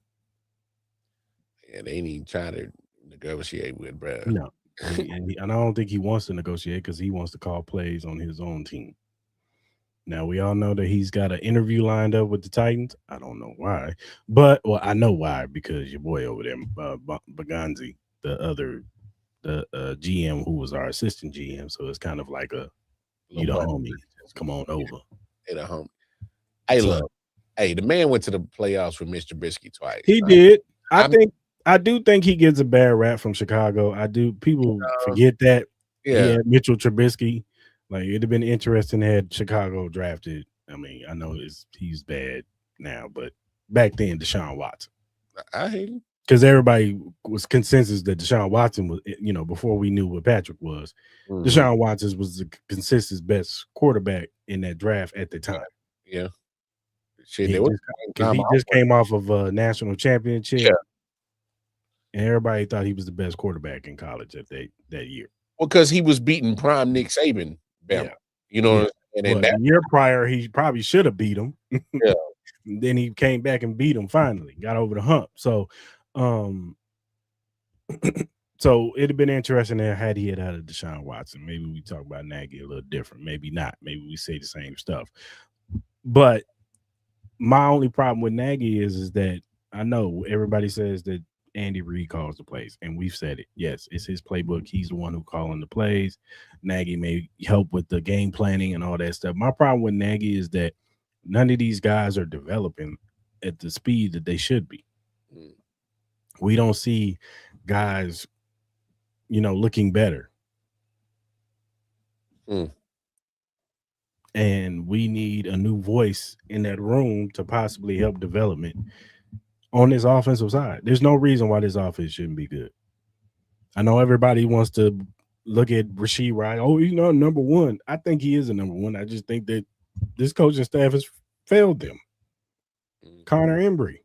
Yeah, they ain't even trying to negotiate with, bro. No. and I don't think he wants to negotiate because he wants to call plays on his own team. Now, we all know that he's got an interview lined up with the Titans. I don't know why. But, well, I know why, because your boy over there, Baganzi, the GM who was our assistant GM. So it's kind of like you the homie. Come on over. Hey, the homie. Hey, look. Hey, the man went to the playoffs with Mr. Trubisky twice. He did. I do think he gets a bad rap from Chicago. I do. People forget that. Yeah. He had Mitchell Trubisky. Like, it'd have been interesting had Chicago drafted. I mean, I know he's bad now, but back then, Deshaun Watson. I hate him. Because everybody was consensus that Deshaun Watson was, before we knew what Patrick was, Deshaun Watson was the consensus best quarterback in that draft at the time. Yeah. Shit, he just came off of a national championship. Yeah. And everybody thought he was the best quarterback in college at that year. Well, because he was beating prime Nick Saban. Bama. Yeah. You know, and then that year prior, he probably should have beat him. Yeah. Then he came back and beat him finally, got over the hump. So, so it'd have been interesting there had he had a Deshaun Watson. Maybe we talk about Nagy a little different. Maybe not. Maybe we say the same stuff. But my only problem with Nagy is that I know everybody says that Andy Reid calls the plays, and we've said it. Yes, it's his playbook. He's the one who calling the plays. Nagy may help with the game planning and all that stuff. My problem with Nagy is that none of these guys are developing at the speed that they should be. We don't see guys, looking better. And we need a new voice in that room to possibly help development on this offensive side. There's no reason why this offense shouldn't be good. I know everybody wants to look at Rasheed Rice. Oh, he's not number one. I think he is a number one. I just think that this coaching staff has failed them. Connor Embry.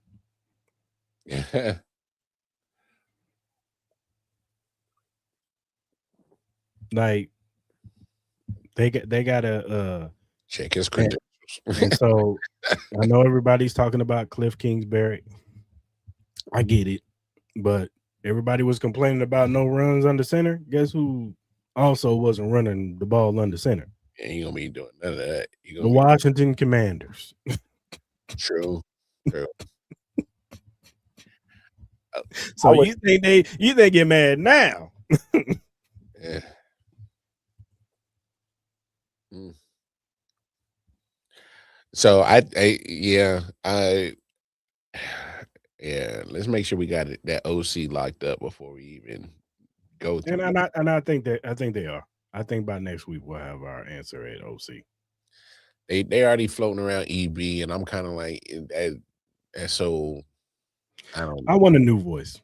Like they got to check his credentials. And so I know everybody's talking about Cliff Kingsbury. I get it, but everybody was complaining about no runs under center. Guess who also wasn't running the ball under center? Yeah, you gonna be doing none of that. The Washington Commanders. True. So you think they get mad now? Yeah. So let's make sure we got that OC locked up before we even go through. And I think they are. I think by next week we'll have our answer at OC. they already floating around EB, and I'm kind of like, so I don't know. I want a new voice.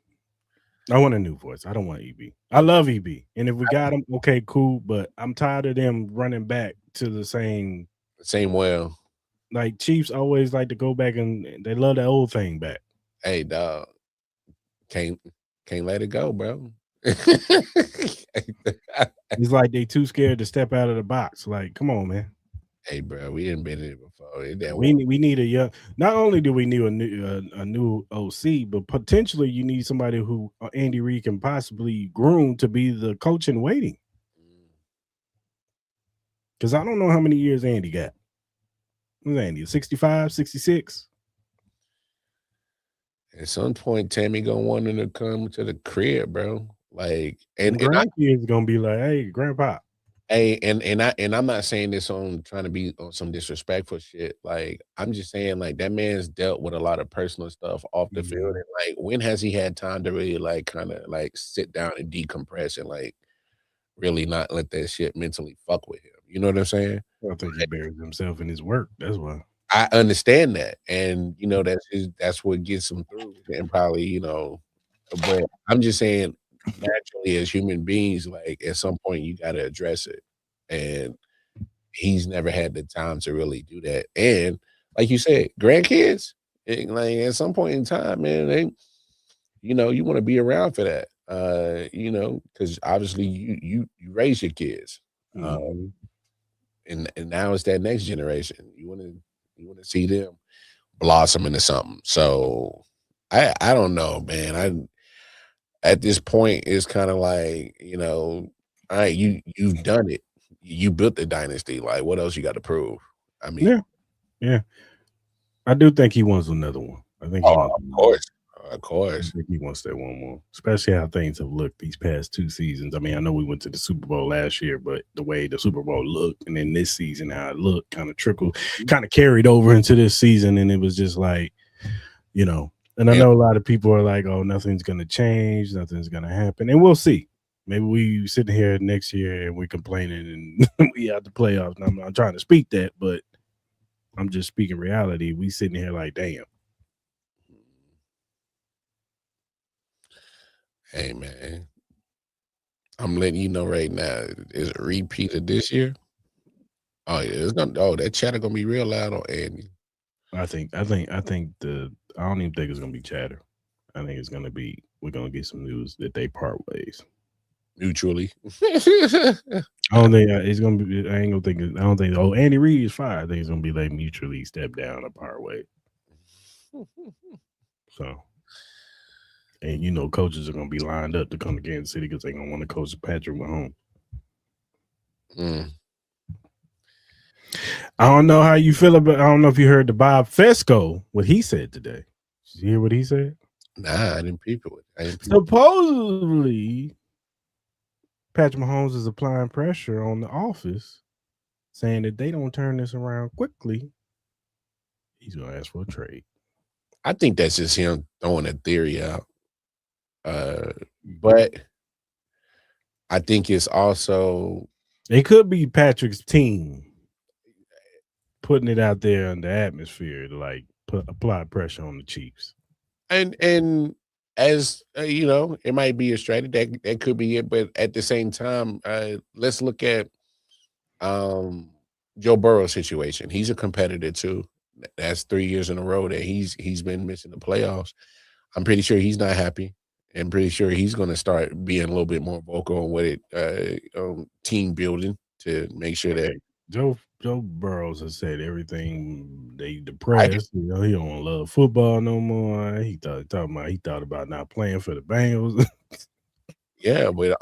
I want a new voice. I don't want EB. I love EB, and if we got him, okay, cool. But I'm tired of them running back to the same well. Like Chiefs always like to go back and they love the old thing back. Hey, dog, can't let it go, bro. It's like they too scared to step out of the box. Like, come on, man. Hey, bro, we didn't been in it before. We need a young. Not only do we need a new OC, but potentially you need somebody who Andy Reid can possibly groom to be the coach in waiting. Because I don't know how many years Andy got. What's Andy? 65, 66? At some point, Tammy gonna want him to come to the crib, bro. Like, and grandkids gonna be like, "Hey, grandpa." Hey, and I'm not saying this on trying to be on some disrespectful shit. Like, I'm just saying, like, that man's dealt with a lot of personal stuff off the field. And like, when has he had time to really like kind of like sit down and decompress and like really not let that shit mentally fuck with him? You know what I'm saying? I think he buries himself in his work. That's why. I understand that, and you know that's what gets him through, and probably, you know, but I'm just saying, naturally as human beings, like at some point you got to address it, and he's never had the time to really do that. And like you said, grandkids, like at some point in time, man, you know, you want to be around for that, you know, because obviously you raise your kids, and now it's that next generation. You want to see them blossom into something. So I don't know, man. At this point, it's kind of like, you know, all right, you've done it. You built the dynasty. Like, what else you got to prove? I mean, yeah. I do think he wants another one. I think of course. I think he wants that one more, especially how things have looked these past 2 seasons. I mean, I know we went to the Super Bowl last year, but the way the Super Bowl looked, and then this season how it looked, kind of carried over into this season, and it was just like, you know. And I know a lot of people are like, "Oh, nothing's going to change, nothing's going to happen," and we'll see. Maybe we sitting here next year and we're complaining and we out the playoffs. And I'm not trying to speak that, but I'm just speaking reality. We sitting here like, damn. Hey, man, I'm letting you know right now, is a repeat of this year. Oh yeah, it's gonna. Oh, that chatter gonna be real loud on Andy. I don't even think it's gonna be chatter. I think it's gonna be, we're gonna get some news that they part ways mutually. I don't think it's gonna be. I don't think. Oh, Andy Reid is fired. I think it's gonna be like mutually step down or part ways. So, and you know, coaches are gonna be lined up to come to Kansas City because they're gonna want to coach Patrick Mahomes. I don't know how you feel about. I don't know if you heard the Bob Fesco what he said today. Did you hear what he said? Nah, I didn't peep it. Supposedly, Patrick Mahomes is applying pressure on the office, saying that they don't turn this around quickly, he's gonna ask for a trade. I think that's just him throwing a theory out. But I think it's also, it could be Patrick's team putting it out there in the atmosphere to like apply pressure on the Chiefs. And as you know, it might be a strategy. That could be it. But at the same time, let's look at Joe Burrow's situation. He's a competitor too. That's 3 years in a row that he's been missing the playoffs. I'm pretty sure he's not happy. I'm pretty sure he's going to start being a little bit more vocal on what team building to make sure that Joe Burrows has said everything. They depressed. You know, he don't love football no more. He thought about not playing for the Bengals. Yeah, but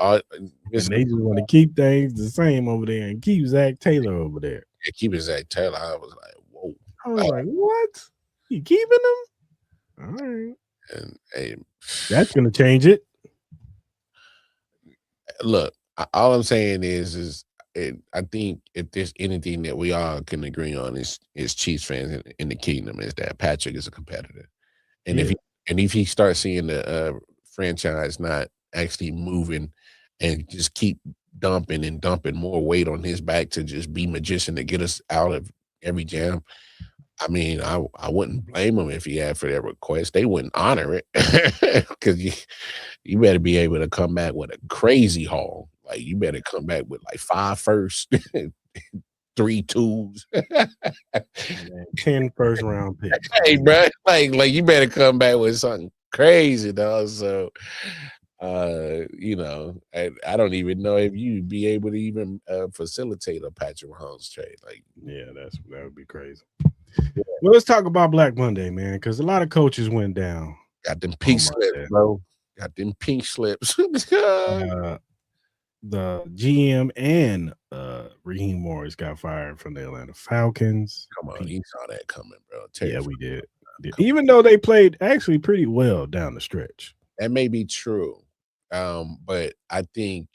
they just want to keep things the same over there and keep Zach Taylor over there. Yeah, keeping Zach Taylor. I was like, whoa. I was like, what? You keeping him? All right. And hey, that's gonna change it. Look, all I'm saying is I think if there's anything that we all can agree on is Chiefs fans in the kingdom, is that Patrick is a competitor, and if he starts seeing the franchise not actually moving and just keep dumping more weight on his back to just be magician to get us out of every jam. I mean, I wouldn't blame him if he asked for that request. They wouldn't honor it because you better be able to come back with a crazy haul. Like you better come back with like 5 firsts, 3 2s, 10 first round picks. Hey, bro, like you better come back with something crazy, dog. So, you know, I don't even know if you'd be able to even facilitate a Patrick Mahomes trade. Like, yeah, that would be crazy. Well, let's talk about Black Monday, man, because a lot of coaches went down. Got them pink slips, bro. Got them pink slips. The GM and Raheem Morris got fired from the Atlanta Falcons. Come on, you saw that coming, bro. Yeah, we did. Even though they played actually pretty well down the stretch. That may be true. But I think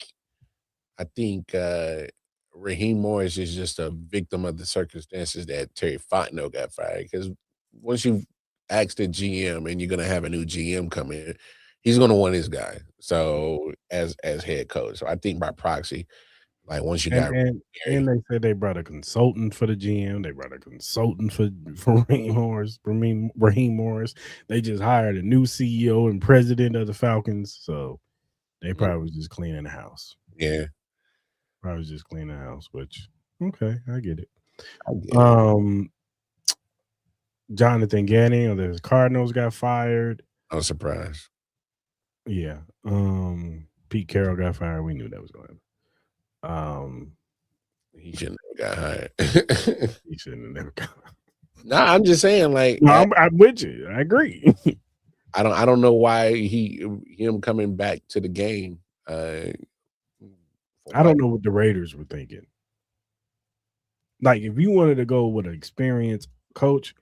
Raheem Morris is just a victim of the circumstances that Terry Fontenot got fired. Because once you ask the GM and you're gonna have a new GM come in, he's gonna want his guy. So as head coach. So I think by proxy, like once you got and they said they brought a consultant for the GM, they brought a consultant for Raheem Morris. They just hired a new CEO and president of the Falcons. So they probably was just cleaning the house. Yeah. Probably just cleaning the house, which okay, I get it. Jonathan Gannon of the Cardinals got fired. No surprise. Yeah. Pete Carroll got fired. We knew that was going to happen. He shouldn't have got hired. He shouldn't have never got hired. Nah, I'm just saying, like, no, I'm with you. I agree. I don't know why him coming back to the game. I don't know what the Raiders were thinking. Like, if you wanted to go with an experienced coach,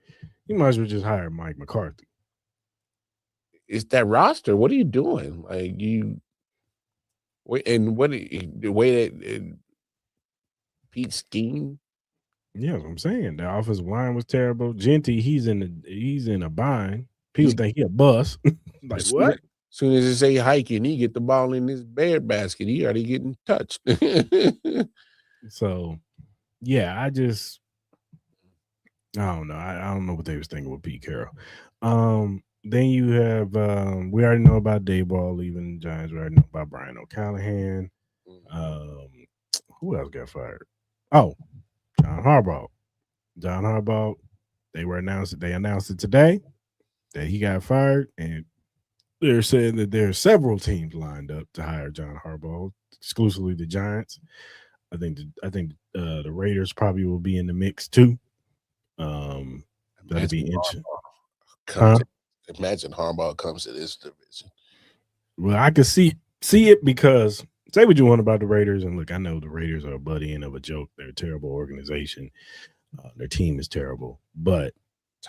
you might as well just hire Mike McCarthy. It's that roster. What are you doing? Like the way that Pete scheme. Yeah, that's what I'm saying. The offensive line was terrible. Genty, he's in a bind. People think he a bust. Like what? As soon as they say hiking, he get the ball in his bear basket. He already getting touched. So, yeah, I don't know. I don't know what they was thinking with Pete Carroll. Then you have we already know about Dayball leaving the Giants. We already know about Brian O'Callahan. Who else got fired? Oh, John Harbaugh. John Harbaugh. They announced it today that he got fired, and they're saying that there are several teams lined up to hire John Harbaugh, exclusively the Giants. I think the Raiders probably will be in the mix too. That'll be interesting. Imagine Harbaugh comes to this division. Well, I can see it because say what you want about the Raiders, and look, I know the Raiders are a butt end of a joke. They're a terrible organization. Their team is terrible, but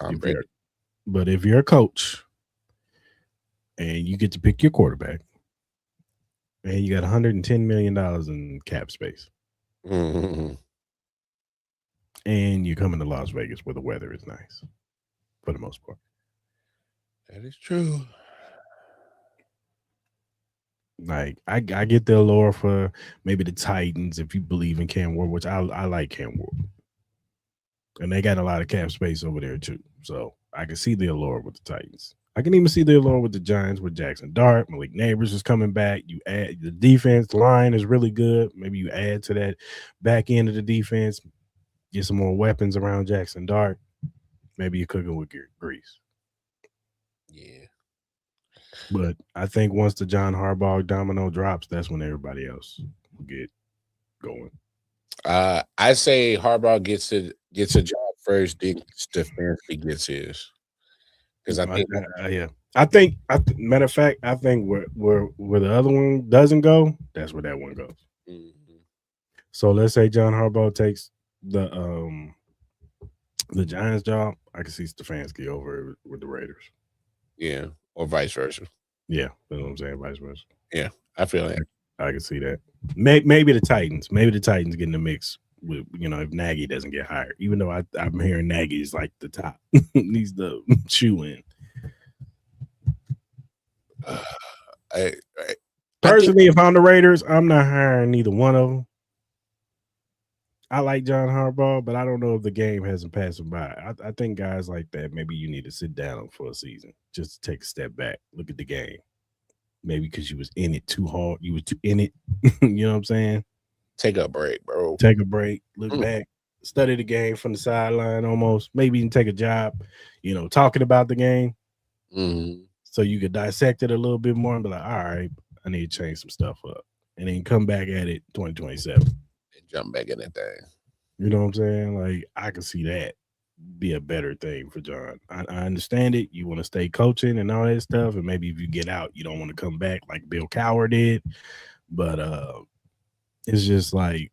if you're a coach and you get to pick your quarterback, and you got $110 million in cap space, and you're coming to Las Vegas where the weather is nice for the most part. That is true. Like I get the allure for maybe the Titans if you believe in Cam Ward, which I like Cam Ward, and they got a lot of cap space over there too. So I can see the allure with the Titans. I can even see the allure with the Giants with Jackson Dart. Malik Neighbors is coming back. You add the defense line is really good. Maybe you add to that back end of the defense, get some more weapons around Jackson Dart. Maybe you're cooking with grease. Yeah. But I think once the John Harbaugh domino drops, that's when everybody else will get going. I say Harbaugh gets a job first, then Stefanski gets his. Because I think matter of fact, I think where the other one doesn't go, that's where that one goes. Mm-hmm. So let's say John Harbaugh takes the Giants job, I can see Stefanski over with the Raiders. Yeah, or vice versa. Yeah, that's what I'm saying, vice versa. Yeah, I feel that. I can see that. Maybe the Titans. Maybe the Titans get in the mix with, if Nagy doesn't get hired. Even though I'm hearing Nagy is like the top. He's the shoe in. Personally, if I'm the Raiders, I'm not hiring neither one of them. I like John Harbaugh, but I don't know if the game hasn't passed him by. I think guys like that, maybe you need to sit down for a season, just to take a step back, look at the game. Maybe because you was in it too hard, you was too in it. You know what I'm saying? Take a break, bro. Take a break, look back, study the game from the sideline almost. Maybe even take a job, talking about the game. So you could dissect it a little bit more and be like, all right, I need to change some stuff up. And then come back at it 2027. Jump back in that thing. You know what I'm saying? Like, I can see that be a better thing for John. I understand it. You want to stay coaching and all that stuff. And maybe if you get out, you don't want to come back like Bill Cowher did. But it's just like,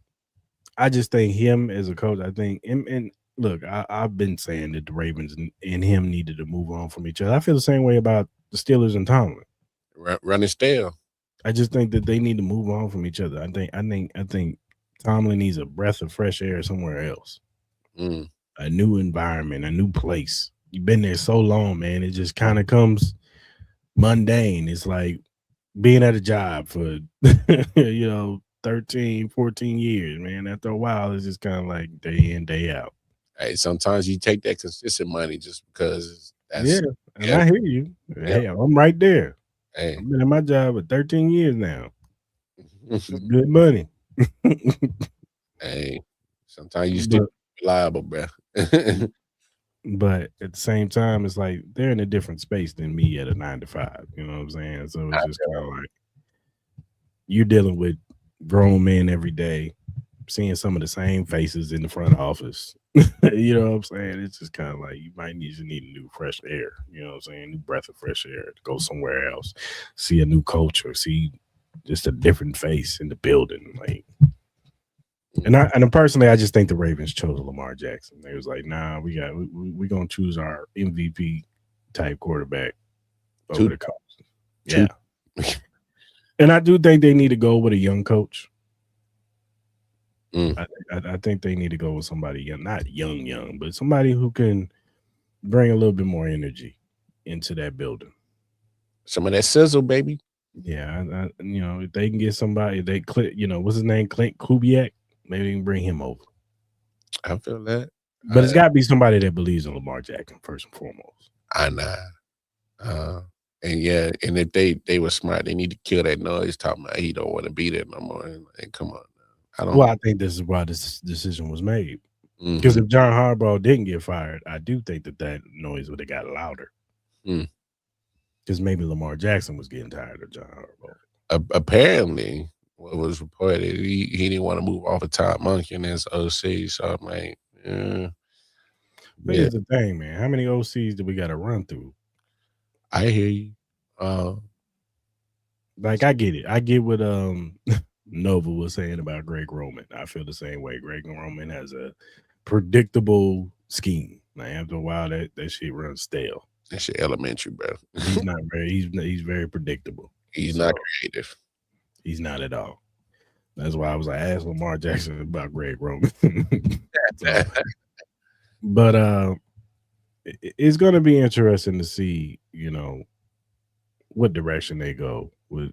I just think him as a coach, I think, and look, I've been saying that the Ravens and him needed to move on from each other. I feel the same way about the Steelers and Tomlin. Running stale. I just think that they need to move on from each other. I think Tomlin needs a breath of fresh air somewhere else. A new environment, a new place. You've been there so long, man. It just kind of comes mundane. It's like being at a job for 13, 14 years, man. After a while, it's just kind of like day in, day out. Hey, sometimes you take that consistent money just because that's I hear you. Hey, I'm right there. Hey. I've been at my job for 13 years now. It's good money. Hey, sometimes you still reliable, bro. But at the same time, it's like they're in a different space than me at a 9 to 5. You know what I'm saying? So it's just kind of like you're dealing with grown men every day, seeing some of the same faces in the front office. You know what I'm saying? It's just kind of like you might need a new fresh air. You know what I'm saying? New breath of fresh air to go somewhere else, see a new culture, see just a different face in the building. Like, and personally, I just think the Ravens chose Lamar Jackson. They was like, nah, we're gonna choose our MVP type quarterback over the coach. Yeah. And I do think they need to go with a young coach. I think they need to go with somebody young, not young, but somebody who can bring a little bit more energy into that building. Some of that sizzle, baby. Yeah, if they can get somebody, what's his name, Clint Kubiak, maybe they can bring him over. I feel that. But it's got to be somebody that believes in Lamar Jackson first and foremost. I know. And if they were smart, they need to kill that noise talking about he don't want to be there no more. And come on. I think this is why this decision was made. Because if John Harbaugh didn't get fired, I do think that noise would have got louder. Because maybe Lamar Jackson was getting tired of John Harbaugh. Apparently, what was reported, he didn't want to move off of Todd Monken as OC. So I'm like, But here's the thing, man. How many OCs do we got to run through? I hear you. I get it. I get what Nova was saying about Greg Roman. I feel the same way. Greg Roman has a predictable scheme. Like after a while, that shit runs stale. That shit elementary, bro. He's not very. He's very predictable. He's not creative. He's not at all. That's why I was like, ask Lamar Jackson about Greg Roman. But it's going to be interesting to see, what direction they go with,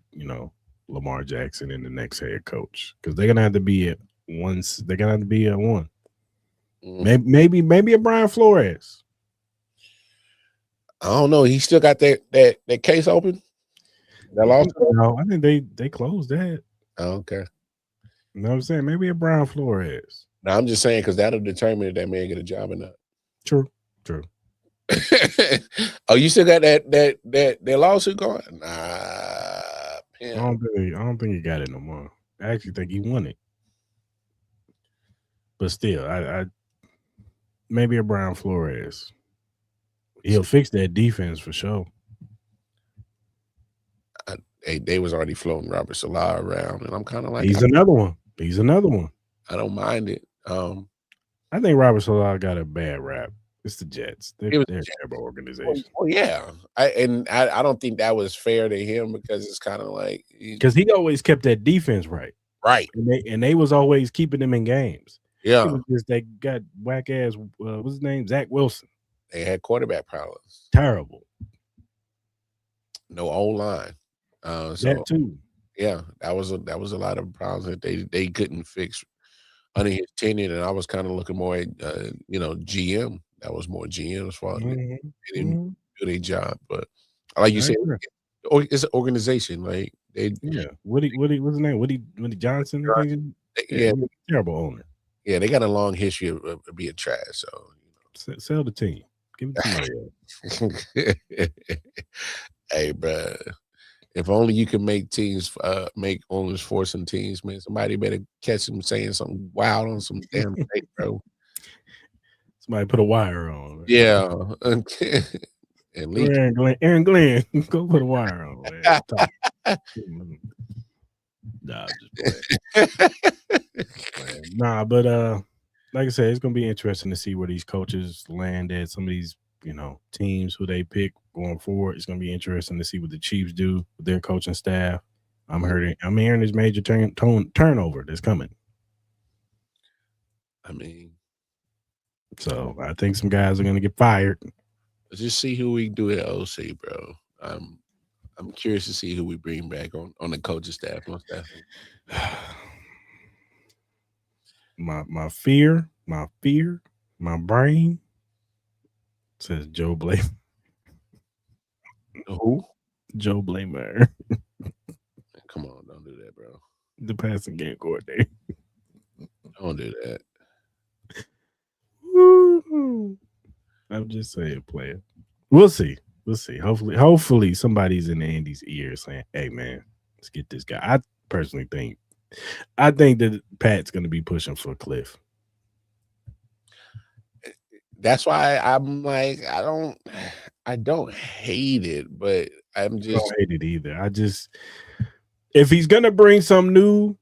Lamar Jackson and the next head coach, because they're gonna have to be at once. They're gonna have to be at one. Maybe a Brian Flores. I don't know. He still got that case open. No, I think they closed that. Oh, okay. You know what I'm saying? Maybe a Brian Flores. No, I'm just saying because that'll determine if that man get a job or not. True. Oh, you still got that lawsuit going? Nah. I don't think he got it no more. I actually think he won it. But still, I maybe a Brian Flores. He'll fix that defense for sure. They was already floating Robert Salah around, and I'm kind of like, he's another one. I don't mind it. I think Robert Salah got a bad rap. It's the Jets. They're a terrible organization. Well, yeah. I don't think that was fair to him because it's kind of like because he always kept that defense right. And they was always keeping them in games. Yeah. It was just they got whack ass. What's his name? Zach Wilson. They had quarterback problems. Terrible. No O-line. That too. Yeah, that was a lot of problems that they couldn't fix under his tenure, and I was kind of looking more at GM. That was more GM as far as they didn't do their job. But like you said, it's an organization. Like Woody, what's his name? Woody Johnson. I think. Yeah, terrible owner. Yeah, they got a long history of being trash. So sell the team. Give it to somebody else. Hey, bro. If only you can make teams, make owners forcing teams, man. Somebody better catch them saying something wild on some damn tape, bro. Somebody put a wire on. Right? Yeah. At least Aaron Glenn, go put a wire on. Nah, just playing. Nah, but like I said, it's gonna be interesting to see where these coaches land at. Some of these, teams who they pick going forward. It's gonna be interesting to see what the Chiefs do with their coaching staff. I'm hearing this major turnover that's coming. So I think some guys are gonna get fired. Let's just see who we do at OC, bro. I'm curious to see who we bring back on the coaching staff. Most definitely. My fear, my brain says Joe Blame. Who? Joe Blamer. Come on, don't do that, bro. The passing game coordinator. Don't do that. Woo-hoo. I'm just saying, player. We'll see. Hopefully somebody's in Andy's ear saying, "Hey, man, let's get this guy." I personally think that Pat's going to be pushing for Cliff. That's why I'm like, I don't hate it, but I don't hate it either. If he's going to bring some new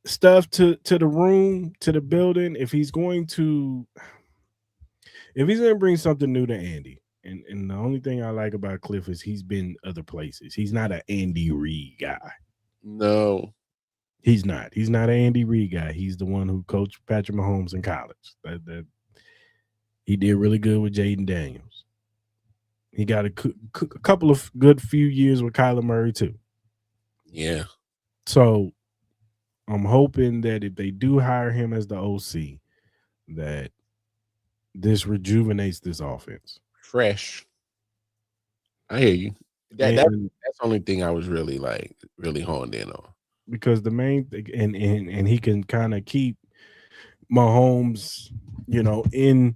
stuff to the room, to the building, if he's going to bring something new to Andy, and the only thing I like about Cliff is he's been other places. He's not an Andy Reid guy. No. He's not. He's not an Andy Reid guy. He's the one who coached Patrick Mahomes in college. That he did really good with Jaden Daniels. He got a couple of good few years with Kyler Murray too. Yeah. So I'm hoping that if they do hire him as the OC, that this rejuvenates this offense. Fresh. I hear you. That's the only thing I was really honed in on. Because the main thing, and he can kind of keep Mahomes, in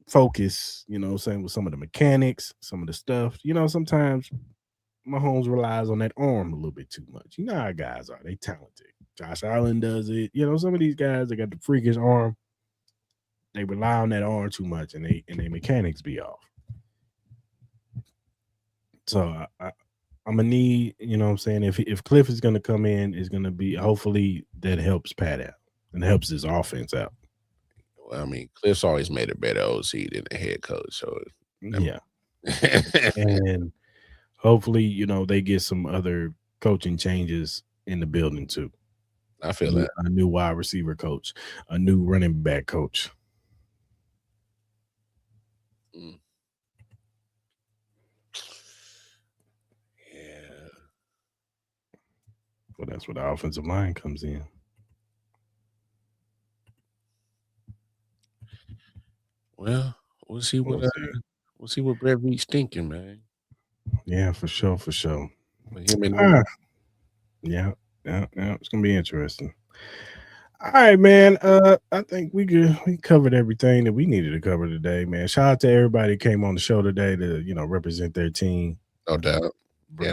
focus, saying with some of the mechanics, some of the stuff. Sometimes Mahomes relies on that arm a little bit too much. You know how guys are. They talented. Josh Allen does it. Some of these guys, they got the freakish arm. They rely on that arm too much, and they mechanics be off. So I'm gonna need, if Cliff is gonna come in, is gonna be hopefully that helps Pat out and helps his offense out. Well, Cliff's always made a better OC than the head coach. So yeah, and hopefully they get some other coaching changes in the building too. I feel that a new wide receiver coach, a new running back coach. Well, that's where the offensive line comes in. Well, we'll see what Brett Veach's thinking, man. Yeah, for sure. Yeah, it's gonna be interesting. All right, man. I think we covered everything that we needed to cover today, man. Shout out to everybody who came on the show today to represent their team. No doubt.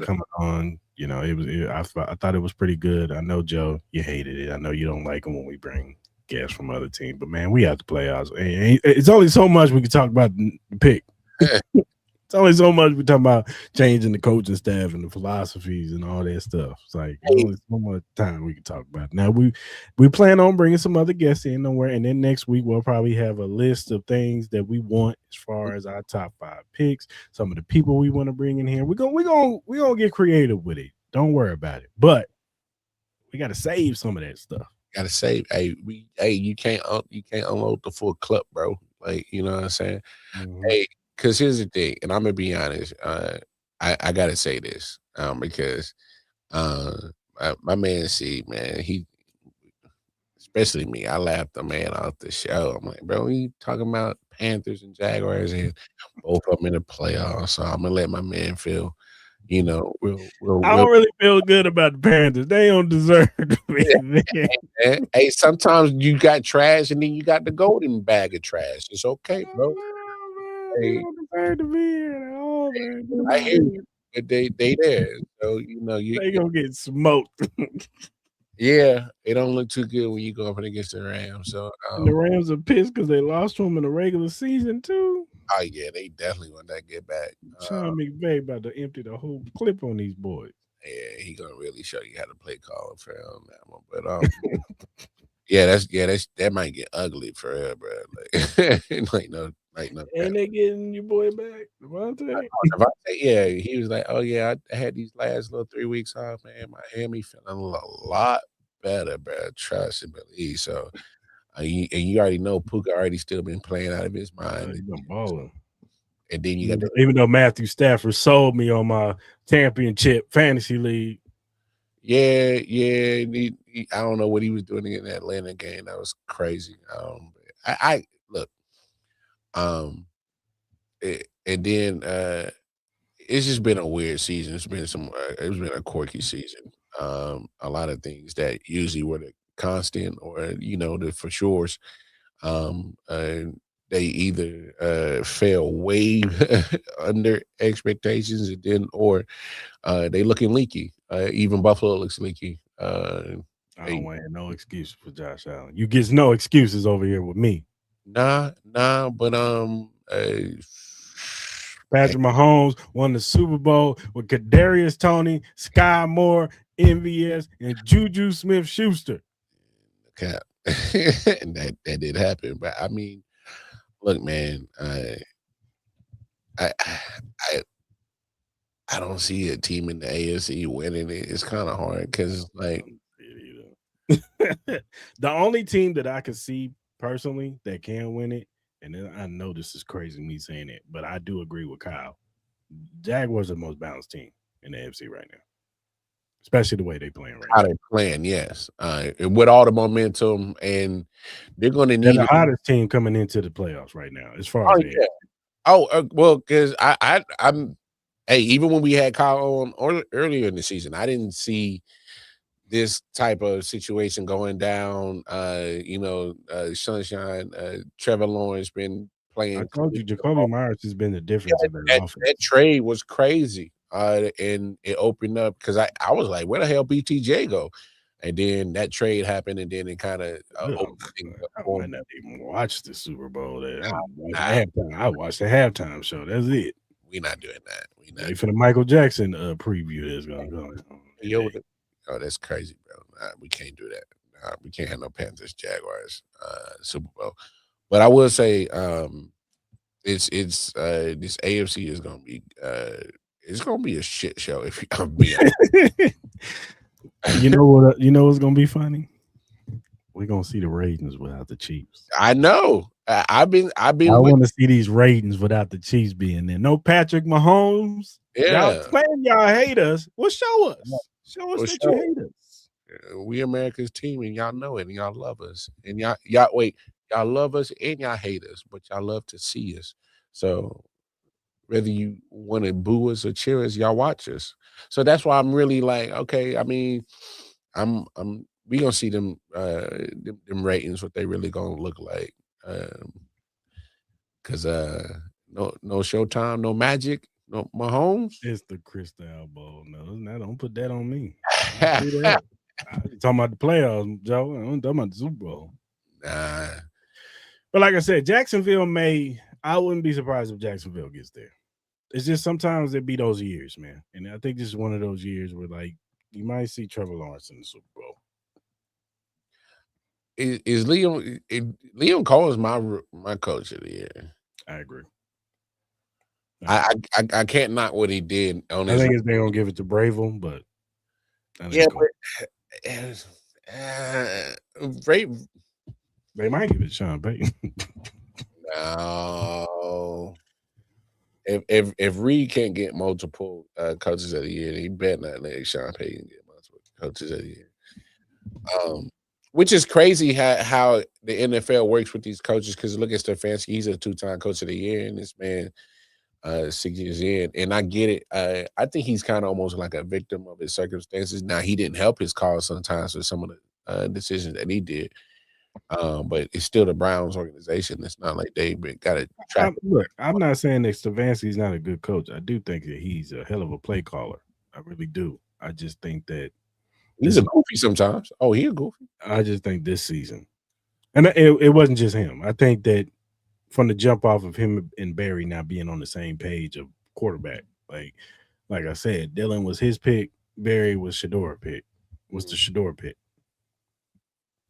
Coming on. I thought it was pretty good. I know, Joe, you hated it. I know you don't like them when we bring guests from other teams, but man, we have to play ours. It's only so much we can talk about the pick. It's only so much we talk about changing the coaching staff and the philosophies and all that stuff. It's like only so much time we can talk about it. Now we plan on bringing some other guests in nowhere, and then next week we'll probably have a list of things that we want as far as our top 5 picks. Some of the people we want to bring in here. We're gonna get creative with it. Don't worry about it. But we got to save some of that stuff. Got to save. You can't unload the full clip, bro. Like, you know what I'm saying? Mm-hmm. Hey. Because here's the thing, and I'm gonna be honest. I gotta say this because my man C, man, especially me, I laughed the man off the show. I'm like, bro, you talking about Panthers and Jaguars and both of them in the playoffs. So I'm gonna let my man feel, I don't really feel good about the Panthers. They don't deserve to be there. Hey, sometimes you got trash and then you got the golden bag of trash. It's okay, bro. They don't deserve to be here at all, man. I hear you, but they there. So they gonna get smoked. Yeah, it don't look too good when you go up against the Rams. So and the Rams are pissed because they lost to them in the regular season too. Oh yeah, they definitely want that get back. Sean McVay about to empty the whole clip on these boys. Yeah, he gonna really show you how to play calling for on that one. But that might get ugly for real, bro. Like no. And they getting your boy back, Devontae. Yeah, he was like, "Oh yeah, I had these last little 3 weeks off, man. My hammy feeling a lot better, bro. Trust and believe." So, you already know Puka already still been playing out of his mind. He's been balling. And then you got even though Matthew Stafford sold me on my championship fantasy league. Yeah. I don't know what he was doing in that Atlanta game. That was crazy. I look. And then it's just been a weird season. It's been a quirky season. A lot of things that usually were the constant or the for sures. They either fell way under expectations and then or they looking leaky. Even Buffalo looks leaky. I don't want no excuses for Josh Allen. You get no excuses over here with me. Nah, but Patrick Mahomes won the Super Bowl with Kadarius Toney, Sky Moore, MVS, and Juju Smith-Schuster. Cap. And that did happen. But I mean, look, man, I don't see a team in the AFC winning it. It's kind of hard because like the only team that I could see personally that can win it, and I know this is crazy me saying it, but I do agree with Kyle. Jaguars are the most balanced team in the AFC right now, especially the way they're playing right now. How they playing, yes. With all the momentum, and they're going to need the hottest team coming into the playoffs right now, as far as well, because I'm even when we had Kyle on earlier in the season, I didn't see this type of situation going down. Sunshine, Trevor Lawrence been playing. I told you, Jacoby Myers has been the difference in their offense. That trade was crazy, and it opened up because I was like, where the hell BTJ go? And then that trade happened, and then it kind of opened things up. I might not even watch the Super Bowl. I watched the halftime show. That's it. We're not doing that. Wait for the Michael Jackson preview that's going to go. Oh, that's crazy, bro. We can't do that. We can't have no Panthers Jaguars Super Bowl. But I will say, it's this AFC is gonna be it's gonna be a shit show if you're being You know what? You know what's gonna be funny? We're gonna see the Ravens without the Chiefs. I know. I want to see these Ravens without the Chiefs being there. No Patrick Mahomes. Yeah. Y'all claim y'all hate us. Well, show us. Show us that you hate us. We America's team, and y'all know it, and y'all love us. And y'all love us and y'all hate us, but y'all love to see us. So whether you want to boo us or cheer us, y'all watch us. So that's why I'm really like, okay, I mean, we gonna see them ratings, what they really gonna look like. Cause no Showtime, no Magic, no Mahomes. It's the Crystal Bowl. No, don't put that on me. Do that. I'm talking about the playoffs, Joe. I'm talking about the Super Bowl. Nah. But like I said, Jacksonville I wouldn't be surprised if Jacksonville gets there. It's just sometimes there be those years, man. And I think this is one of those years where like you might see Trevor Lawrence in the Super Bowl. Is Liam Cole is my coach of the year. I agree. I can't knock what he did on I think they're gonna give it to Bravel, but they might give it to Sean Payton. No. If Reed can't get multiple coaches of the year, he better not let Sean Payton get multiple coaches of the year. which is crazy how the NFL works with these coaches. Because look at Stefanski, he's a 2-time coach of the year, and this man 6 years in, and I get it. I think he's kind of almost like a victim of his circumstances. Now he didn't help his cause sometimes with some of the decisions that he did, but it's still the Browns organization. It's not like they got to track. Look, I'm not saying that Stefanski's not a good coach. I do think that he's a hell of a play caller. I really do. I just think that he's a goofy sometimes. Oh, he a goofy. I just think this season, and it wasn't just him. I think that from the jump off of him and Barry not being on the same page of quarterback, like I said, Dylan was his pick, Barry was Shador pick, was the Shador pick.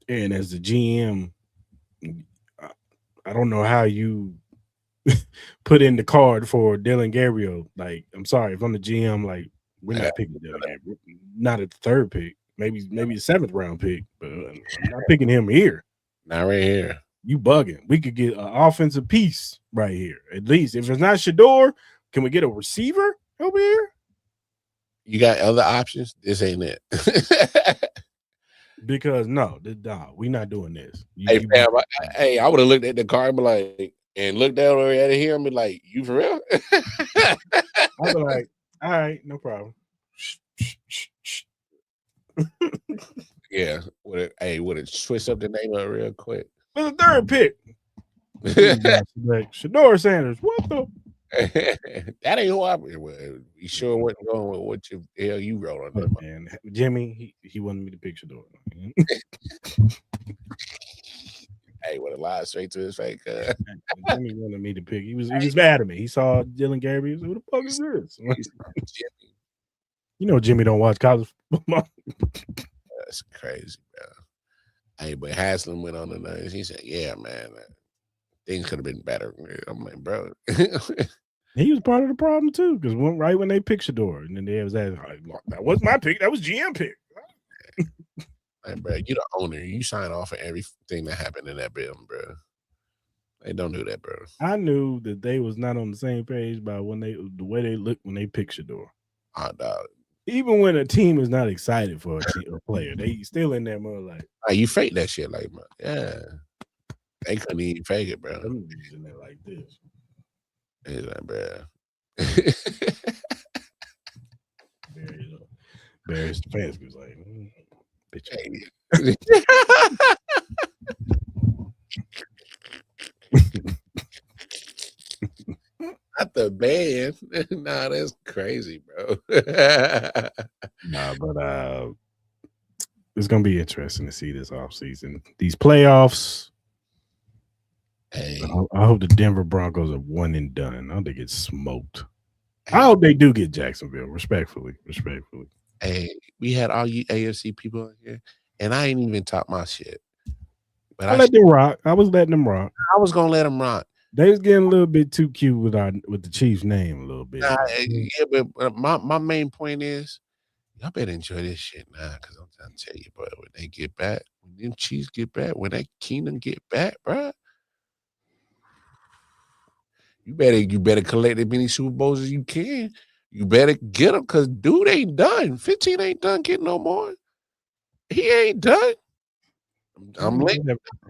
And as the GM, I don't know how you put in the card for Dylan Gabriel. Like, I'm sorry, if I'm the GM, like, we're not picking Dylan Gabriel. Not at the third pick, maybe the 7th round pick, but I'm not picking him here. Not right here. You bugging. We could get an offensive piece right here. At least if it's not Shador, can we get a receiver over here? You got other options? This ain't it. Because no, we're not doing this. I would have looked at the card and be like, and looked down over at here and be like, you for real? I'd be like, all right, no problem. Yeah. Would it switch up the name of it real quick? For the third pick. Shador Sanders. What the? That ain't who I was. You sure wasn't going with what the hell you wrote on that? Man, Jimmy, he wanted me to pick Shador. Hey, would have lied straight to his face. Jimmy wanted me to pick. He was mad at me. He saw Dylan Gabriel. Who the fuck is this? You know Jimmy don't watch college football. That's crazy, bro. Hey, but Haslam went on the night. He said, "Yeah, man, things could have been better." I'm like, bro. He was part of the problem too, because right when they picked Shador, and then they was asking, that was my pick. That was GM pick. Hey, bro, you the owner. You sign off for everything that happened in that building, bro. They don't do that, bro. I knew that they was not on the same page by the way they looked when they picked Shador. Oh, dog. Even when a team is not excited for a player, they still in there more like, you fake that shit, like, man. Yeah. They couldn't even fake it, bro. I'm using it like this. It's like, bro. Barry's the fans was like, bitch. Not the band. Nah, that's crazy, bro. Nah, but it's gonna be interesting to see this offseason. These playoffs. Hey. I hope the Denver Broncos are one and done. I hope they get smoked. I hope they do get Jacksonville, respectfully. Hey, we had all you AFC people in here, and I ain't even talk my shit. But I let them rock. I was letting them rock. I was gonna let them rock. They was getting a little bit too cute with the Chiefs name a little bit. Yeah, but my main point is, y'all better enjoy this shit now, because I'm trying to tell you, bro, when they get back, when them Chiefs get back, when that Kingdom get back, bro, you better collect as many Super Bowls as you can. You better get them, because dude ain't done. 15 ain't done getting no more. He ain't done. I'm late.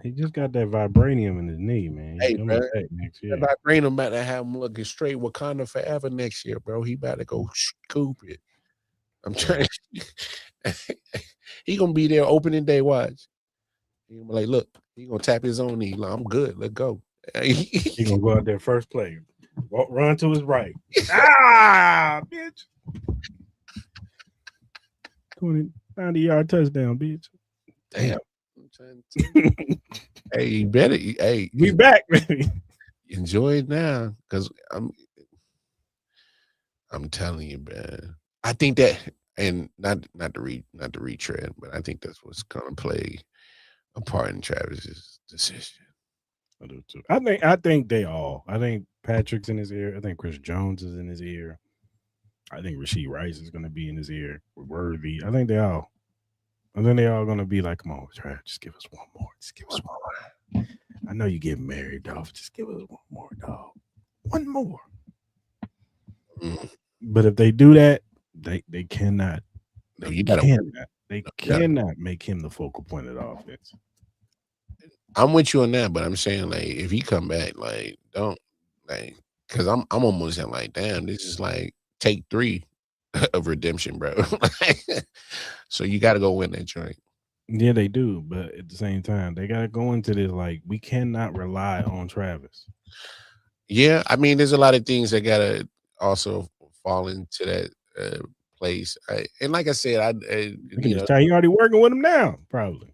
He just got that vibranium in his knee, man. Hey, bro, next year. that vibranium about to have him looking straight Wakanda forever next year, bro. He about to go scoop it. I'm trying. He gonna be there opening day. Watch. He gonna be like, look, he gonna tap his own knee. Like, I'm good. Let's go. He gonna go out there first play. Run to his right. Bitch. 90-yard touchdown, bitch. Damn. Hey, you better. Hey, we back, baby. Enjoy it now, because I'm telling you, man. I think that, and not to retread, but I think that's what's gonna play a part in Travis's decision. I do too. I think they all. I think Patrick's in his ear. I think Chris Jones is in his ear. I think Rashee Rice is gonna be in his ear. Worthy. I think they all. And then they all gonna be like, "Come on, Trav, just give us one more. Just give us one more. I know you get married, dog. Just give us one more, dog. One more." But if they do that, they cannot. No, you gotta win. They cannot make him the focal point of the offense. I'm with you on that, but I'm saying like if he come back, like don't like because I'm almost like damn, this is like take 3 of redemption, bro. So you got to go win that joint. Yeah, they do, but at the same time, they got to go into this like we cannot rely on Travis. Yeah, I mean, there's a lot of things that gotta also fall into that place. And like I said, you know, you already working with him now, probably.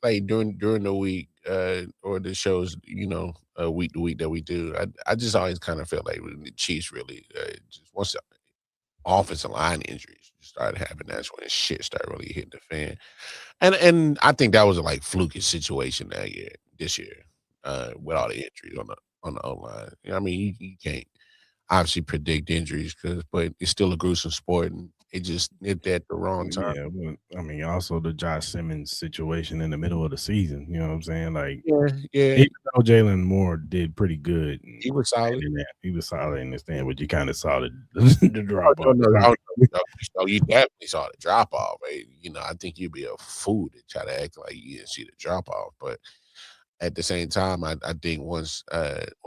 Like during the week or the shows, you know, week to week that we do, I just always kind of felt like the Chiefs really just once the offensive line injuries started happening, that's when shit started really hitting the fan. And I think that was a like fluky situation this year, with all the injuries on the O-line. You know, I mean, you can't obviously predict injuries but it's still a gruesome sport, and it just hit at the wrong time. Yeah, but I mean, also the Josh Simmons situation in the middle of the season. You know what I'm saying? Like, yeah. Even though Jalen Moore did pretty good, he was solid. He was solid in this thing, but you kind of saw the drop off. No, you definitely saw the drop off. Right? You know, I think you'd be a fool to try to act like you didn't see the drop off, but at the same time, I think once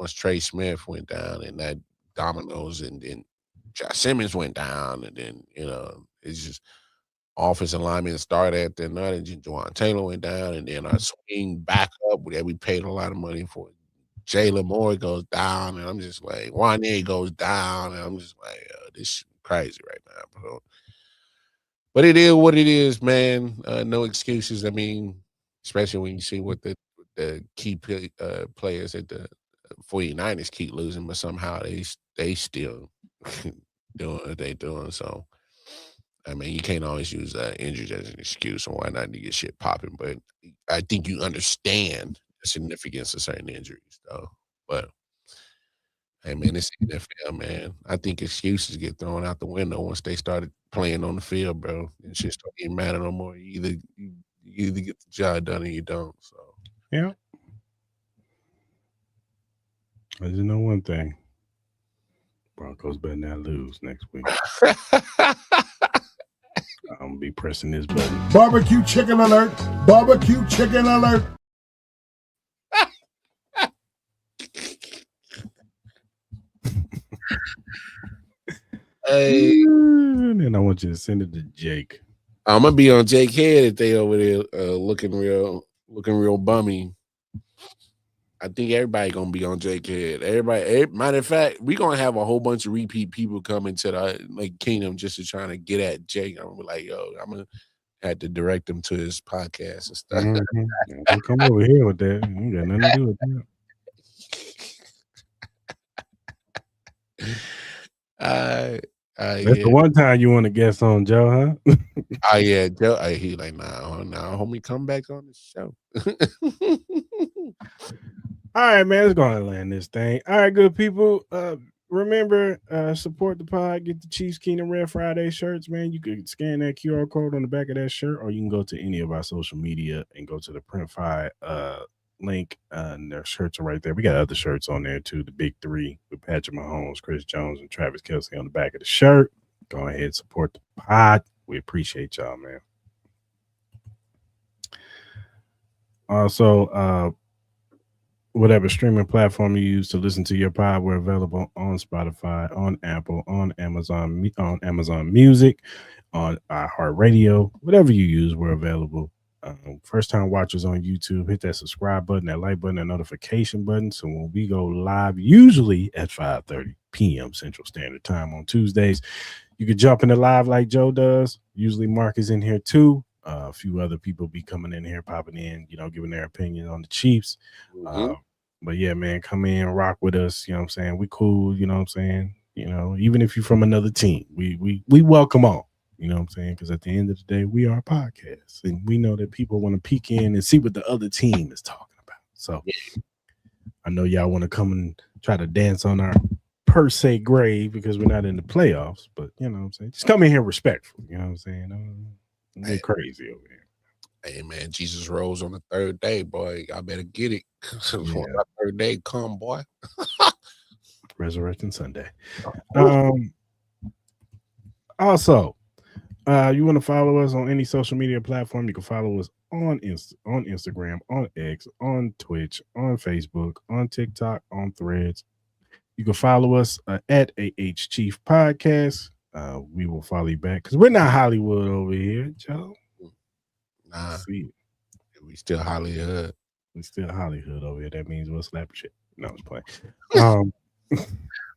Trey Smith went down and that dominoes, and then Josh Simmons went down, and then you know it's just offensive linemen started after another. Juwan Taylor went down, and then our swing backup that we paid a lot of money for, Jalen Moore goes down, and I'm just like Wanye goes down, and I'm just like this is crazy right now, bro. But it is what it is, man. No excuses. I mean, especially when you see what the key players at the 49ers keep losing, but somehow they still doing what they doing. So, I mean, you can't always use injuries as an excuse on why not to get shit popping. But I think you understand the significance of certain injuries, though. But hey, man, it's NFL, man. I think excuses get thrown out the window once they started playing on the field, bro. And shit don't even matter no more. You either get the job done or you don't. So. Yeah. I just know one thing. Broncos better not lose next week. I'm going to be pressing this button. Barbecue chicken alert. Barbecue chicken alert. Hey. And I want you to send it to Jake. I'm going to be on Jake Head if they over there looking real bummy. I think everybody gonna be on Jake Head. Everybody, matter of fact, we gonna have a whole bunch of repeat people coming to the kingdom just to try to get at Jake. I'm gonna be like, yo, I'm gonna have to direct them to his podcast and stuff. Mm-hmm. Don't come over here with that. You ain't got nothing to do with that. That's the one time you want to guest on Joe, huh? Yeah, Joe. He like, nah, homie, come back on the show. All right, man, let's go ahead and land this thing. All right, good people. Remember, support the pod. Get the Chiefs Kingdom Red Friday shirts, man. You can scan that QR code on the back of that shirt, or you can go to any of our social media and go to the Printify link, and their shirts are right there. We got other shirts on there too. The big 3 with Patrick Mahomes, Chris Jones, and Travis Kelce on the back of the shirt. Go ahead and support the pod. We appreciate y'all, man. Also, whatever streaming platform you use to listen to your pod, we're available on Spotify, on Apple, on Amazon Music, on iHeartRadio, whatever you use, we're available. First time watchers on YouTube, hit that subscribe button, that like button, that notification button. So when we go live, usually at 5:30 p.m. Central Standard Time on Tuesdays, you can jump in the live like Joe does. Usually Mark is in here too. A few other people be coming in here, popping in, giving their opinion on the Chiefs. Mm-hmm. But yeah, man, come in, rock with us. You know what I'm saying? We cool. You know what I'm saying? Even if you're from another team, we welcome all. You know what I'm saying? Because at the end of the day, we are a podcast, and we know that people want to peek in and see what the other team is talking about. So I know y'all want to come and try to dance on our per se grave because we're not in the playoffs, but you know what I'm saying? Just come in here respectful. You know what I'm saying? Don't get crazy over here. Hey man, Jesus rose on the 3rd day, boy. I better get it. When that 3rd day come, boy. Resurrection Sunday. Also, You want to follow us on any social media platform? You can follow us on Instagram, on X, on Twitch, on Facebook, on TikTok, on Threads. You can follow us at AH Chief Podcast. We will follow you back because we're not Hollywood over here, Joe. Nah, See, we still Hollywood. we still Hollywood over here. That means we'll slap your shit. No, I'm just playing.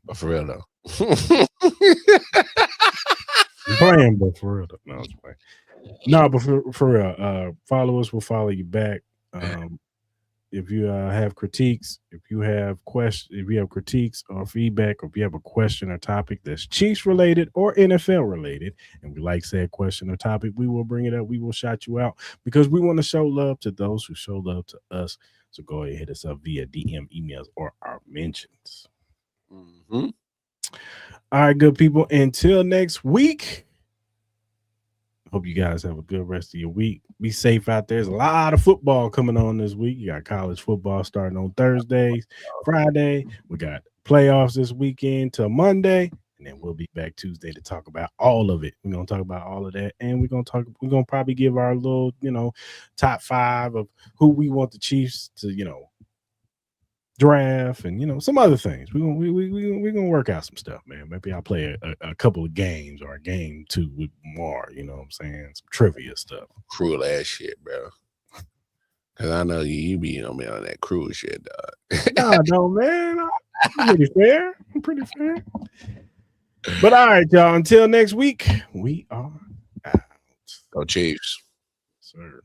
But for real though. I'm playing, but for real though. No, I'm just playing. No, but for real, follow us. We'll follow you back. If you have critiques, if you have critiques or feedback, or if you have a question or topic that's Chiefs related or NFL related, and we like said question or topic, we will bring it up. We will shout you out because we want to show love to those who show love to us. So go ahead and hit us up via DM, emails, or our mentions. Mm-hmm. All right, good people. Until next week. Hope you guys have a good rest of your week. Be safe out there. There's a lot of football coming on this week. You got college football starting on Thursdays, Friday. We got playoffs this weekend till Monday, and then we'll be back Tuesday to talk about all of it. We're gonna talk about all of that, and we're gonna probably give our little, top 5 of who we want the Chiefs to, draft, and some other things. We're gonna work out some stuff, man. Maybe I'll play a couple of games or a game 2 with more, what I'm saying, some trivia stuff. Cruel ass shit, bro. Cause I know you be on me on that cruel shit, dog. No, man. I'm pretty fair. But all right, y'all. Until next week, we are out. Go Chiefs. Sir.